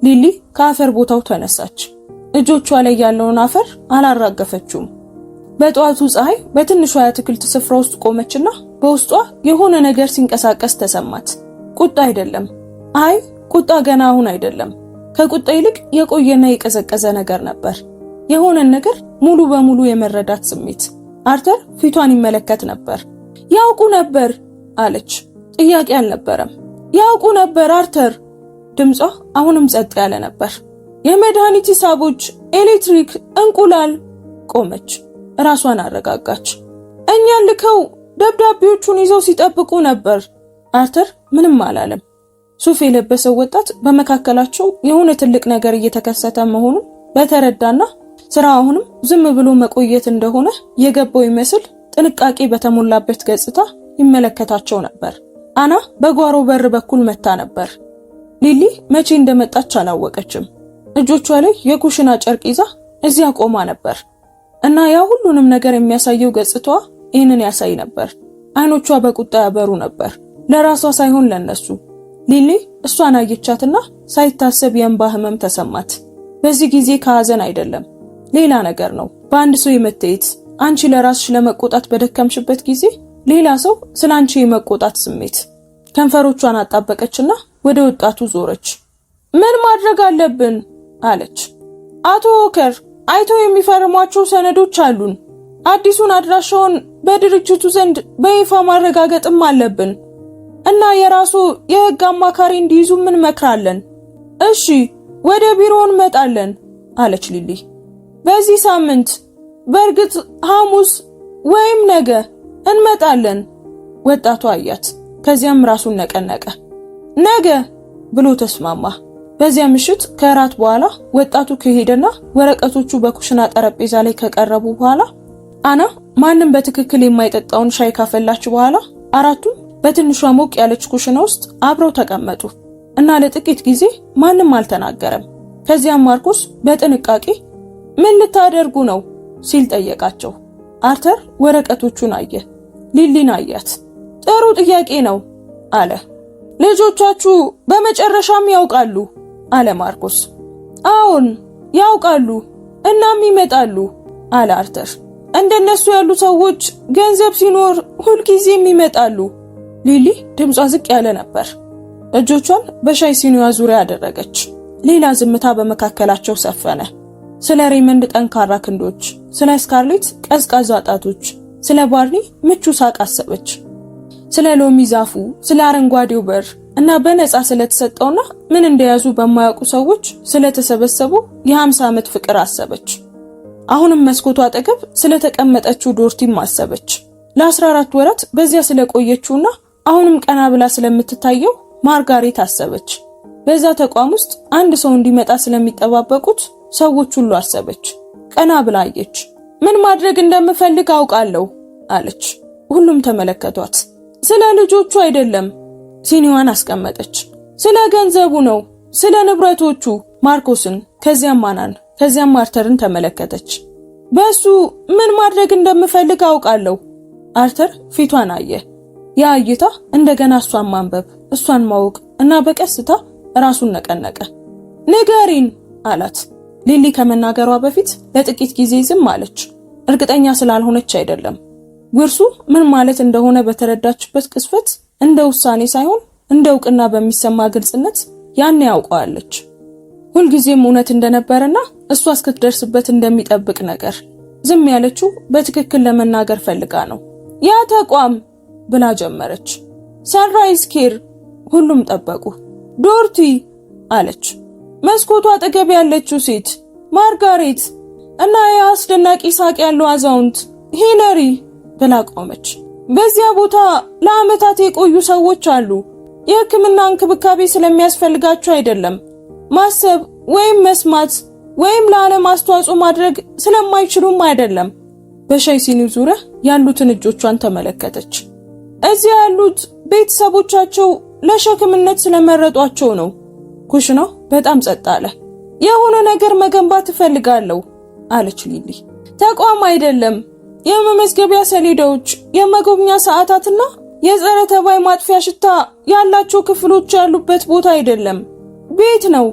ሊሊ ከአፈር ቦታው ተነሳች። እጆቿ ላይ ያለውን አፈር አላራገፈችውም። በጠዋቱ ፀሐይ በትንሿ የአትክልት ስፍራ ውስጥ ቆመችና በውስጧ የሆነ ነገር ሲንቀሳቀስ ተሰማት። ቁጣ አይደለም። አይ ቁጣ ገና አሁን አይደለም። ከቁጣ ይልቅ የቆየና የቀዘቀዘ ነገር ነበር። የሆነን ነገር ሙሉ በሙሉ የመረዳት ስሜት። አርተር ፊቷን ይመለከት ነበር። ያውቁ ነበር አለች። ጥያቄ አልነበረም። ያውቁ ነበር አርተር። ድምጿ አሁንም ጸጥ ያለ ነበር። የመድኃኒት ሂሳቦች፣ ኤሌክትሪክ፣ እንቁላል። ቆመች። ራሷን አረጋጋች። እኛን ልከው ደብዳቤዎቹን ይዘው ሲጠብቁ ነበር። አርተር ምንም አላለም። ሱፍ የለበሰው ወጣት በመካከላቸው የሆነ ትልቅ ነገር እየተከሰተ መሆኑን በተረዳና ስራ አሁንም ዝም ብሎ መቆየት እንደሆነ የገባው ይመስል ጥንቃቄ በተሞላበት ገጽታ ይመለከታቸው ነበር። አና በጓሮ በር በኩል መታ ነበር። ሊሊ መቼ እንደመጣች አላወቀችም። እጆቿ ላይ የኩሽና ጨርቅ ይዛ እዚያ ቆማ ነበር እና ያ ሁሉንም ነገር የሚያሳየው ገጽታዋ ይህንን ያሳይ ነበር። አይኖቿ በቁጣ ያበሩ ነበር፣ ለራሷ ሳይሆን ለነሱ። ሊሊ እሷን አየቻትና ሳይታሰብ የእንባ ህመም ተሰማት። በዚህ ጊዜ ከሐዘን አይደለም፣ ሌላ ነገር ነው። በአንድ ሰው የመታየት፣ አንቺ ለራስሽ ለመቆጣት በደከምሽበት ጊዜ ሌላ ሰው ስላንቺ የመቆጣት ስሜት። ከንፈሮቿን አጣበቀችና ወደ ወጣቱ ዞረች። ምን ማድረግ አለብን አለች። አቶ ዎከር አይተው የሚፈርሟቸው ሰነዶች አሉን። አዲሱን አድራሻውን በድርጅቱ ዘንድ በይፋ ማረጋገጥም አለብን እና የራሱ የህግ አማካሪ እንዲይዙ ምን መክራለን? እሺ ወደ ቢሮው እንመጣለን አለች ሊሊ። በዚህ ሳምንት፣ በእርግጥ ሐሙስ ወይም ነገ እንመጣለን። ወጣቱ አያት። ከዚያም ራሱን ነቀነቀ። ነገ ብሎ ተስማማ። በዚያ ምሽት ከራት በኋላ ወጣቱ ከሄደና ወረቀቶቹ በኩሽና ጠረጴዛ ላይ ከቀረቡ በኋላ አና ማንም በትክክል የማይጠጣውን ሻይ ካፈላች በኋላ አራቱም በትንሿ ሞቅ ያለች ኩሽና ውስጥ አብረው ተቀመጡ እና ለጥቂት ጊዜ ማንም አልተናገረም። ከዚያም ማርቆስ በጥንቃቄ ምን ልታደርጉ ነው ሲል ጠየቃቸው። አርተር ወረቀቶቹን አየ። ሊሊን አያት። ጥሩ ጥያቄ ነው አለ። ልጆቻችሁ በመጨረሻም ያውቃሉ አለ ማርቆስ። አዎን ያውቃሉ፣ እናም ይመጣሉ አለ አርተር። እንደነሱ ያሉ ሰዎች ገንዘብ ሲኖር ሁልጊዜም ይመጣሉ። ሊሊ ድምጿ ዝቅ ያለ ነበር። እጆቿን በሻይ ሲኒዋ ዙሪያ አደረገች። ሌላ ዝምታ በመካከላቸው ሰፈነ። ስለ ሬመንድ ጠንካራ ክንዶች፣ ስለ ስካርሌት ቀዝቃዛ ጣቶች፣ ስለ ባርኒ ምቹ ሳቅ አሰበች። ስለ ሎሚ ዛፉ፣ ስለ አረንጓዴው በር እና በነፃ ስለተሰጠውና ምን እንደያዙ በማያውቁ ሰዎች ስለተሰበሰቡ የ50 ዓመት ፍቅር አሰበች። አሁንም መስኮቷ አጠገብ ስለተቀመጠችው ዶርቲም አሰበች። ለ14 ወራት በዚያ ስለቆየችውና አሁንም ቀና ብላ ስለምትታየው ማርጋሬት አሰበች። በዛ ተቋም ውስጥ አንድ ሰው እንዲመጣ ስለሚጠባበቁት ሰዎች ሁሉ አሰበች። ቀና ብላ አየች። ምን ማድረግ እንደምፈልግ አውቃለሁ አለች። ሁሉም ተመለከቷት። ስለ ልጆቹ አይደለም። ሲኒዋን አስቀመጠች። ስለ ገንዘቡ ነው፣ ስለ ንብረቶቹ። ማርኮስን፣ ከዚያም አናን፣ ከዚያም አርተርን ተመለከተች። በሱ ምን ማድረግ እንደምፈልግ አውቃለሁ። አርተር ፊቷን አየ። ያ እይታ እንደገና እሷን ማንበብ፣ እሷን ማወቅ እና በቀስታ ራሱን ነቀነቀ። ንገሪን አላት። ሊሊ ከመናገሯ በፊት ለጥቂት ጊዜ ዝም አለች። እርግጠኛ ስላልሆነች አይደለም። ውርሱ ምን ማለት እንደሆነ በተረዳችበት ቅስፈት እንደ ውሳኔ ሳይሆን እንደ እውቅና በሚሰማ ግልጽነት ያን ያውቀዋለች። ሁልጊዜም እውነት እንደነበረና እሷ እስክትደርስበት እንደሚጠብቅ ነገር። ዝም ያለችው በትክክል ለመናገር ፈልጋ ነው። ያ ተቋም ብላ ጀመረች። ሰንራይዝ ኬር። ሁሉም ጠበቁ። ዶርቲ አለች። መስኮቷ አጠገብ ያለችው ሴት ማርጋሬት እና ያ አስደናቂ ሳቅ ያለው አዛውንት ሄነሪ ብላ ቆመች። በዚያ ቦታ ለዓመታት የቆዩ ሰዎች አሉ። የሕክምና እንክብካቤ ስለሚያስፈልጋቸው አይደለም፣ ማሰብ ወይም መስማት ወይም ለዓለም አስተዋጽኦ ማድረግ ስለማይችሉም አይደለም። በሻይ ሲኒው ዙሪያ ያሉትን እጆቿን ተመለከተች። እዚያ ያሉት ቤተሰቦቻቸው ለሸክምነት ስለመረጧቸው ነው። ኩሽናው በጣም ጸጥ አለ። የሆነ ነገር መገንባት እፈልጋለሁ አለች ሊሊ። ተቋም አይደለም፣ የመመዝገቢያ ሰሌዳዎች፣ የመጎብኛ ሰዓታትና የጸረ ተባይ ማጥፊያ ሽታ ያላቸው ክፍሎች ያሉበት ቦታ አይደለም። ቤት ነው።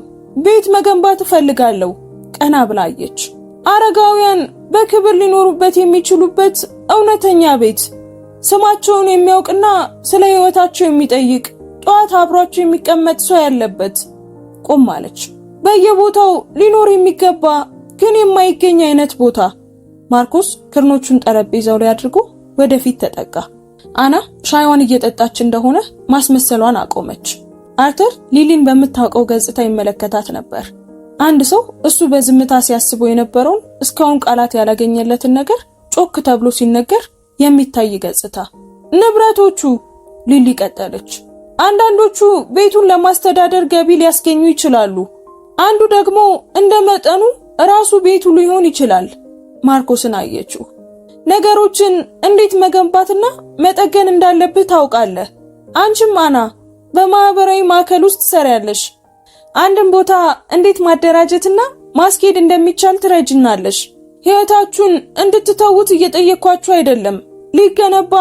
ቤት መገንባት እፈልጋለሁ። ቀና ብላ አየች። አረጋውያን በክብር ሊኖሩበት የሚችሉበት እውነተኛ ቤት፣ ስማቸውን የሚያውቅና ስለ ሕይወታቸው የሚጠይቅ ጧት አብሯቸው የሚቀመጥ ሰው ያለበት። ቆም አለች። በየቦታው ሊኖር የሚገባ ግን የማይገኝ አይነት ቦታ። ማርኮስ ክርኖቹን ጠረጴዛው ላይ አድርጎ ወደፊት ተጠጋ። አና ሻይዋን እየጠጣች እንደሆነ ማስመሰሏን አቆመች። አርተር ሊሊን በምታውቀው ገጽታ ይመለከታት ነበር። አንድ ሰው እሱ በዝምታ ሲያስበው የነበረውን እስካሁን ቃላት ያላገኘለትን ነገር ጮክ ተብሎ ሲነገር የሚታይ ገጽታ። ንብረቶቹ ሊሊ ቀጠለች። አንዳንዶቹ ቤቱን ለማስተዳደር ገቢ ሊያስገኙ ይችላሉ። አንዱ ደግሞ እንደ መጠኑ ራሱ ቤቱ ሊሆን ይችላል። ማርኮስን አየችው። ነገሮችን እንዴት መገንባትና መጠገን እንዳለብህ ታውቃለህ። አንቺም አና በማህበራዊ ማዕከል ውስጥ ትሰሪያለሽ። አንድን ቦታ እንዴት ማደራጀትና ማስኬድ እንደሚቻል ትረጅናለሽ። ሕይወታችሁን እንድትተውት እየጠየኳችሁ አይደለም። ሊገነባ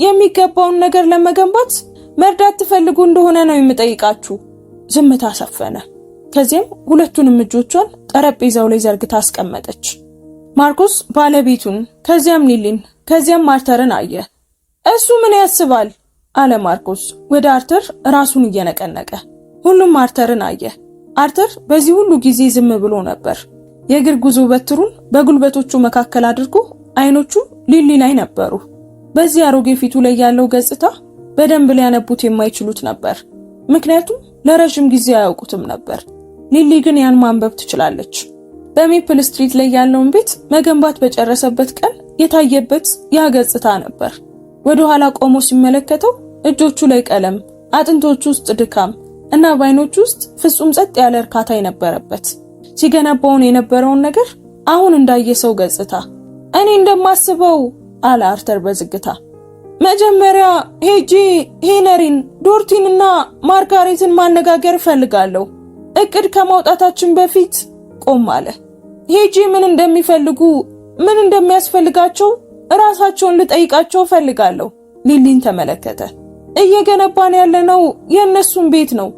የሚገባውን ነገር ለመገንባት መርዳት ትፈልጉ እንደሆነ ነው የምጠይቃችሁ። ዝምታ ሰፈነ። ከዚያም ሁለቱንም እጆቿን ጠረጴዛው ላይ ዘርግታ አስቀመጠች። ማርኮስ ባለቤቱን፣ ከዚያም ሊሊን፣ ከዚያም አርተርን አየ። እሱ ምን ያስባል አለ ማርኮስ ወደ አርተር ራሱን እየነቀነቀ። ሁሉም አርተርን አየ። አርተር በዚህ ሁሉ ጊዜ ዝም ብሎ ነበር። የእግር ጉዞ በትሩን በጉልበቶቹ መካከል አድርጎ አይኖቹ ሊሊ ላይ ነበሩ። በዚህ አሮጌ ፊቱ ላይ ያለው ገጽታ በደንብ ሊያነቡት የማይችሉት ነበር፣ ምክንያቱም ለረጅም ጊዜ አያውቁትም ነበር። ሊሊ ግን ያን ማንበብ ትችላለች። በሜፕል ስትሪት ላይ ያለውን ቤት መገንባት በጨረሰበት ቀን የታየበት ያ ገጽታ ነበር። ወደ ኋላ ቆሞ ሲመለከተው እጆቹ ላይ ቀለም፣ አጥንቶቹ ውስጥ ድካም እና በዓይኖቹ ውስጥ ፍጹም ጸጥ ያለ እርካታ የነበረበት ሲገነባውን የነበረውን ነገር አሁን እንዳየሰው ገጽታ። እኔ እንደማስበው አለ አርተር በዝግታ። መጀመሪያ ሄጄ ሄነሪን፣ ዶርቲንና ማርጋሬትን ማነጋገር እፈልጋለሁ። እቅድ ከማውጣታችን በፊት ቆም አለ። ሄጄ ምን እንደሚፈልጉ፣ ምን እንደሚያስፈልጋቸው ራሳቸውን ልጠይቃቸው እፈልጋለሁ። ሊሊን ተመለከተ። እየገነባን ያለነው የእነሱን ቤት ነው።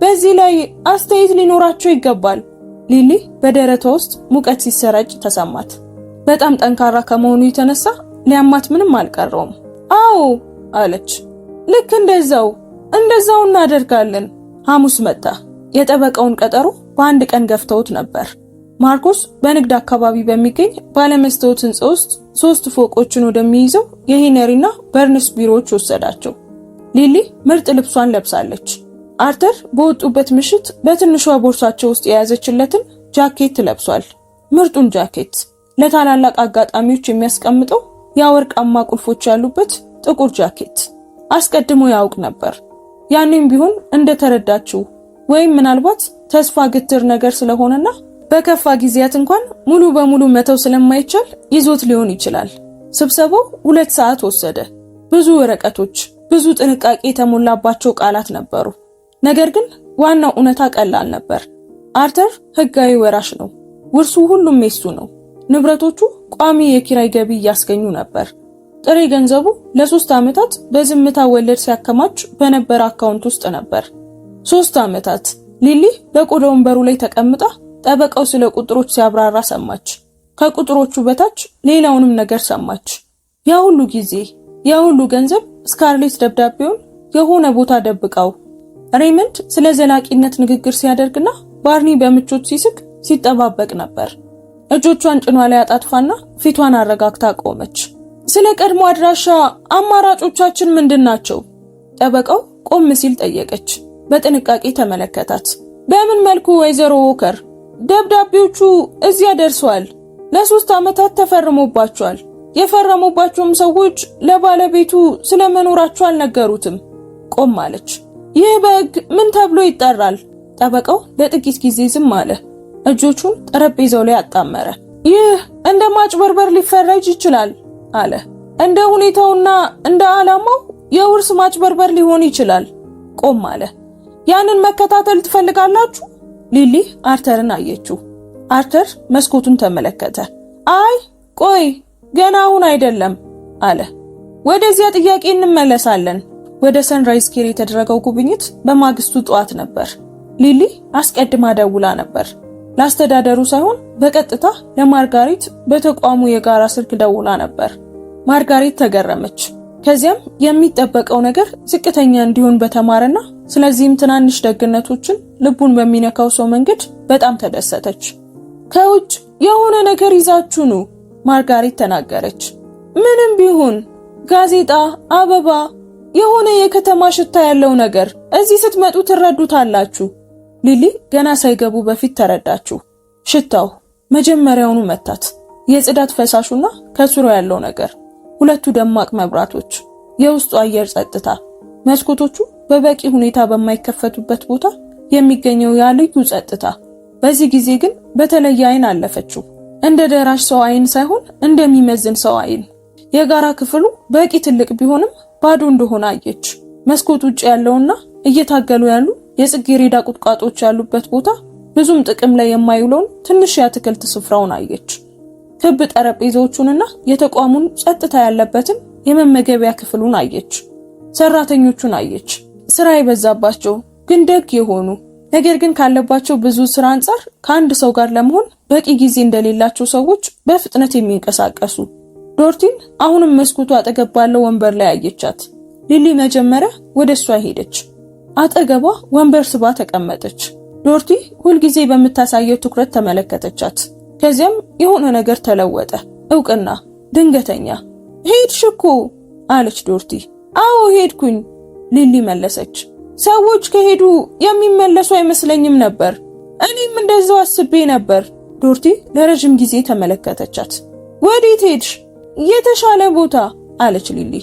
በዚህ ላይ አስተያየት ሊኖራቸው ይገባል። ሊሊ በደረቷ ውስጥ ሙቀት ሲሰራጭ ተሰማት። በጣም ጠንካራ ከመሆኑ የተነሳ ሊያማት ምንም አልቀረውም። አዎ አለች። ልክ እንደዛው እናደርጋለን። ሐሙስ መጣ። የጠበቃውን ቀጠሮ በአንድ ቀን ገፍተውት ነበር። ማርቆስ በንግድ አካባቢ በሚገኝ ባለመስታወት ህንጻ ውስጥ 3 ፎቆችን ወደሚይዘው የሄነሪና በርንስ ቢሮዎች ወሰዳቸው። ሊሊ ምርጥ ልብሷን ለብሳለች። አርተር በወጡበት ምሽት በትንሿ ቦርሳቸው ውስጥ የያዘችለትን ጃኬት ለብሷል። ምርጡን ጃኬት ለታላላቅ አጋጣሚዎች የሚያስቀምጠው የወርቃማ ቁልፎች ያሉበት ጥቁር ጃኬት አስቀድሞ ያውቅ ነበር። ያኔም ቢሆን እንደተረዳችው ወይም ምናልባት ተስፋ ግትር ነገር ስለሆነና በከፋ ጊዜያት እንኳን ሙሉ በሙሉ መተው ስለማይቻል ይዞት ሊሆን ይችላል። ስብሰባው 2 ሰዓት ወሰደ። ብዙ ወረቀቶች፣ ብዙ ጥንቃቄ የተሞላባቸው ቃላት ነበሩ። ነገር ግን ዋናው እውነታ ቀላል ነበር። አርተር ህጋዊ ወራሽ ነው። ውርሱ ሁሉም የሱ ነው። ንብረቶቹ ቋሚ የኪራይ ገቢ እያስገኙ ነበር። ጥሬ ገንዘቡ ለ3 ዓመታት በዝምታ ወለድ ሲያከማች በነበረ አካውንት ውስጥ ነበር። 3 ዓመታት። ሊሊ በቆዳ ወንበሩ ላይ ተቀምጣ ጠበቃው ስለ ቁጥሮች ሲያብራራ ሰማች። ከቁጥሮቹ በታች ሌላውንም ነገር ሰማች። ያ ሁሉ ጊዜ፣ ያ ሁሉ ገንዘብ ስካርሌት ደብዳቤውን የሆነ ቦታ ደብቃው፣ ሬይመንድ ስለ ዘላቂነት ንግግር ሲያደርግና ባርኒ በምቾት ሲስቅ ሲጠባበቅ ነበር። እጆቿን ጭኗ ላይ አጣጥፋና ፊቷን አረጋግታ ቆመች። ስለ ቀድሞ አድራሻ አማራጮቻችን ምንድናቸው? ጠበቃው ቆም ሲል ጠየቀች። በጥንቃቄ ተመለከታት። በምን መልኩ ወይዘሮ ዎከር? ደብዳቤዎቹ እዚያ ደርሰዋል። ለ3 ዓመታት ተፈርሞባቸዋል። የፈረሙባቸውም ሰዎች ለባለቤቱ ስለመኖራቸው አልነገሩትም። ቆም አለች። ይህ በሕግ ምን ተብሎ ይጠራል? ጠበቃው ለጥቂት ጊዜ ዝም አለ። እጆቹን ጠረጴዛው ላይ አጣመረ። ይህ እንደ ማጭበርበር ሊፈረጅ ይችላል አለ። እንደ ሁኔታውና እንደ ዓላማው የውርስ ማጭበርበር ሊሆን ይችላል። ቆም አለ። ያንን መከታተል ትፈልጋላችሁ? ሊሊ አርተርን አየችው። አርተር መስኮቱን ተመለከተ። አይ ቆይ፣ ገና አሁን አይደለም አለ። ወደዚያ ጥያቄ እንመለሳለን። ወደ ሰንራይዝ ኬር የተደረገው ጉብኝት በማግስቱ ጠዋት ነበር። ሊሊ አስቀድማ ደውላ ነበር። ለአስተዳደሩ ሳይሆን በቀጥታ ለማርጋሪት በተቋሙ የጋራ ስልክ ደውላ ነበር። ማርጋሪት ተገረመች። ከዚያም የሚጠበቀው ነገር ዝቅተኛ እንዲሆን በተማረና ስለዚህም ትናንሽ ደግነቶችን ልቡን በሚነካው ሰው መንገድ በጣም ተደሰተች። ከውጭ የሆነ ነገር ይዛችሁ ነው ማርጋሪት ተናገረች። ምንም ቢሆን ጋዜጣ፣ አበባ፣ የሆነ የከተማ ሽታ ያለው ነገር እዚህ ስትመጡ ትረዱታላችሁ። ሊሊ ገና ሳይገቡ በፊት ተረዳችሁ። ሽታው መጀመሪያውኑ መታት። የጽዳት ፈሳሹና ከስሩ ያለው ነገር፣ 2 ደማቅ መብራቶች፣ የውስጡ አየር ጸጥታ፣ መስኮቶቹ በበቂ ሁኔታ በማይከፈቱበት ቦታ የሚገኘው ያ ልዩ ጸጥታ። በዚህ ጊዜ ግን በተለየ አይን አለፈችው። እንደ ደራሽ ሰው አይን ሳይሆን እንደሚመዝን ሰው አይን። የጋራ ክፍሉ በቂ ትልቅ ቢሆንም ባዶ እንደሆነ አየች። መስኮት ውጭ ያለውና እየታገሉ ያሉ የጽጌረዳ ቁጥቋጦች ያሉበት ቦታ ብዙም ጥቅም ላይ የማይውለውን ትንሽ የአትክልት ስፍራውን አየች። ክብ ጠረጴዛዎቹንና የተቋሙን ጸጥታ ያለበትን የመመገቢያ ክፍሉን አየች። ሰራተኞቹን አየች። ስራ የበዛባቸው ግን ደግ የሆኑ፣ ነገር ግን ካለባቸው ብዙ ስራ አንጻር ከአንድ ሰው ጋር ለመሆን በቂ ጊዜ እንደሌላቸው ሰዎች በፍጥነት የሚንቀሳቀሱ። ዶርቲን አሁንም መስኮቱ አጠገብ ባለው ወንበር ላይ አየቻት። ሊሊ መጀመሪያ ወደሷ ሄደች። አጠገቧ ወንበር ስባ ተቀመጠች። ዶርቲ ሁልጊዜ በምታሳየው ትኩረት ተመለከተቻት። ከዚያም የሆነ ነገር ተለወጠ። እውቅና፣ ድንገተኛ። ሄድሽ እኮ አለች ዶርቲ። አዎ ሄድኩኝ ሊሊ መለሰች። ሰዎች ከሄዱ የሚመለሱ አይመስለኝም ነበር። እኔም እንደዛው አስቤ ነበር። ዶርቲ ለረጅም ጊዜ ተመለከተቻት። ወዴት ሄድሽ? የተሻለ ቦታ አለች ሊሊ።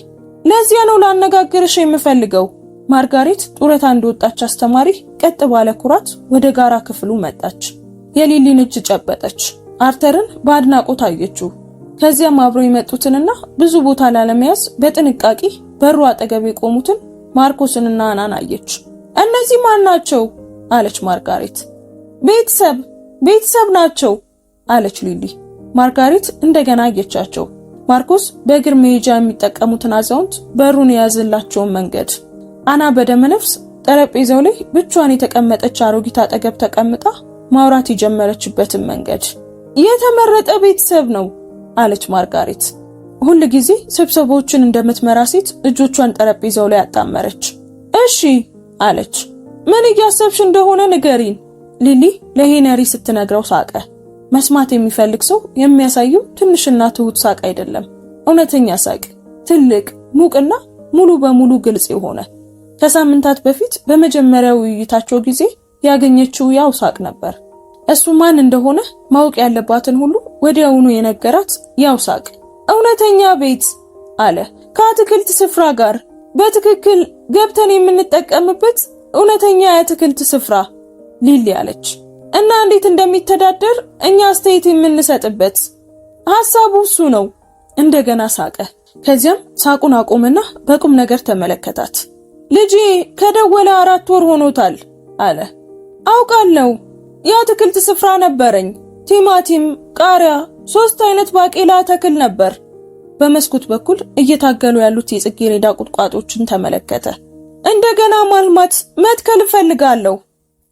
ለዚያ ነው ላነጋግርሽ የምፈልገው። ማርጋሪት ጡረታ እንደወጣች አስተማሪ ቀጥ ባለ ኩራት ወደ ጋራ ክፍሉ መጣች። የሊሊን እጅ ጨበጠች። አርተርን በአድናቆት አየችው። ከዚያም አብረው የመጡትንና ብዙ ቦታ ላለመያዝ በጥንቃቄ በሩ አጠገብ የቆሙትን ማርቆስንና አናን አየች። እነዚህ ማን ናቸው? አለች ማርጋሪት። ቤተሰብ ናቸው አለች ሊሊ። ማርጋሪት እንደገና አየቻቸው። ማርቆስ በእግር መሄጃ የሚጠቀሙትን አዛውንት በሩን የያዘላቸውን መንገድ፣ አና በደመነፍስ ጠረጴዛው ላይ ብቻዋን የተቀመጠች አሮጊት አጠገብ ተቀምጣ ማውራት የጀመረችበትን መንገድ። የተመረጠ ቤተሰብ ነው አለች ማርጋሪት። ሁል ጊዜ ስብሰባዎችን እንደምትመራ ሴት እጆቿን ጠረጴዛው ላይ አጣመረች። እሺ አለች። ምን እያሰብሽ እንደሆነ ንገሪን። ሊሊ ለሄነሪ ስትነግረው ሳቀ። መስማት የሚፈልግ ሰው የሚያሳየው ትንሽና ትሁት ሳቅ አይደለም፣ እውነተኛ ሳቅ፣ ትልቅ ሙቅና ሙሉ በሙሉ ግልጽ የሆነ። ከሳምንታት በፊት በመጀመሪያው ውይይታቸው ጊዜ ያገኘችው ያው ሳቅ ነበር። እሱ ማን እንደሆነ ማወቅ ያለባትን ሁሉ ወዲያውኑ የነገራት ያው ሳቅ። እውነተኛ ቤት አለ፣ ከአትክልት ስፍራ ጋር በትክክል ገብተን የምንጠቀምበት እውነተኛ የአትክልት ስፍራ። ሊሊ አለች። እና እንዴት እንደሚተዳደር እኛ አስተያየት የምንሰጥበት። ሐሳቡ እሱ ነው። እንደገና ሳቀ። ከዚያም ሳቁን አቆመና በቁም ነገር ተመለከታት። ልጄ ከደወለ 4 ወር ሆኖታል አለ። አውቃለሁ። የአትክልት ስፍራ ነበረኝ። ቲማቲም፣ ቃሪያ፣ 3 አይነት ባቄላ ተክል ነበር። በመስኮት በኩል እየታገሉ ያሉት የጽጌረዳ ቁጥቋጦችን ተመለከተ። እንደገና ማልማት መትከል እፈልጋለሁ።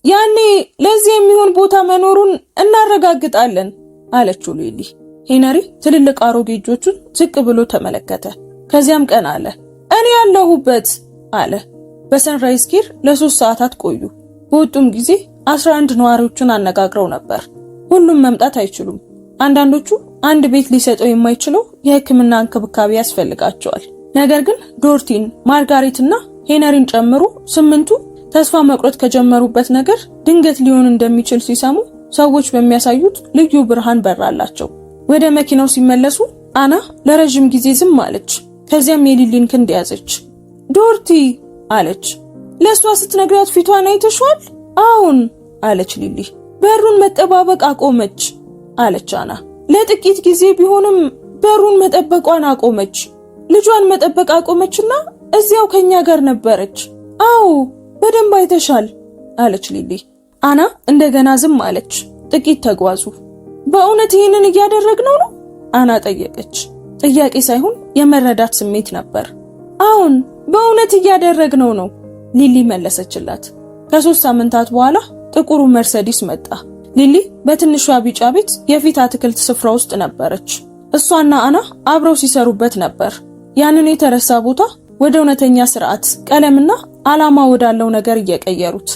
ያኔ ለዚህ የሚሆን ቦታ መኖሩን እናረጋግጣለን አለችው ሊሊ። ሄነሪ ትልልቅ አሮጌ እጆቹን ዝቅ ብሎ ተመለከተ። ከዚያም ቀን አለ። እኔ ያለሁበት አለ። በሰንራይዝ ኪር ለ3 ሰዓታት ቆዩ። በወጡም ጊዜ 11 ነዋሪዎችን አነጋግረው ነበር። ሁሉም መምጣት አይችሉም። አንዳንዶቹ አንድ ቤት ሊሰጠው የማይችለው የሕክምና እንክብካቤ ያስፈልጋቸዋል። ነገር ግን ዶርቲን፣ ማርጋሬትና ሄነሪን ጨምሮ 8ቱ ተስፋ መቁረጥ ከጀመሩበት ነገር ድንገት ሊሆን እንደሚችል ሲሰሙ ሰዎች በሚያሳዩት ልዩ ብርሃን በራላቸው። ወደ መኪናው ሲመለሱ አና ለረጅም ጊዜ ዝም አለች። ከዚያም የሊሊን ክንድ ያዘች። ዶርቲ አለች። ለሷ ስትነግራት ፊቷን አይተሽዋል? አሁን አለች ሊሊ። በሩን መጠባበቅ አቆመች አለች አና። ለጥቂት ጊዜ ቢሆንም በሩን መጠበቋን አቆመች። ልጇን መጠበቅ አቆመችና እዚያው ከኛ ጋር ነበረች። አዎ በደንብ አይተሻል አለች ሊሊ። አና እንደገና ዝም አለች። ጥቂት ተጓዙ። በእውነት ይህንን እያደረግነው ነው? አና ጠየቀች። ጥያቄ ሳይሆን የመረዳት ስሜት ነበር። አሁን በእውነት እያደረግነው ነው ሊሊ መለሰችላት። ከ3 ሳምንታት በኋላ ጥቁሩ መርሰዲስ መጣ። ሊሊ በትንሿ ቢጫ ቤት የፊት አትክልት ስፍራ ውስጥ ነበረች። እሷና አና አብረው ሲሰሩበት ነበር። ያንን የተረሳ ቦታ ወደ እውነተኛ ስርዓት፣ ቀለምና ዓላማ ወዳለው ነገር እየቀየሩት።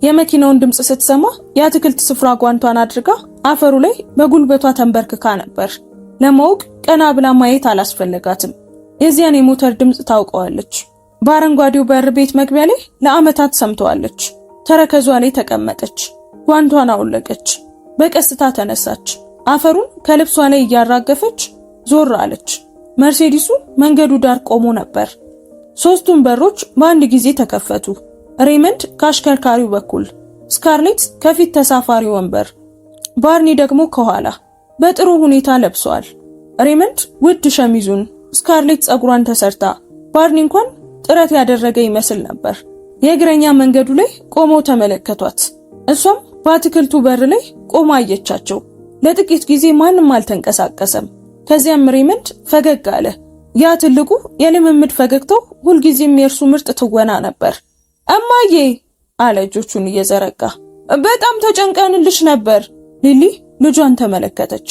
የመኪናውን ድምጽ ስትሰማ የአትክልት ስፍራ ጓንቷን አድርጋ አፈሩ ላይ በጉልበቷ ተንበርክካ ነበር። ለማወቅ ቀና ብላ ማየት አላስፈለጋትም። የዚያን የሞተር ድምጽ ታውቀዋለች። በአረንጓዴው በር ቤት መግቢያ ላይ ለዓመታት ሰምተዋለች። ተረከዟ ላይ ተቀመጠች። ጓንቷን አውለቀች። በቀስታ ተነሳች። አፈሩን ከልብሷ ላይ እያራገፈች ዞር አለች። መርሴዲሱ መንገዱ ዳር ቆሞ ነበር። 3ቱም በሮች በአንድ ጊዜ ተከፈቱ። ሬመንድ ከአሽከርካሪው በኩል፣ ስካርሌት ከፊት ተሳፋሪ ወንበር፣ ባርኒ ደግሞ ከኋላ። በጥሩ ሁኔታ ለብሰዋል። ሬመንድ ውድ ሸሚዙን፣ ስካርሌት ጸጉሯን ተሰርታ፣ ባርኒ እንኳን ጥረት ያደረገ ይመስል ነበር። የእግረኛ መንገዱ ላይ ቆመው ተመለከቷት። እሷም በአትክልቱ በር ላይ ቆማ አየቻቸው። ለጥቂት ጊዜ ማንም አልተንቀሳቀሰም። ከዚያም ሬመንድ ፈገግ አለ። ያ ትልቁ የልምምድ ፈገግታው ሁልጊዜም የእርሱ ምርጥ ትወና ነበር። እማዬ አለ እጆቹን እየዘረጋ። በጣም ተጨንቀንልሽ ነበር። ሊሊ ልጇን ተመለከተች።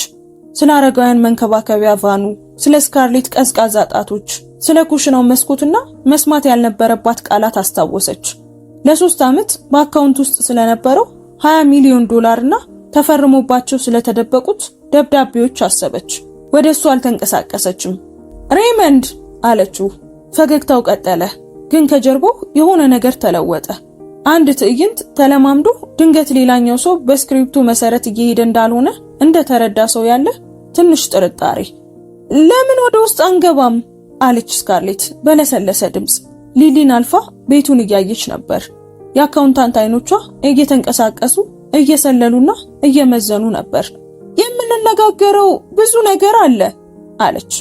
ስለ አረጋውያን መንከባከቢያ ቫኑ፣ ስለ ስካርሌት ቀዝቃዛ ጣቶች፣ ስለ ኩሽናው መስኮትና መስማት ያልነበረባት ቃላት አስታወሰች። ለ3 ዓመት በአካውንት ውስጥ ስለነበረው $20 ሚሊዮን እና ተፈርሞባቸው ስለተደበቁት ደብዳቤዎች አሰበች። ወደ እሱ አልተንቀሳቀሰችም። ሬመንድ አለችው። ፈገግታው ቀጠለ፣ ግን ከጀርባው የሆነ ነገር ተለወጠ። አንድ ትዕይንት ተለማምዶ ድንገት ሌላኛው ሰው በስክሪፕቱ መሰረት እየሄደ እንዳልሆነ እንደተረዳ ሰው ያለ ትንሽ ጥርጣሬ። ለምን ወደ ውስጥ አንገባም አለች ስካርሌት በለሰለሰ ድምጽ። ሊሊን አልፋ ቤቱን እያየች ነበር። የአካውንታንት አይኖቿ እየተንቀሳቀሱ እየሰለሉና እየመዘኑ ነበር። የምንነጋገረው ብዙ ነገር አለ አለች።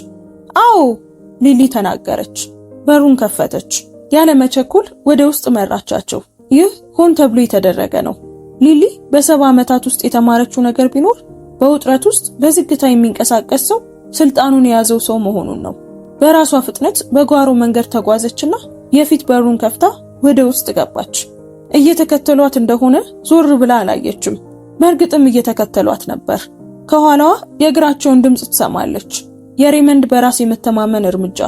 አዎ ሊሊ ተናገረች። በሩን ከፈተች። ያለ መቸኮል ወደ ውስጥ መራቻቸው። ይህ ሆን ተብሎ የተደረገ ነው። ሊሊ በ70 ዓመታት ውስጥ የተማረችው ነገር ቢኖር በውጥረት ውስጥ በዝግታ የሚንቀሳቀስ ሰው ስልጣኑን የያዘው ሰው መሆኑን ነው። በራሷ ፍጥነት በጓሮ መንገድ ተጓዘችና የፊት በሩን ከፍታ ወደ ውስጥ ገባች። እየተከተሏት እንደሆነ ዞር ብላ አላየችም። በእርግጥም እየተከተሏት ነበር። ከኋላዋ የእግራቸውን ድምጽ ትሰማለች። የሬመንድ በራስ የመተማመን እርምጃ፣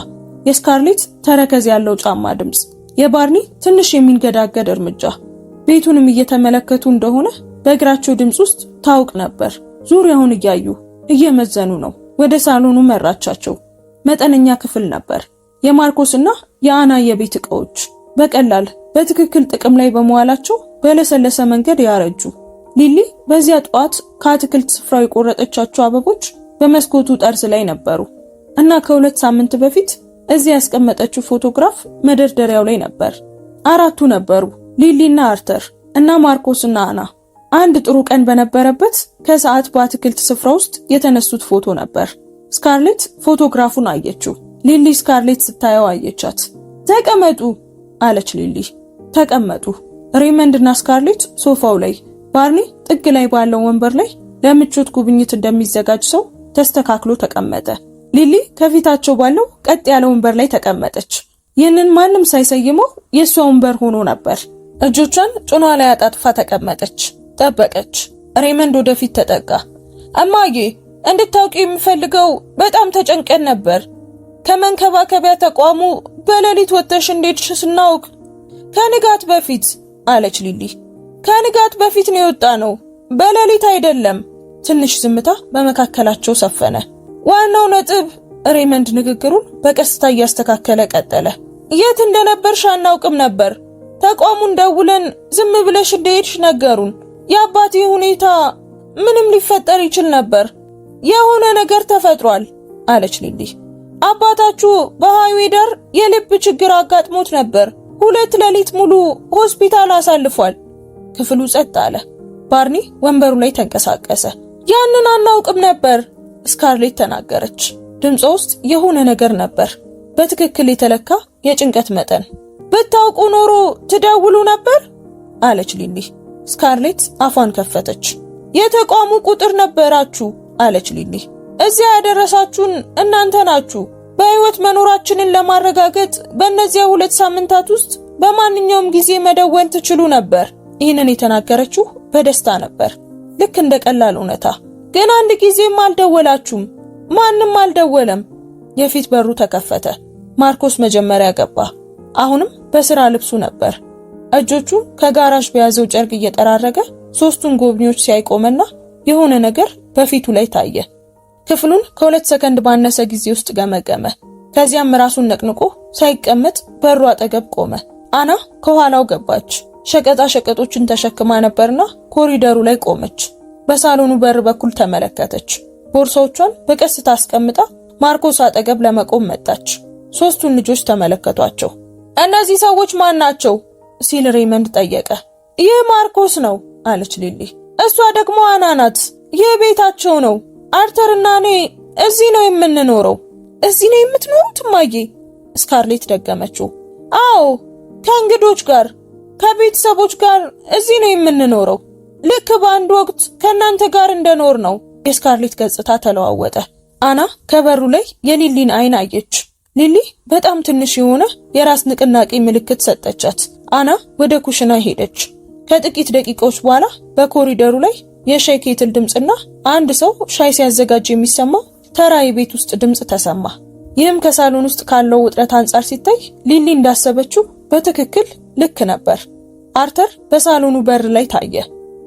የስካርሌት ተረከዝ ያለው ጫማ ድምጽ፣ የባርኒ ትንሽ የሚንገዳገድ እርምጃ። ቤቱንም እየተመለከቱ እንደሆነ በእግራቸው ድምጽ ውስጥ ታውቅ ነበር። ዙሪያውን እያዩ እየመዘኑ ነው። ወደ ሳሎኑ መራቻቸው። መጠነኛ ክፍል ነበር። የማርኮስና የአና የቤት ዕቃዎች በቀላል በትክክል ጥቅም ላይ በመዋላቸው በለሰለሰ መንገድ ያረጁ። ሊሊ በዚያ ጠዋት ከአትክልት ስፍራው የቆረጠቻቸው አበቦች በመስኮቱ ጠርዝ ላይ ነበሩ እና ከ2 ሳምንት በፊት እዚያ ያስቀመጠችው ፎቶግራፍ መደርደሪያው ላይ ነበር። 4 ነበሩ፣ ሊሊና አርተር እና ማርኮስና አና። አንድ ጥሩ ቀን በነበረበት ከሰዓት በአትክልት ስፍራ ውስጥ የተነሱት ፎቶ ነበር። ስካርሌት ፎቶግራፉን አየችው። ሊሊ ስካርሌት ስታየው አየቻት። ተቀመጡ አለች ሊሊ። ተቀመጡ። ሬመንድ እና ስካርሌት ሶፋው ላይ፣ ባርኒ ጥግ ላይ ባለው ወንበር ላይ ለምቾት ጉብኝት እንደሚዘጋጅ ሰው ተስተካክሎ ተቀመጠ። ሊሊ ከፊታቸው ባለው ቀጥ ያለ ወንበር ላይ ተቀመጠች። ይህንን ማንም ሳይሰይመው የሷ ወንበር ሆኖ ነበር። እጆቿን ጭኗ ላይ አጣጥፋ ተቀመጠች። ጠበቀች። ሬመንድ ወደፊት ተጠጋ። እማዬ እንድታውቂ የምፈልገው በጣም ተጨንቀን ነበር። ከመንከባከቢያ ተቋሙ በሌሊት ወጥተሽ እንደሄድሽ ስናውቅ ከንጋት በፊት አለች ሊሊ። ከንጋት በፊት ነው የወጣነው፣ በሌሊት አይደለም። ትንሽ ዝምታ በመካከላቸው ሰፈነ። ዋናው ነጥብ፣ ሬመንድ ንግግሩን በቀስታ እያስተካከለ ቀጠለ። የት እንደነበርሽ አናውቅም ነበር። ተቋሙን ደውለን ዝም ብለሽ እንደሄድሽ ነገሩን። የአባቴ ሁኔታ ምንም ሊፈጠር ይችል ነበር። የሆነ ነገር ተፈጥሯል አለች ሊሊ። አባታችሁ በሃይዌይ ዳር የልብ ችግር አጋጥሞት ነበር። 2 ሌሊት ሙሉ ሆስፒታል አሳልፏል። ክፍሉ ጸጥ አለ። ባርኒ ወንበሩ ላይ ተንቀሳቀሰ። ያንን አናውቅም ነበር ስካርሌት ተናገረች። ድምጿ ውስጥ የሆነ ነገር ነበር፣ በትክክል የተለካ የጭንቀት መጠን። ብታውቁ ኖሮ ትደውሉ ነበር አለች ሊሊ። ስካርሌት አፏን ከፈተች። የተቋሙ ቁጥር ነበራችሁ አለች ሊሊ። እዚያ ያደረሳችሁን እናንተ ናችሁ። በህይወት መኖራችንን ለማረጋገጥ በእነዚያ 2 ሳምንታት ውስጥ በማንኛውም ጊዜ መደወል ትችሉ ነበር። ይህንን የተናገረችው በደስታ ነበር፣ ልክ እንደ ቀላል እውነታ። ግን አንድ ጊዜም አልደወላችሁም። ማንም አልደወለም። የፊት በሩ ተከፈተ። ማርኮስ መጀመሪያ ገባ። አሁንም በስራ ልብሱ ነበር። እጆቹ ከጋራዥ በያዘው ጨርቅ እየጠራረገ 3ቱን ጎብኚዎች ሲያይቆመና የሆነ ነገር በፊቱ ላይ ታየ። ክፍሉን ከ2 ሰከንድ ባነሰ ጊዜ ውስጥ ገመገመ። ከዚያም ራሱን ነቅንቆ ሳይቀመጥ በሩ አጠገብ ቆመ። አና ከኋላው ገባች። ሸቀጣ ሸቀጦችን ተሸክማ ነበርና ኮሪደሩ ላይ ቆመች። በሳሎኑ በር በኩል ተመለከተች። ቦርሳዎቿን በቀስታ አስቀምጣ ማርኮስ አጠገብ ለመቆም መጣች። 3ቱን ልጆች ተመለከቷቸው። እነዚህ ሰዎች ማን ናቸው ሲል ሬመንድ ጠየቀ። ይህ ማርኮስ ነው አለች ሊሊ። እሷ ደግሞ አና ናት። ይህ ቤታቸው ነው። አርተርና እኔ እዚህ ነው የምንኖረው። እዚህ ነው የምትኖሩት እማዬ? ስካርሌት ደገመችው። አዎ፣ ከእንግዶች ጋር ከቤተሰቦች ጋር እዚህ ነው የምንኖረው። ልክ በአንድ ወቅት ከእናንተ ጋር እንደኖር ነው። የስካርሌት ገጽታ ተለዋወጠ። አና ከበሩ ላይ የሊሊን አይን አየች። ሊሊ በጣም ትንሽ የሆነ የራስ ንቅናቄ ምልክት ሰጠቻት። አና ወደ ኩሽና ሄደች። ከጥቂት ደቂቃዎች በኋላ በኮሪደሩ ላይ የሻይ ኬትል ድምጽና አንድ ሰው ሻይ ሲያዘጋጅ የሚሰማው ተራ የቤት ውስጥ ድምጽ ተሰማ። ይህም ከሳሎን ውስጥ ካለው ውጥረት አንጻር ሲታይ ሊሊ እንዳሰበችው በትክክል ልክ ነበር። አርተር በሳሎኑ በር ላይ ታየ።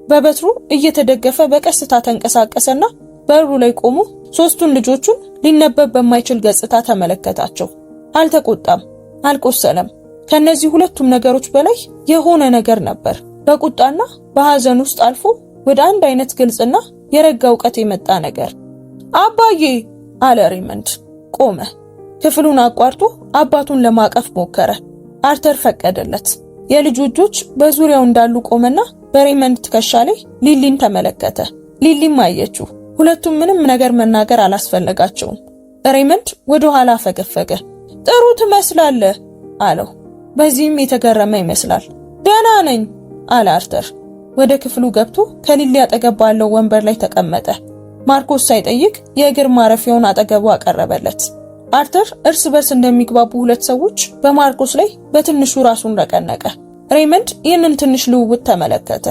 በበትሩ እየተደገፈ በቀስታ ተንቀሳቀሰና በሩ ላይ ቆሞ 3ቱን ልጆቹን ሊነበብ በማይችል ገጽታ ተመለከታቸው። አልተቆጣም፣ አልቆሰለም። ከነዚህ ሁለቱም ነገሮች በላይ የሆነ ነገር ነበር። በቁጣና በሐዘን ውስጥ አልፎ ወደ አንድ አይነት ግልጽና የረጋ እውቀት የመጣ ነገር። አባዬ አለ ሬመንድ። ቆመ። ክፍሉን አቋርጦ አባቱን ለማቀፍ ሞከረ። አርተር ፈቀደለት። የልጁ እጆች በዙሪያው እንዳሉ ቆመና በሬመንድ ትከሻ ላይ ሊሊን ተመለከተ። ሊሊም አየችው። ሁለቱም ምንም ነገር መናገር አላስፈለጋቸውም። ሬመንድ ወደ ኋላ ፈገፈገ። ጥሩ ትመስላለህ አለው። በዚህም የተገረመ ይመስላል። ደህና ነኝ አለ አርተር። ወደ ክፍሉ ገብቶ ከሊሊ አጠገብ ባለው ወንበር ላይ ተቀመጠ። ማርኮስ ሳይጠይቅ የእግር ማረፊያውን አጠገቡ አቀረበለት። አርተር እርስ በርስ እንደሚግባቡ 2 ሰዎች በማርኮስ ላይ በትንሹ ራሱን ረቀነቀ። ሬመንድ ይህንን ትንሽ ልውውጥ ተመለከተ።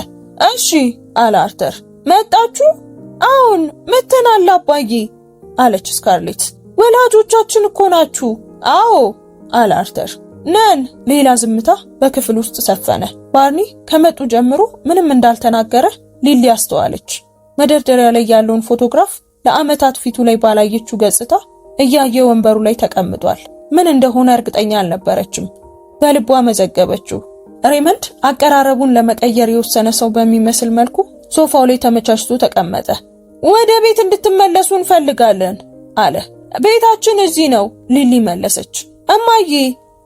እሺ አለ አርተር። መጣችሁ? አሁን መተናል አባዬ አለች ስካርሌት። ወላጆቻችን እኮ ናችሁ። አዎ አለ አርተር። ነን። ሌላ ዝምታ በክፍል ውስጥ ሰፈነ። ባርኒ ከመጡ ጀምሮ ምንም እንዳልተናገረ ሊሊ አስተዋለች። መደርደሪያ ላይ ያለውን ፎቶግራፍ ለዓመታት ፊቱ ላይ ባላየችው ገጽታ እያየ ወንበሩ ላይ ተቀምጧል። ምን እንደሆነ እርግጠኛ አልነበረችም። በልቧ መዘገበችው። ሬመንድ አቀራረቡን ለመቀየር የወሰነ ሰው በሚመስል መልኩ ሶፋው ላይ ተመቻችቶ ተቀመጠ። ወደ ቤት እንድትመለሱ እንፈልጋለን አለ። ቤታችን እዚህ ነው ሊሊ መለሰች። እማዬ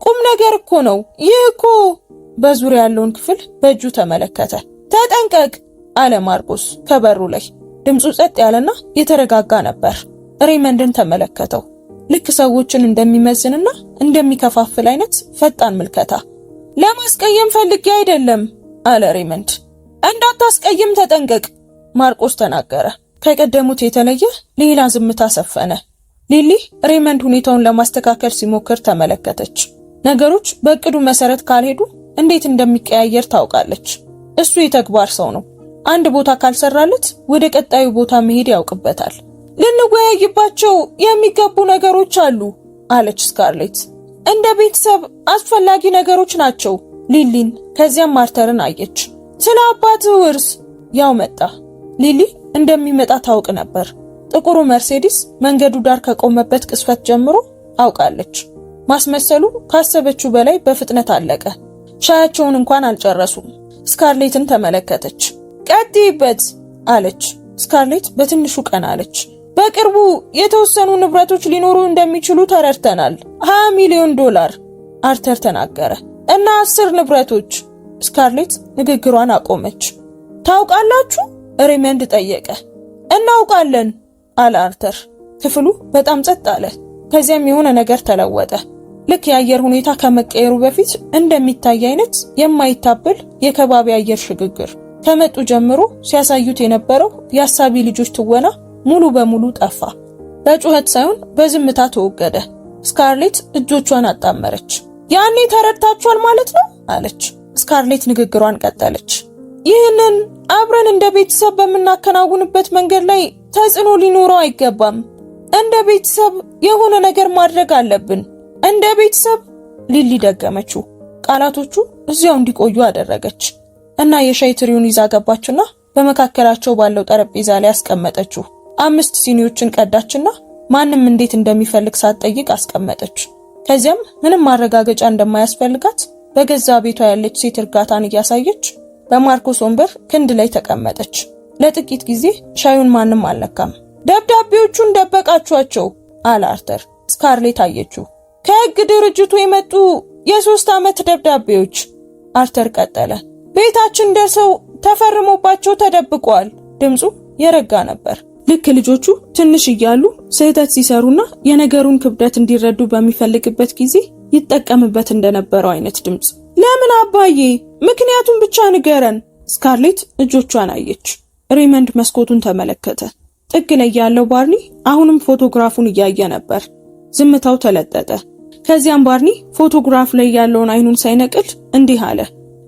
ቁም ነገር እኮ ነው ይህ እኮ። በዙሪያ ያለውን ክፍል በእጁ ተመለከተ። ተጠንቀቅ አለ ማርቆስ ከበሩ ላይ። ድምፁ ጸጥ ያለና የተረጋጋ ነበር። ሬመንድን ተመለከተው። ልክ ሰዎችን እንደሚመዝንና እንደሚከፋፍል አይነት ፈጣን ምልከታ። ለማስቀየም ፈልጌ አይደለም አለ ሬመንድ። እንዳታስቀይም ተጠንቀቅ ማርቆስ ተናገረ። ከቀደሙት የተለየ ሌላ ዝምታ ሰፈነ። ሊሊ ሬመንድ ሁኔታውን ለማስተካከል ሲሞክር ተመለከተች። ነገሮች በእቅዱ መሰረት ካልሄዱ እንዴት እንደሚቀያየር ታውቃለች። እሱ የተግባር ሰው ነው። አንድ ቦታ ካልሰራለት ወደ ቀጣዩ ቦታ መሄድ ያውቅበታል። ልንወያይባቸው የሚገቡ ነገሮች አሉ አለች ስካርሌት። እንደ ቤተሰብ አስፈላጊ ነገሮች ናቸው ሊሊን። ከዚያም ማርተርን አየች። ስለ አባት ውርስ ያው መጣ። ሊሊ እንደሚመጣ ታውቅ ነበር። ጥቁሩ መርሴዲስ መንገዱ ዳር ከቆመበት ቅስፈት ጀምሮ አውቃለች። ማስመሰሉ ካሰበችው በላይ በፍጥነት አለቀ። ሻያቸውን እንኳን አልጨረሱም። ስካርሌትን ተመለከተች። ቀጥይበት አለች። ስካርሌት በትንሹ ቀና አለች። በቅርቡ የተወሰኑ ንብረቶች ሊኖሩ እንደሚችሉ ተረድተናል። 20 ሚሊዮን ዶላር አርተር ተናገረ። እና 10 ንብረቶች። ስካርሌት ንግግሯን አቆመች። ታውቃላችሁ? ሬመንድ ጠየቀ። እናውቃለን አለ አርተር። ክፍሉ በጣም ጸጥ አለ። ከዚያም የሆነ ነገር ተለወጠ። ልክ የአየር ሁኔታ ከመቀየሩ በፊት እንደሚታይ አይነት የማይታበል የከባቢ አየር ሽግግር። ከመጡ ጀምሮ ሲያሳዩት የነበረው የአሳቢ ልጆች ትወና ሙሉ በሙሉ ጠፋ። በጩኸት ሳይሆን በዝምታ ተወገደ። ስካርሌት እጆቿን አጣመረች። ያኔ ተረድታችኋል ማለት ነው አለች። ስካርሌት ንግግሯን ቀጠለች። ይህንን አብረን እንደ ቤተሰብ በምናከናውንበት መንገድ ላይ ተጽዕኖ ሊኖረው አይገባም። እንደ ቤተሰብ የሆነ ነገር ማድረግ አለብን። እንደ ቤተሰብ ሊሊ ደገመችው። ቃላቶቹ እዚያው እንዲቆዩ አደረገች እና የሻይ ትሪውን ይዛ ገባችና በመካከላቸው ባለው ጠረጴዛ ላይ አስቀመጠችው። 5 ሲኒዎችን ቀዳችና ማንም እንዴት እንደሚፈልግ ሳትጠይቅ አስቀመጠች። ከዚያም ምንም ማረጋገጫ እንደማያስፈልጋት በገዛ ቤቷ ያለች ሴት እርጋታን እያሳየች በማርቆስ ወንበር ክንድ ላይ ተቀመጠች። ለጥቂት ጊዜ ሻዩን ማንም አልነካም። ደብዳቤዎቹን ደበቃችኋቸው አለ አርተር። ስካርሌት አየችው። ከሕግ ድርጅቱ የመጡ የ3 ዓመት ደብዳቤዎች አርተር ቀጠለ። ቤታችን ደርሰው ተፈርሞባቸው ተደብቀዋል። ድምፁ የረጋ ነበር። ልክ ልጆቹ ትንሽ እያሉ ስህተት ሲሰሩና የነገሩን ክብደት እንዲረዱ በሚፈልግበት ጊዜ ይጠቀምበት እንደነበረው አይነት ድምፅ። ለምን አባዬ? ምክንያቱም ብቻ ንገረን። ስካርሌት እጆቿን አየች። ሬመንድ መስኮቱን ተመለከተ። ጥግ ላይ ያለው ባርኒ አሁንም ፎቶግራፉን እያየ ነበር። ዝምታው ተለጠጠ። ከዚያም ባርኒ ፎቶግራፍ ላይ ያለውን አይኑን ሳይነቅል እንዲህ አለ።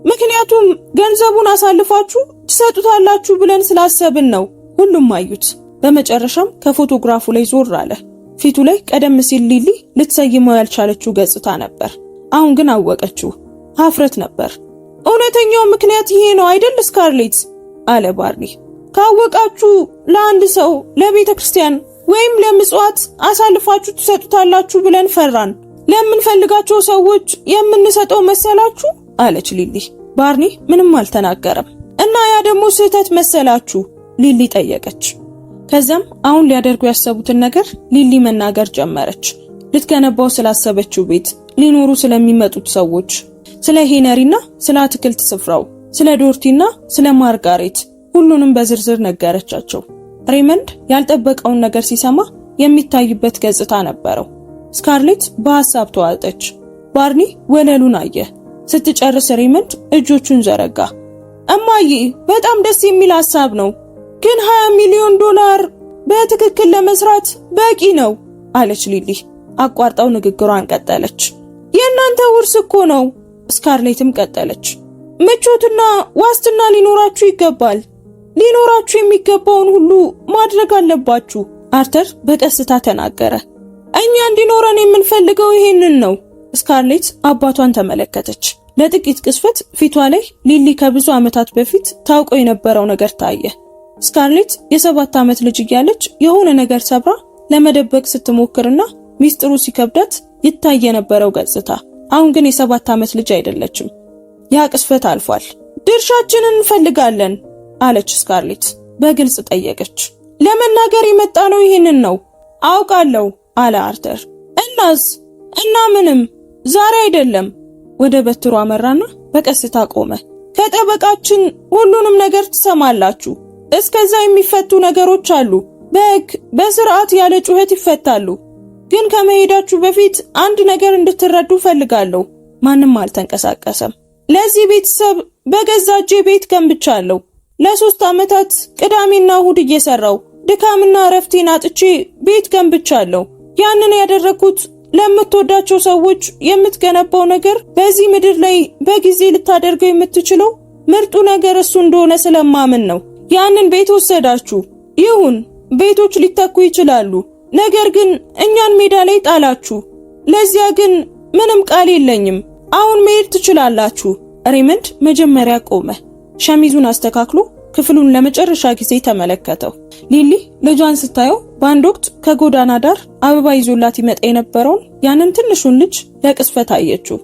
ምክንያቱም ገንዘቡን አሳልፋችሁ ትሰጡታላችሁ ብለን ስላሰብን ነው። ሁሉም አዩት። በመጨረሻም ከፎቶግራፉ ላይ ዞር አለ። ፊቱ ላይ ቀደም ሲል ሊሊ ልትሰይመው ያልቻለችው ገጽታ ነበር። አሁን ግን አወቀችው። ሀፍረት ነበር። እውነተኛው ምክንያት ይሄ ነው አይደል ስካርሌት? አለ ባርኒ። ካወቃችሁ ለአንድ ሰው ለቤተ ክርስቲያን ወይም ለምጽዋት አሳልፋችሁ ትሰጡታላችሁ ብለን ፈራን። ለምንፈልጋቸው ሰዎች የምንሰጠው መሰላችሁ? አለች ሊሊ። ባርኒ ምንም አልተናገረም። እና ያ ደግሞ ስህተት መሰላችሁ? ሊሊ ጠየቀች። ከዛም አሁን ሊያደርጉ ያሰቡትን ነገር ሊሊ መናገር ጀመረች። ልትገነባው ስላሰበችው ቤት፣ ሊኖሩ ስለሚመጡት ሰዎች፣ ስለ ሄነሪና ስለ አትክልት ስፍራው፣ ስለ ዶርቲና ስለ ማርጋሬት ሁሉንም በዝርዝር ነገረቻቸው። ሬመንድ ያልጠበቀውን ነገር ሲሰማ የሚታይበት ገጽታ ነበረው። ስካርሌት በሐሳብ ተዋጠች። ባርኒ ወለሉን አየ። ስትጨርስ ሬመንድ እጆቹን ዘረጋ። እማዬ በጣም ደስ የሚል ሐሳብ ነው፣ ግን 20 ሚሊዮን ዶላር በትክክል ለመስራት በቂ ነው አለች ሊሊ። አቋርጣው ንግግሯን ቀጠለች። የእናንተ ውርስ እኮ ነው። ስካርሌትም ቀጠለች። ምቾትና ዋስትና ሊኖራችሁ ይገባል። ሊኖራችሁ የሚገባውን ሁሉ ማድረግ አለባችሁ። አርተር በቀስታ ተናገረ። እኛ እንዲኖረን የምንፈልገው ይሄንን ነው። ስካርሌት አባቷን ተመለከተች። ለጥቂት ቅስፈት ፊቷ ላይ ሊሊ ከብዙ ዓመታት በፊት ታውቆ የነበረው ነገር ታየ። ስካርሌት የ7 ዓመት ልጅ እያለች የሆነ ነገር ሰብራ ለመደበቅ ስትሞክርና ሚስጥሩ ሲከብዳት ይታይ የነበረው ገጽታ። አሁን ግን የ7 ዓመት ልጅ አይደለችም። ያ ቅስፈት አልፏል። ድርሻችንን እንፈልጋለን አለች ስካርሌት። በግልጽ ጠየቀች። ለመናገር የመጣነው ይሄንን ነው። አውቃለሁ አለ አርተር። እና ምንም ዛሬ አይደለም። ወደ በትሩ አመራና በቀስታ ቆመ። ከጠበቃችን ሁሉንም ነገር ትሰማላችሁ። እስከዛ የሚፈቱ ነገሮች አሉ። በሕግ በስርዓት ያለ ጩኸት ይፈታሉ። ግን ከመሄዳችሁ በፊት አንድ ነገር እንድትረዱ ፈልጋለሁ። ማንም አልተንቀሳቀሰም። ለዚህ ቤተሰብ በገዛ እጄ ቤት ገንብቻለሁ። ለ3 ዓመታት ቅዳሜና እሁድ እየሰራው ድካምና እረፍቴን አጥቼ ቤት ገንብቻለሁ። ያንን ያደረኩት ለምትወዳቸው ሰዎች የምትገነባው ነገር በዚህ ምድር ላይ በጊዜ ልታደርገው የምትችለው ምርጡ ነገር እሱ እንደሆነ ስለማምን ነው። ያንን ቤት ወሰዳችሁ። ይሁን ቤቶች ሊተኩ ይችላሉ፣ ነገር ግን እኛን ሜዳ ላይ ጣላችሁ። ለዚያ ግን ምንም ቃል የለኝም። አሁን መሄድ ትችላላችሁ። ሬመንድ መጀመሪያ ቆመ። ሸሚዙን አስተካክሎ ክፍሉን ለመጨረሻ ጊዜ ተመለከተው። ሊሊ ልጇን ስታየው በአንድ ወቅት ከጎዳና ዳር አበባ ይዞላት ይመጣ የነበረውን ያንን ትንሹን ልጅ ለቅስፈት አየችው።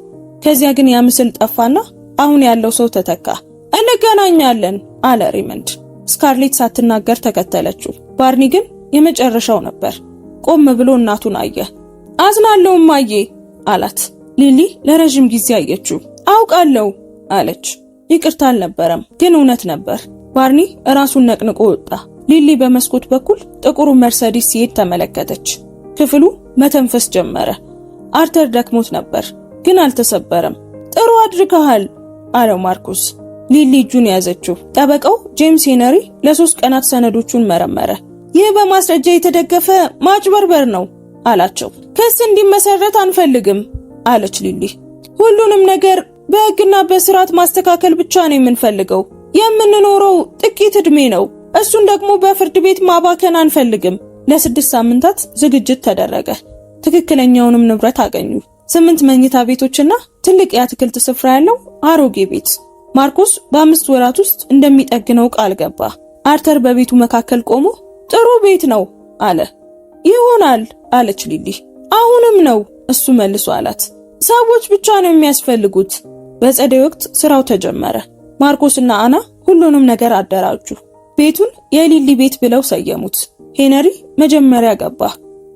ከዚያ ግን ያ ምስል ጠፋና አሁን ያለው ሰው ተተካ። እንገናኛለን አለ ሬመንድ። ስካርሌት ሳትናገር ተከተለችው። ባርኒ ግን የመጨረሻው ነበር። ቆም ብሎ እናቱን አየ። አዝናለሁ እማዬ አላት። ሊሊ ለረጅም ጊዜ አየችው። አውቃለሁ አለች። ይቅርታ አልነበረም፣ ግን እውነት ነበር። ባርኒ ራሱን ነቅንቆ ወጣ። ሊሊ በመስኮት በኩል ጥቁሩ መርሰዲስ ሲሄድ ተመለከተች። ክፍሉ መተንፈስ ጀመረ። አርተር ደክሞት ነበር፣ ግን አልተሰበረም። ጥሩ አድርገሃል አለው ማርኩስ። ሊሊ እጁን ያዘችው። ጠበቃው ጄምስ ሄነሪ ለ3 ቀናት ሰነዶቹን መረመረ። ይህ በማስረጃ የተደገፈ ማጭበርበር ነው አላቸው። ክስ እንዲመሰረት አንፈልግም አለች ሊሊ። ሁሉንም ነገር በሕግና በስርዓት ማስተካከል ብቻ ነው የምንፈልገው። የምንኖረው ጥቂት ዕድሜ ነው፣ እሱን ደግሞ በፍርድ ቤት ማባከን አንፈልግም። ለ6 ሳምንታት ዝግጅት ተደረገ። ትክክለኛውንም ንብረት አገኙ። 8 መኝታ ቤቶችና ትልቅ የአትክልት ስፍራ ያለው አሮጌ ቤት። ማርኮስ በ5 ወራት ውስጥ እንደሚጠግነው ቃል ገባ። አርተር በቤቱ መካከል ቆሞ ጥሩ ቤት ነው አለ። ይሆናል አለች ሊሊ። አሁንም ነው እሱ መልሶ አላት። ሰዎች ብቻ ነው የሚያስፈልጉት። በጸደይ ወቅት ስራው ተጀመረ። ማርኮስና አና ሁሉንም ነገር አደራጁ። ቤቱን የሊሊ ቤት ብለው ሰየሙት። ሄነሪ መጀመሪያ ገባ።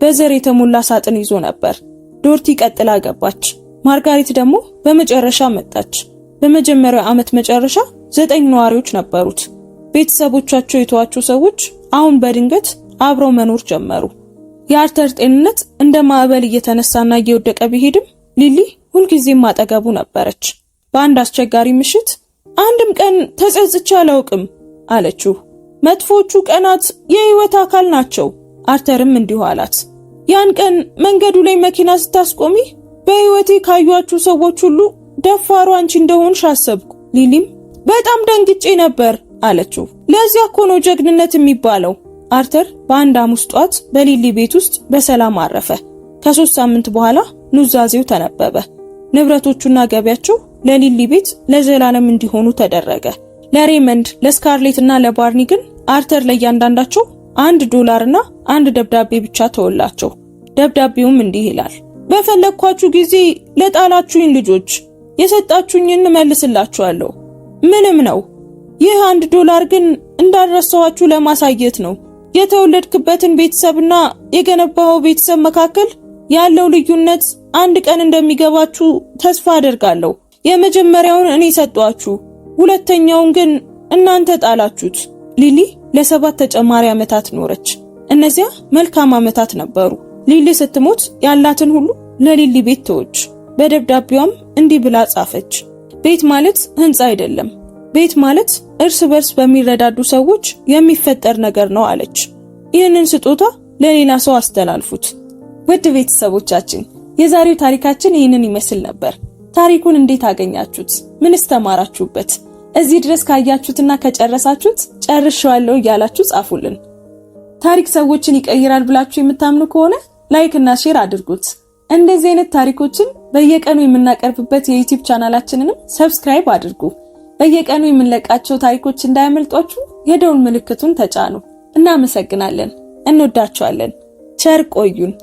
በዘር የተሞላ ሳጥን ይዞ ነበር። ዶርቲ ቀጥላ ገባች። ማርጋሪት ደግሞ በመጨረሻ መጣች። በመጀመሪያው ዓመት መጨረሻ 9 ነዋሪዎች ነበሩት። ቤተሰቦቻቸው የተዋቸው ሰዎች አሁን በድንገት አብረው መኖር ጀመሩ። የአርተር ጤንነት እንደ ማዕበል እየተነሳና እየወደቀ ቢሄድም ሊሊ ሁልጊዜም አጠገቡ ነበረች። በአንድ አስቸጋሪ ምሽት አንድም ቀን ተጸጽቼ አላውቅም አለችው። መጥፎቹ ቀናት የህይወት አካል ናቸው። አርተርም እንዲሁ አላት። ያን ቀን መንገዱ ላይ መኪና ስታስቆሚ በህይወቴ ካዩአችሁ ሰዎች ሁሉ ደፋሩ አንቺ እንደሆንሽ አሰብኩ። ሊሊም በጣም ደንግጬ ነበር አለችው። ለዚያ እኮ ነው ጀግንነት የሚባለው። አርተር በአንድ ሐሙስ ጧት በሊሊ ቤት ውስጥ በሰላም አረፈ። ከ3 ሳምንት በኋላ ኑዛዜው ተነበበ። ንብረቶቹና ገቢያቸው ለሊሊ ቤት ለዘላለም እንዲሆኑ ተደረገ። ለሬመንድ፣ ለስካርሌትና ለባርኒ ግን አርተር ለእያንዳንዳቸው $1 እና 1 ደብዳቤ ብቻ ተወላቸው። ደብዳቤውም እንዲህ ይላል። በፈለኳችሁ ጊዜ ለጣላችሁኝ ልጆች የሰጣችሁኝን መልስላችኋለሁ። ምንም ነው። ይህ $1 ግን እንዳልረሳኋችሁ ለማሳየት ነው። የተወለድክበትን ቤተሰብና የገነባው ቤተሰብ መካከል ያለው ልዩነት አንድ ቀን እንደሚገባችሁ ተስፋ አደርጋለሁ። የመጀመሪያውን እኔ ሰጧችሁ፣ ሁለተኛውን ግን እናንተ ጣላችሁት። ሊሊ ለ7 ተጨማሪ ዓመታት ኖረች። እነዚያ መልካም ዓመታት ነበሩ። ሊሊ ስትሞት ያላትን ሁሉ ለሊሊ ቤት ተወች። በደብዳቤዋም እንዲህ ብላ ጻፈች። ቤት ማለት ህንጻ አይደለም። ቤት ማለት እርስ በርስ በሚረዳዱ ሰዎች የሚፈጠር ነገር ነው አለች። ይህንን ስጦታ ለሌላ ሰው አስተላልፉት። ውድ ቤተሰቦቻችን የዛሬው ታሪካችን ይህንን ይመስል ነበር። ታሪኩን እንዴት አገኛችሁት? ምንስ ተማራችሁበት? እዚህ ድረስ ካያችሁትና ከጨረሳችሁት ጨርሻለሁ እያላችሁ ጻፉልን። ታሪክ ሰዎችን ይቀይራል ብላችሁ የምታምኑ ከሆነ ላይክ እና ሼር አድርጉት። እንደዚህ አይነት ታሪኮችን በየቀኑ የምናቀርብበት የዩቲዩብ ቻናላችንንም ሰብስክራይብ አድርጉ። በየቀኑ የምንለቃቸው ታሪኮች እንዳያመልጧችሁ የደውል ምልክቱን ተጫኑ። እናመሰግናለን። እንወዳችኋለን። ቸር ቆዩን።